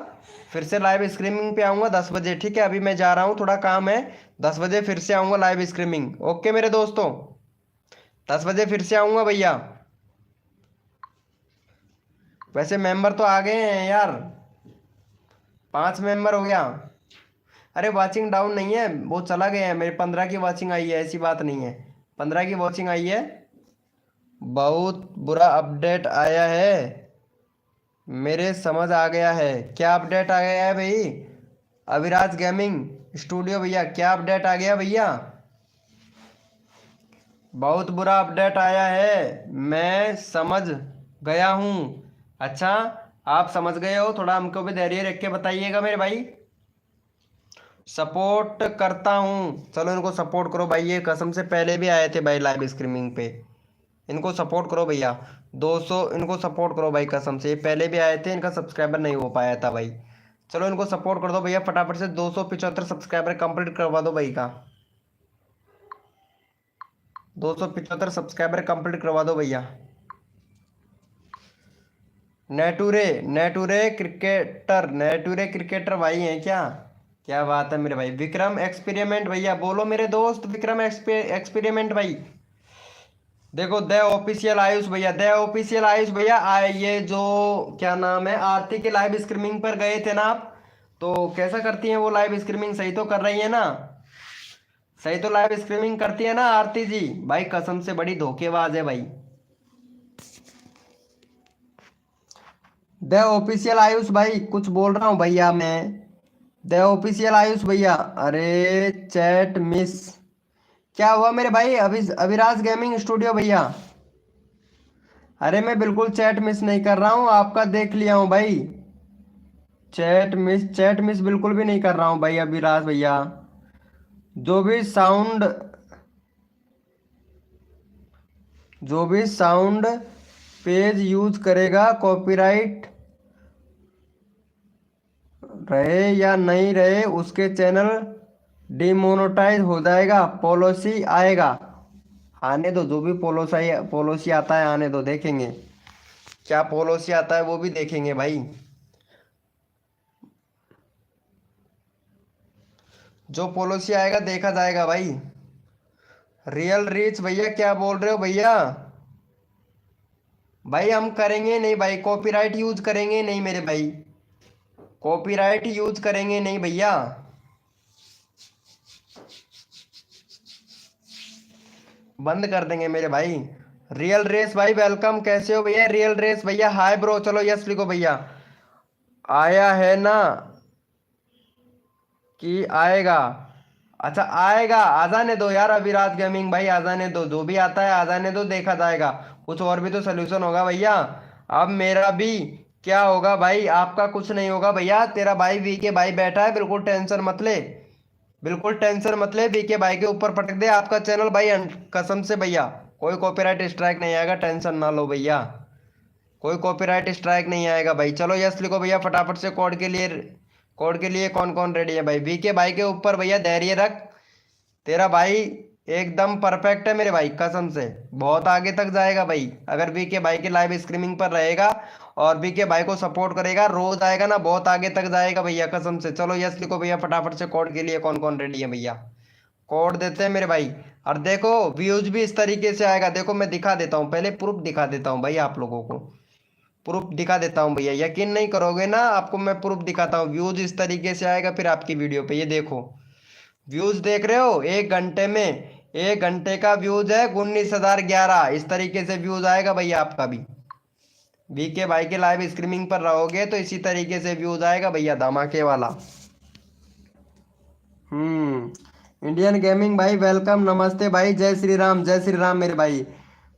फिर से लाइव स्ट्रीमिंग पे आऊँगा 10 बजे, ठीक है। अभी मैं जा रहा हूँ थोड़ा काम है, 10 बजे फिर से आऊँगा लाइव स्ट्रीमिंग। ओके मेरे दोस्तों 10 बजे फिर से आऊँगा भैया। वैसे मेंबर तो आ गए हैं यार, 5 मेंबर हो गया। अरे वाचिंग डाउन नहीं है, वो चला गया है, मेरे 15 की वाचिंग आई है, ऐसी बात नहीं है, 15 की वाचिंग आई है। बहुत बुरा अपडेट आया है, मेरे समझ आ गया है। क्या अपडेट आ गया है भाई, अविराज गेमिंग स्टूडियो भैया क्या अपडेट आ गया भैया। बहुत बुरा अपडेट आया है, मैं समझ गया हूँ। अच्छा, आप समझ गए हो, थोड़ा हमको भी धैर्य रख के बताइएगा मेरे भाई। सपोर्ट करता हूँ, चलो इनको सपोर्ट करो भाई, ये कसम से पहले भी आए थे भाई लाइव स्ट्रीमिंग पे। इनको सपोर्ट करो भैया, 200 इनको सपोर्ट करो भाई, कसम से ये पहले भी आए थे, इनका सब्सक्राइबर नहीं हो पाया था भाई। चलो इनको सपोर्ट कर दो भैया, फटाफट से 275 सब्सक्राइबर कंप्लीट करवा दो भाई का। 275 सब्सक्राइबर कंप्लीट करवा दो भैया। नेटूरे, नेटूरे क्रिकेटर, नेटूरे क्रिकेटर भाई हैं क्या? क्या बात है मेरे भाई। विक्रम एक्सपेरिमेंट भैया, बोलो मेरे दोस्त, विक्रम एक्सपेरिमेंट भाई। देखो दे ऑफिशियल आयुष भैया, दे ऑफिशियल आयुष भैया आए, ये जो क्या नाम है, आरती के लाइव स्ट्रीमिंग पर गए थे ना आप, तो कैसा करती हैं वो लाइव स्ट्रीमिंग, सही तो कर रही है ना? सही तो लाइव स्ट्रीमिंग करती है ना आरती जी? भाई कसम से बड़ी धोखेबाज है भाई। दे ऑफिशियल आयुष भाई, कुछ बोल रहा हूँ भैया मैं। दे ऑफिशियल आयुष भैया, अरे चैट मिस, क्या हुआ मेरे भाई? अभिराज गेमिंग स्टूडियो भैया, अरे मैं बिल्कुल चैट मिस नहीं कर रहा हूँ, आपका देख लिया हूँ भाई। चैट मिस बिल्कुल भी नहीं कर रहा हूँ भाई अभिराज भैया। जो भी साउंड जो भी साउंड पेज यूज करेगा, कॉपीराइट रहे या नहीं रहे, उसके चैनल डिमोनेटाइज हो जाएगा, पॉलिसी आएगा। आने दो, जो भी पॉलिसी पॉलिसी आता है आने दो, देखेंगे क्या पॉलिसी आता है, वो भी देखेंगे भाई। जो पॉलिसी आएगा देखा जाएगा भाई। रियल रीच भैया, क्या बोल रहे हो भैया? भाई हम करेंगे नहीं भाई, कॉपीराइट यूज करेंगे नहीं मेरे भाई, कॉपीराइट यूज करेंगे नहीं भैया। बंद कर देंगे मेरे भाई। रियल रेस भाई वेलकम, कैसे हो भैया? रियल रेस भैया हाय ब्रो, चलो यस लिखो भैया। आया है ना कि आएगा? अच्छा आएगा, आ जाने दो यार अविराज गेमिंग भाई, आ जाने दो, जो भी आता है आ जाने दो, देखा जाएगा। कुछ और भी तो सोल्यूशन होगा भैया। अब मेरा भी क्या होगा भाई, आपका कुछ नहीं होगा भैया, तेरा भाई वी के भाई बैठा है, बिल्कुल टेंशन मत ले, बिल्कुल टेंशन मत ले, वी के भाई के ऊपर पटक दे आपका चैनल भाई, कसम से भैया कोई कॉपीराइट स्ट्राइक नहीं आएगा, टेंशन ना लो भैया, कोई कॉपीराइट स्ट्राइक नहीं आएगा भाई। चलो यस लिखो भैया फटाफट से, कोड के लिए कौन कौन रेडी है भाई? वी के भाई के ऊपर भैया धैर्य रख, तेरा भाई एकदम परफेक्ट है मेरे भाई, कसम से बहुत आगे तक जाएगा भाई, अगर वी के भाई के लाइव स्ट्रीमिंग पर रहेगा और वी के भाई को सपोर्ट करेगा, रोज आएगा ना, बहुत आगे तक जाएगा भैया, कसम से। चलो यस लिखो भैया फटाफट से, कोड के लिए कौन कौन रेडी है भैया? कोड देते हैं मेरे भाई। और देखो व्यूज भी इस तरीके से आएगा, देखो मैं दिखा देता हूँ, पहले प्रूफ दिखा देता हूँ भाई आप लोगों को, प्रूफ दिखा देता हूँ भैया, यकीन नहीं करोगे ना, आपको मैं प्रूफ दिखाता हूँ। व्यूज इस तरीके से आएगा फिर आपकी वीडियो पे, ये देखो व्यूज देख रहे हो, 1 घंटे में 1 घंटे का व्यूज है 19,011, इस तरीके से व्यूज आएगा भैया आपका भी। वी के भाई के लाइव स्ट्रीमिंग पर रहोगे तो इसी तरीके से व्यूज आएगा भैया, धमाके वाला। इंडियन गेमिंग भाई वेलकम, नमस्ते भाई, जय श्री राम, जय श्री राम मेरे भाई।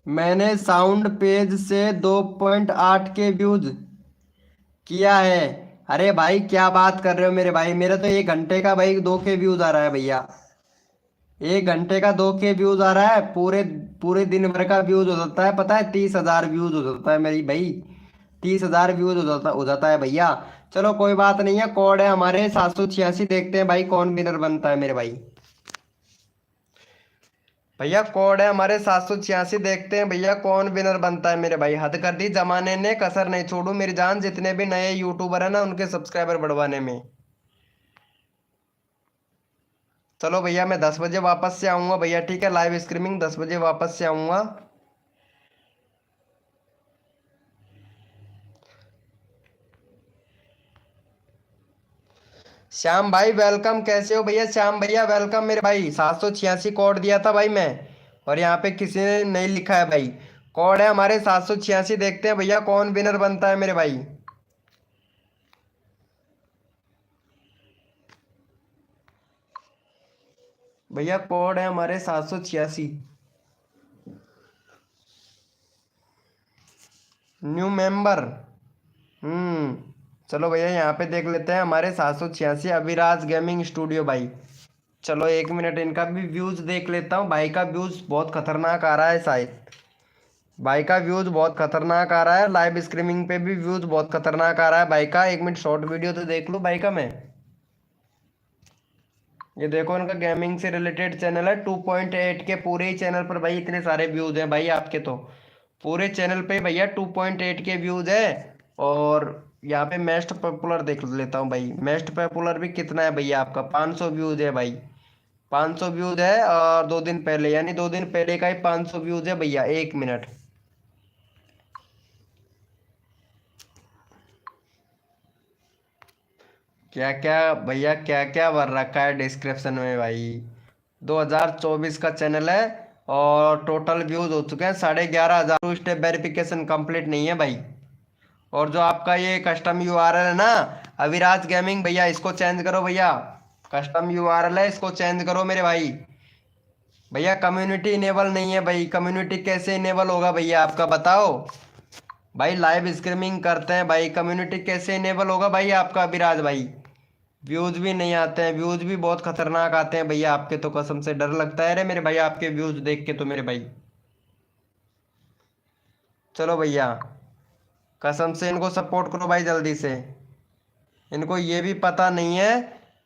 मैंने साउंड पेज से 2.8 के व्यूज किया है। अरे भाई क्या बात कर रहे हो मेरे भाई, मेरा तो 1 घंटे का भाई 2 के व्यूज आ रहा है भैया, 1 घंटे का 2 के व्यूज आ रहा है, पूरे पूरे दिन भर का व्यूज हो जाता है, पता है 30,000 व्यूज हो जाता है मेरी भाई, 30,000 व्यूज हो जाता है भैया। चलो कोई बात नहीं है, कोड है हमारे 786, देखते हैं भाई कौन विनर बनता है मेरे भाई। भैया कोड है हमारे 786, देखते हैं भैया कौन विनर बनता है मेरे भाई। हद कर दी जमाने ने, कसर नहीं छोड़ू मेरी जान, जितने भी नए यूट्यूबर है ना उनके सब्सक्राइबर बढ़वाने में। चलो भैया मैं 10 बजे वापस से आऊँगा भैया, ठीक है, लाइव स्ट्रीमिंग 10 बजे वापस से आऊँगा। श्याम भाई वेलकम, कैसे हो भैया? श्याम भैया वेलकम मेरे भाई, 786 कोड दिया था भाई मैं, और यहाँ पे किसी ने नहीं लिखा है भाई, कोड है हमारे 786, देखते हैं भैया कौन विनर बनता है मेरे भाई। भैया कोड है हमारे 786। New member. चलो भैया यहाँ पे देख लेते हैं हमारे 786 अभिराज गेमिंग स्टूडियो भाई। चलो 1 मिनट इनका भी व्यूज देख लेता हूँ। भाई का व्यूज बहुत खतरनाक आ रहा है शायद। भाई का व्यूज बहुत खतरनाक आ रहा है। लाइव स्ट्रीमिंग पे भी व्यूज बहुत खतरनाक आ रहा है भाई का। 1 मिनट शॉर्ट वीडियो तो देख लूँ भाई का मैं। ये देखो इनका गेमिंग से रिलेटेड चैनल है। 2.8 के पूरे ही चैनल पर भाई इतने सारे व्यूज हैं भाई आपके तो। पूरे चैनल पे भैया 2.8 के व्यूज है। और यहाँ पे मोस्ट पॉपुलर देख लेता हूँ भाई। मोस्ट पॉपुलर भी कितना है भैया आपका? 500 व्यूज है भाई। 500 व्यूज है और 2 दिन पहले यानी 2 दिन पहले का ही 500 व्यूज है भैया। 1 मिनट। क्या क्या भैया क्या क्या भर रखा है डिस्क्रिप्शन में भाई। 2024 का चैनल है और टोटल व्यूज हो चुके हैं 11,500। टू स्टेप वेरिफिकेशन कंप्लीट नहीं है भाई। और जो आपका ये कस्टम यूआरएल है ना, अविराज गेमिंग भैया, इसको चेंज करो भैया। कस्टम यूआरएल है, इसको चेंज करो मेरे भाई। भैया कम्युनिटी इनेबल नहीं है भाई। कम्युनिटी कैसे इनेबल होगा भैया आपका बताओ। भाई लाइव स्ट्रीमिंग करते हैं भाई, कम्युनिटी कैसे इनेबल होगा भाई आपका अभिराज भाई? व्यूज भी नहीं आते हैं। व्यूज भी बहुत खतरनाक आते हैं भैया आपके तो। कसम से डर लगता है रे मेरे भाई आपके व्यूज देख के तो मेरे भाई। चलो भैया कसम से इनको सपोर्ट करो भाई जल्दी से। इनको ये भी पता नहीं है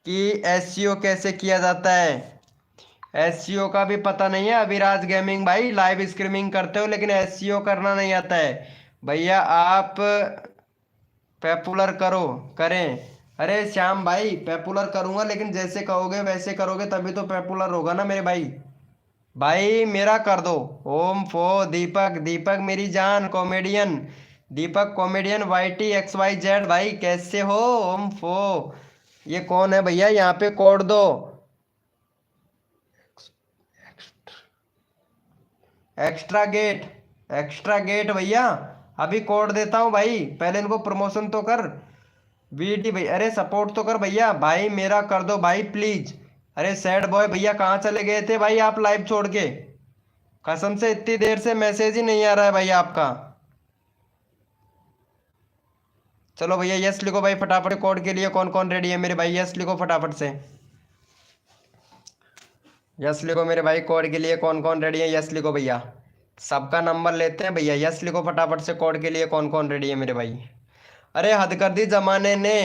कि एसईओ कैसे किया जाता है। एसईओ का भी पता नहीं है। अभिराज गेमिंग भाई लाइव स्ट्रीमिंग करते हो लेकिन एसईओ करना नहीं आता है भैया। आप पॉपुलर करो करें। अरे श्याम भाई पॉपुलर करूंगा लेकिन जैसे कहोगे वैसे करोगे तभी तो पॉपुलर होगा ना मेरे भाई। भाई मेरा कर दो। ओम फो दीपक। दीपक मेरी जान कॉमेडियन। दीपक कॉमेडियन YTXYZ भाई कैसे हो? ओम फो। ये कौन है भैया? यहाँ पे कोड दो। Extra gate. एक्स्ट्रा गेट भैया। अभी कोड देता हूँ भाई, पहले इनको प्रमोशन तो कर। VD भाई अरे सपोर्ट तो कर भैया। भाई मेरा कर दो भाई प्लीज। अरे सैड बॉय भैया कहाँ चले गए थे भाई आप लाइव छोड़ के? कसम से इतनी देर से मैसेज ही नहीं आ रहा है भाई आपका। चलो भैया यस लिखो भाई फटाफट। कोड के लिए कौन कौन रेडी है मेरे भाई? यस लिखो फटाफट से। यस लिखो मेरे भाई। कोड के लिए कौन कौन रेडी है? यस लिखो भैया। सबका नंबर लेते हैं भैया। यस लिखो फटाफट से। कोड के लिए कौन कौन रेडी है मेरे भाई? अरे हद कर दी जमाने ने।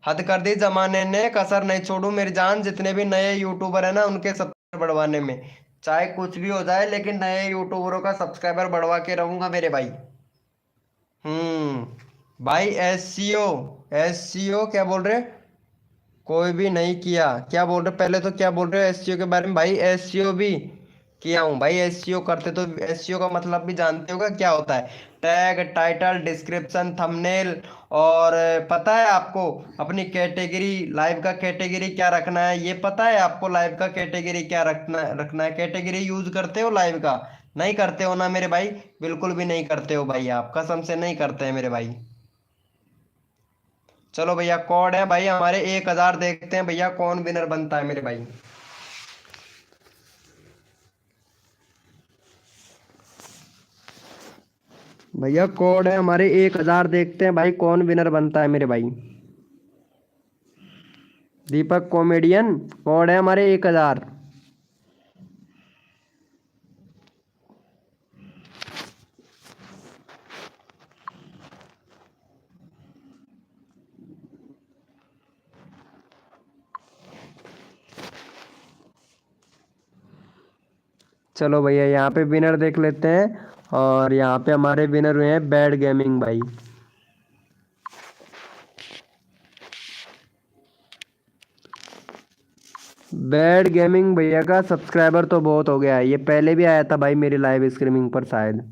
हद कर दी जमाने ने। कसर नहीं छोड़ू मेरी जान। जितने भी नए यूट्यूबर है ना उनके सब्सक्राइबर बढ़वाने में। चाहे कुछ भी हो जाए लेकिन नए यूट्यूबरों का सब्सक्राइबर बढ़वा के रहूंगा मेरे भाई। भाई एस सी ओ क्या बोल रहे? कोई भी नहीं किया क्या बोल रहे? पहले तो क्या बोल रहे हो एससीओ के बारे में भाई? एससीओ भी किया हूँ भाई। एससीओ करते तो एससीओ का मतलब भी जानते होगा क्या होता है? Tag, title, description, thumbnail. और पता है आपको अपनी कैटेगरी, लाइव का कैटेगरी क्या रखना है? ये पता है आपको लाइव का कैटेगरी क्या रखना है? कैटेगरी यूज करते हो लाइव का? नहीं करते हो ना मेरे भाई? बिल्कुल भी नहीं करते हो भाई आप। कसम से नहीं करते हैं मेरे भाई। चलो भैया कोड है भाई हमारे 1,000। देखते हैं भैया कौन विनर बनता है मेरे भाई। भैया कोड है हमारे 1,000। देखते हैं भाई कौन विनर बनता है मेरे भाई। दीपक कॉमेडियन। कोड है हमारे 1,000। चलो भैया यहाँ पे विनर देख लेते हैं। और यहाँ पे हमारे विनर हुए हैं बैड गेमिंग भाई। बैड गेमिंग भैया का सब्सक्राइबर तो बहुत हो गया है। ये पहले भी आया था भाई मेरी लाइव स्ट्रीमिंग पर शायद।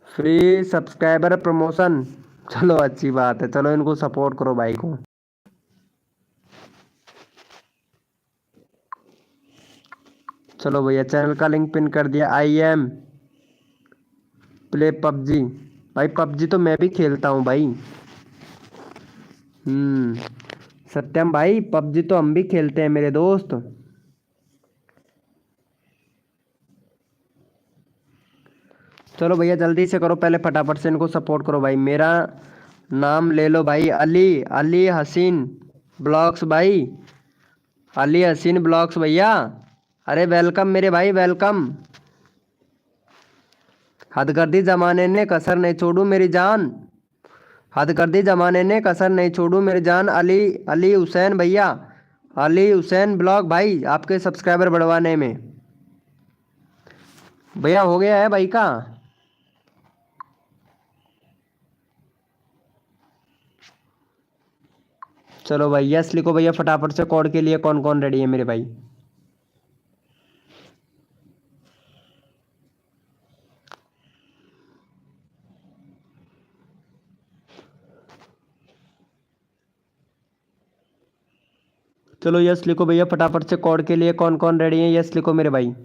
Free subscriber promotion. चलो अच्छी बात है। चलो इनको सपोर्ट करो भाई को। चलो भैया चैनल का लिंक पिन कर दिया। IM play PUBG. भाई पबजी तो मैं भी खेलता हूँ भाई। सत्यम भाई पबजी तो हम भी खेलते हैं मेरे दोस्त। चलो भैया जल्दी से करो, पहले फटाफट से इनको सपोर्ट करो भाई। मेरा नाम ले लो भाई, अली अली हसीन ब्लॉग्स भाई, अली हसीन ब्लॉग्स भैया। अरे वेलकम मेरे भाई, वेलकम। हदगर्दी जमाने ने कसर नहीं छोड़ू मेरी जान, हदगर्दी जमाने ने कसर नहीं छोड़ू मेरी जान। अली अली हुसैन भैया, अली हुसैन ब्लॉग भाई, आपके सब्सक्राइबर बढ़वाने में भैया हो गया है भाई का। चलो भाई यस लिखो भैया फटाफट से। कोड के लिए कौन कौन रेडी है मेरे भाई? चलो यस लिखो भैया फटाफट से। कोड के लिए कौन कौन रेडी है? यस लिखो मेरे भाई।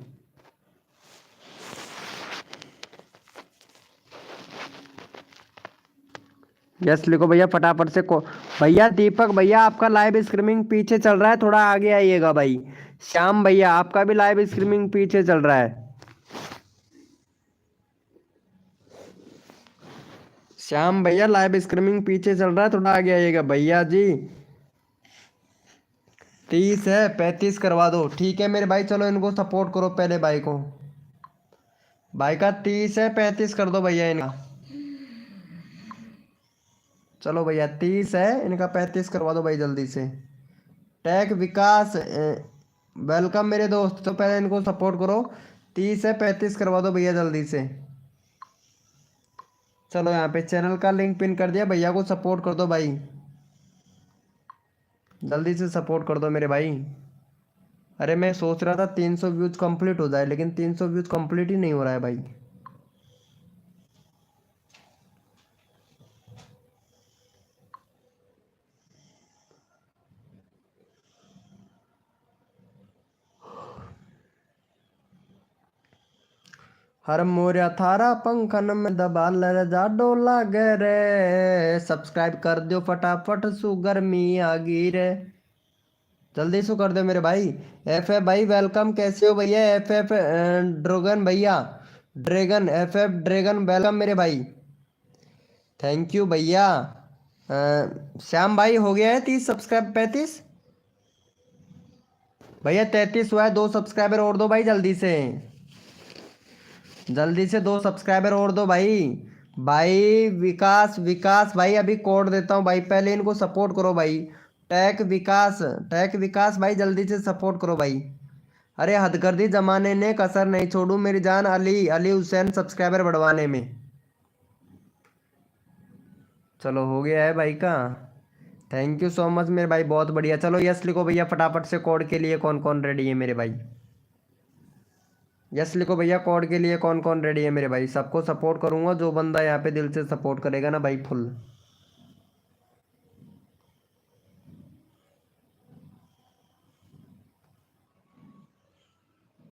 यस लिखो भैया फटाफट से को। भैया दीपक भैया आपका लाइव स्ट्रीमिंग पीछे चल रहा है, थोड़ा आगे आइएगा भाई। श्याम भैया आपका भी लाइव स्ट्रीमिंग पीछे चल रहा है। श्याम भैया लाइव स्ट्रीमिंग पीछे चल रहा है, थोड़ा आगे आइएगा भैया जी। 30 है, 35 करवा दो। ठीक है मेरे भाई, चलो इनको सपोर्ट करो पहले भाई को। भाई का 30 है, 35 कर दो भैया इनका। चलो भैया 30 है, इनका 35 करवा दो भाई जल्दी से। टैग विकास वेलकम मेरे दोस्त। तो पहले इनको सपोर्ट करो। 30 है, 35 करवा दो भैया जल्दी से। चलो यहाँ पे चैनल का लिंक पिन कर दिया, भैया को सपोर्ट कर दो भाई, जल्दी से सपोर्ट कर दो मेरे भाई। अरे मैं सोच रहा था 300 व्यूज कंप्लीट हो जाए, लेकिन 300 व्यूज कंप्लीट ही नहीं हो रहा है भाई। हर मोरिया थारा पंखन में दबा ले जा डोला गे रे। सब्सक्राइब कर दो फटाफट, सु गर्मी आ गई रे। जल्दी से कर दो मेरे भाई। एफ एफ भाई वेलकम, कैसे हो भैया? एफ एफ ड्रैगन भैया, dragon F F dragon welcome मेरे भाई, थैंक यू भैया। श्याम भाई हो गया है 30 सब्सक्राइब, 35 भैया 33 हुआ है। 2 सब्सक्राइबर और दो भाई जल्दी से, जल्दी से 2 सब्सक्राइबर और दो भाई। भाई विकास विकास भाई अभी कोड देता हूँ भाई, पहले इनको सपोर्ट करो भाई। टैक विकास भाई जल्दी से सपोर्ट करो भाई। अरे हदगर्दी जमाने ने कसर नहीं छोड़ू मेरी जान, अली अली हुसैन सब्सक्राइबर बढ़वाने में। चलो हो गया है भाई का, थैंक यू सो मच मेरे भाई, बहुत बढ़िया। चलो यस लिखो भैया फटाफट से। कोड के लिए कौन कौन रेडी है मेरे भाई? यस लिखो भैया, कोड के लिए कौन कौन रेडी है मेरे भाई? सबको सपोर्ट करूंगा, जो बंदा यहाँ पे दिल से सपोर्ट करेगा ना भाई फुल।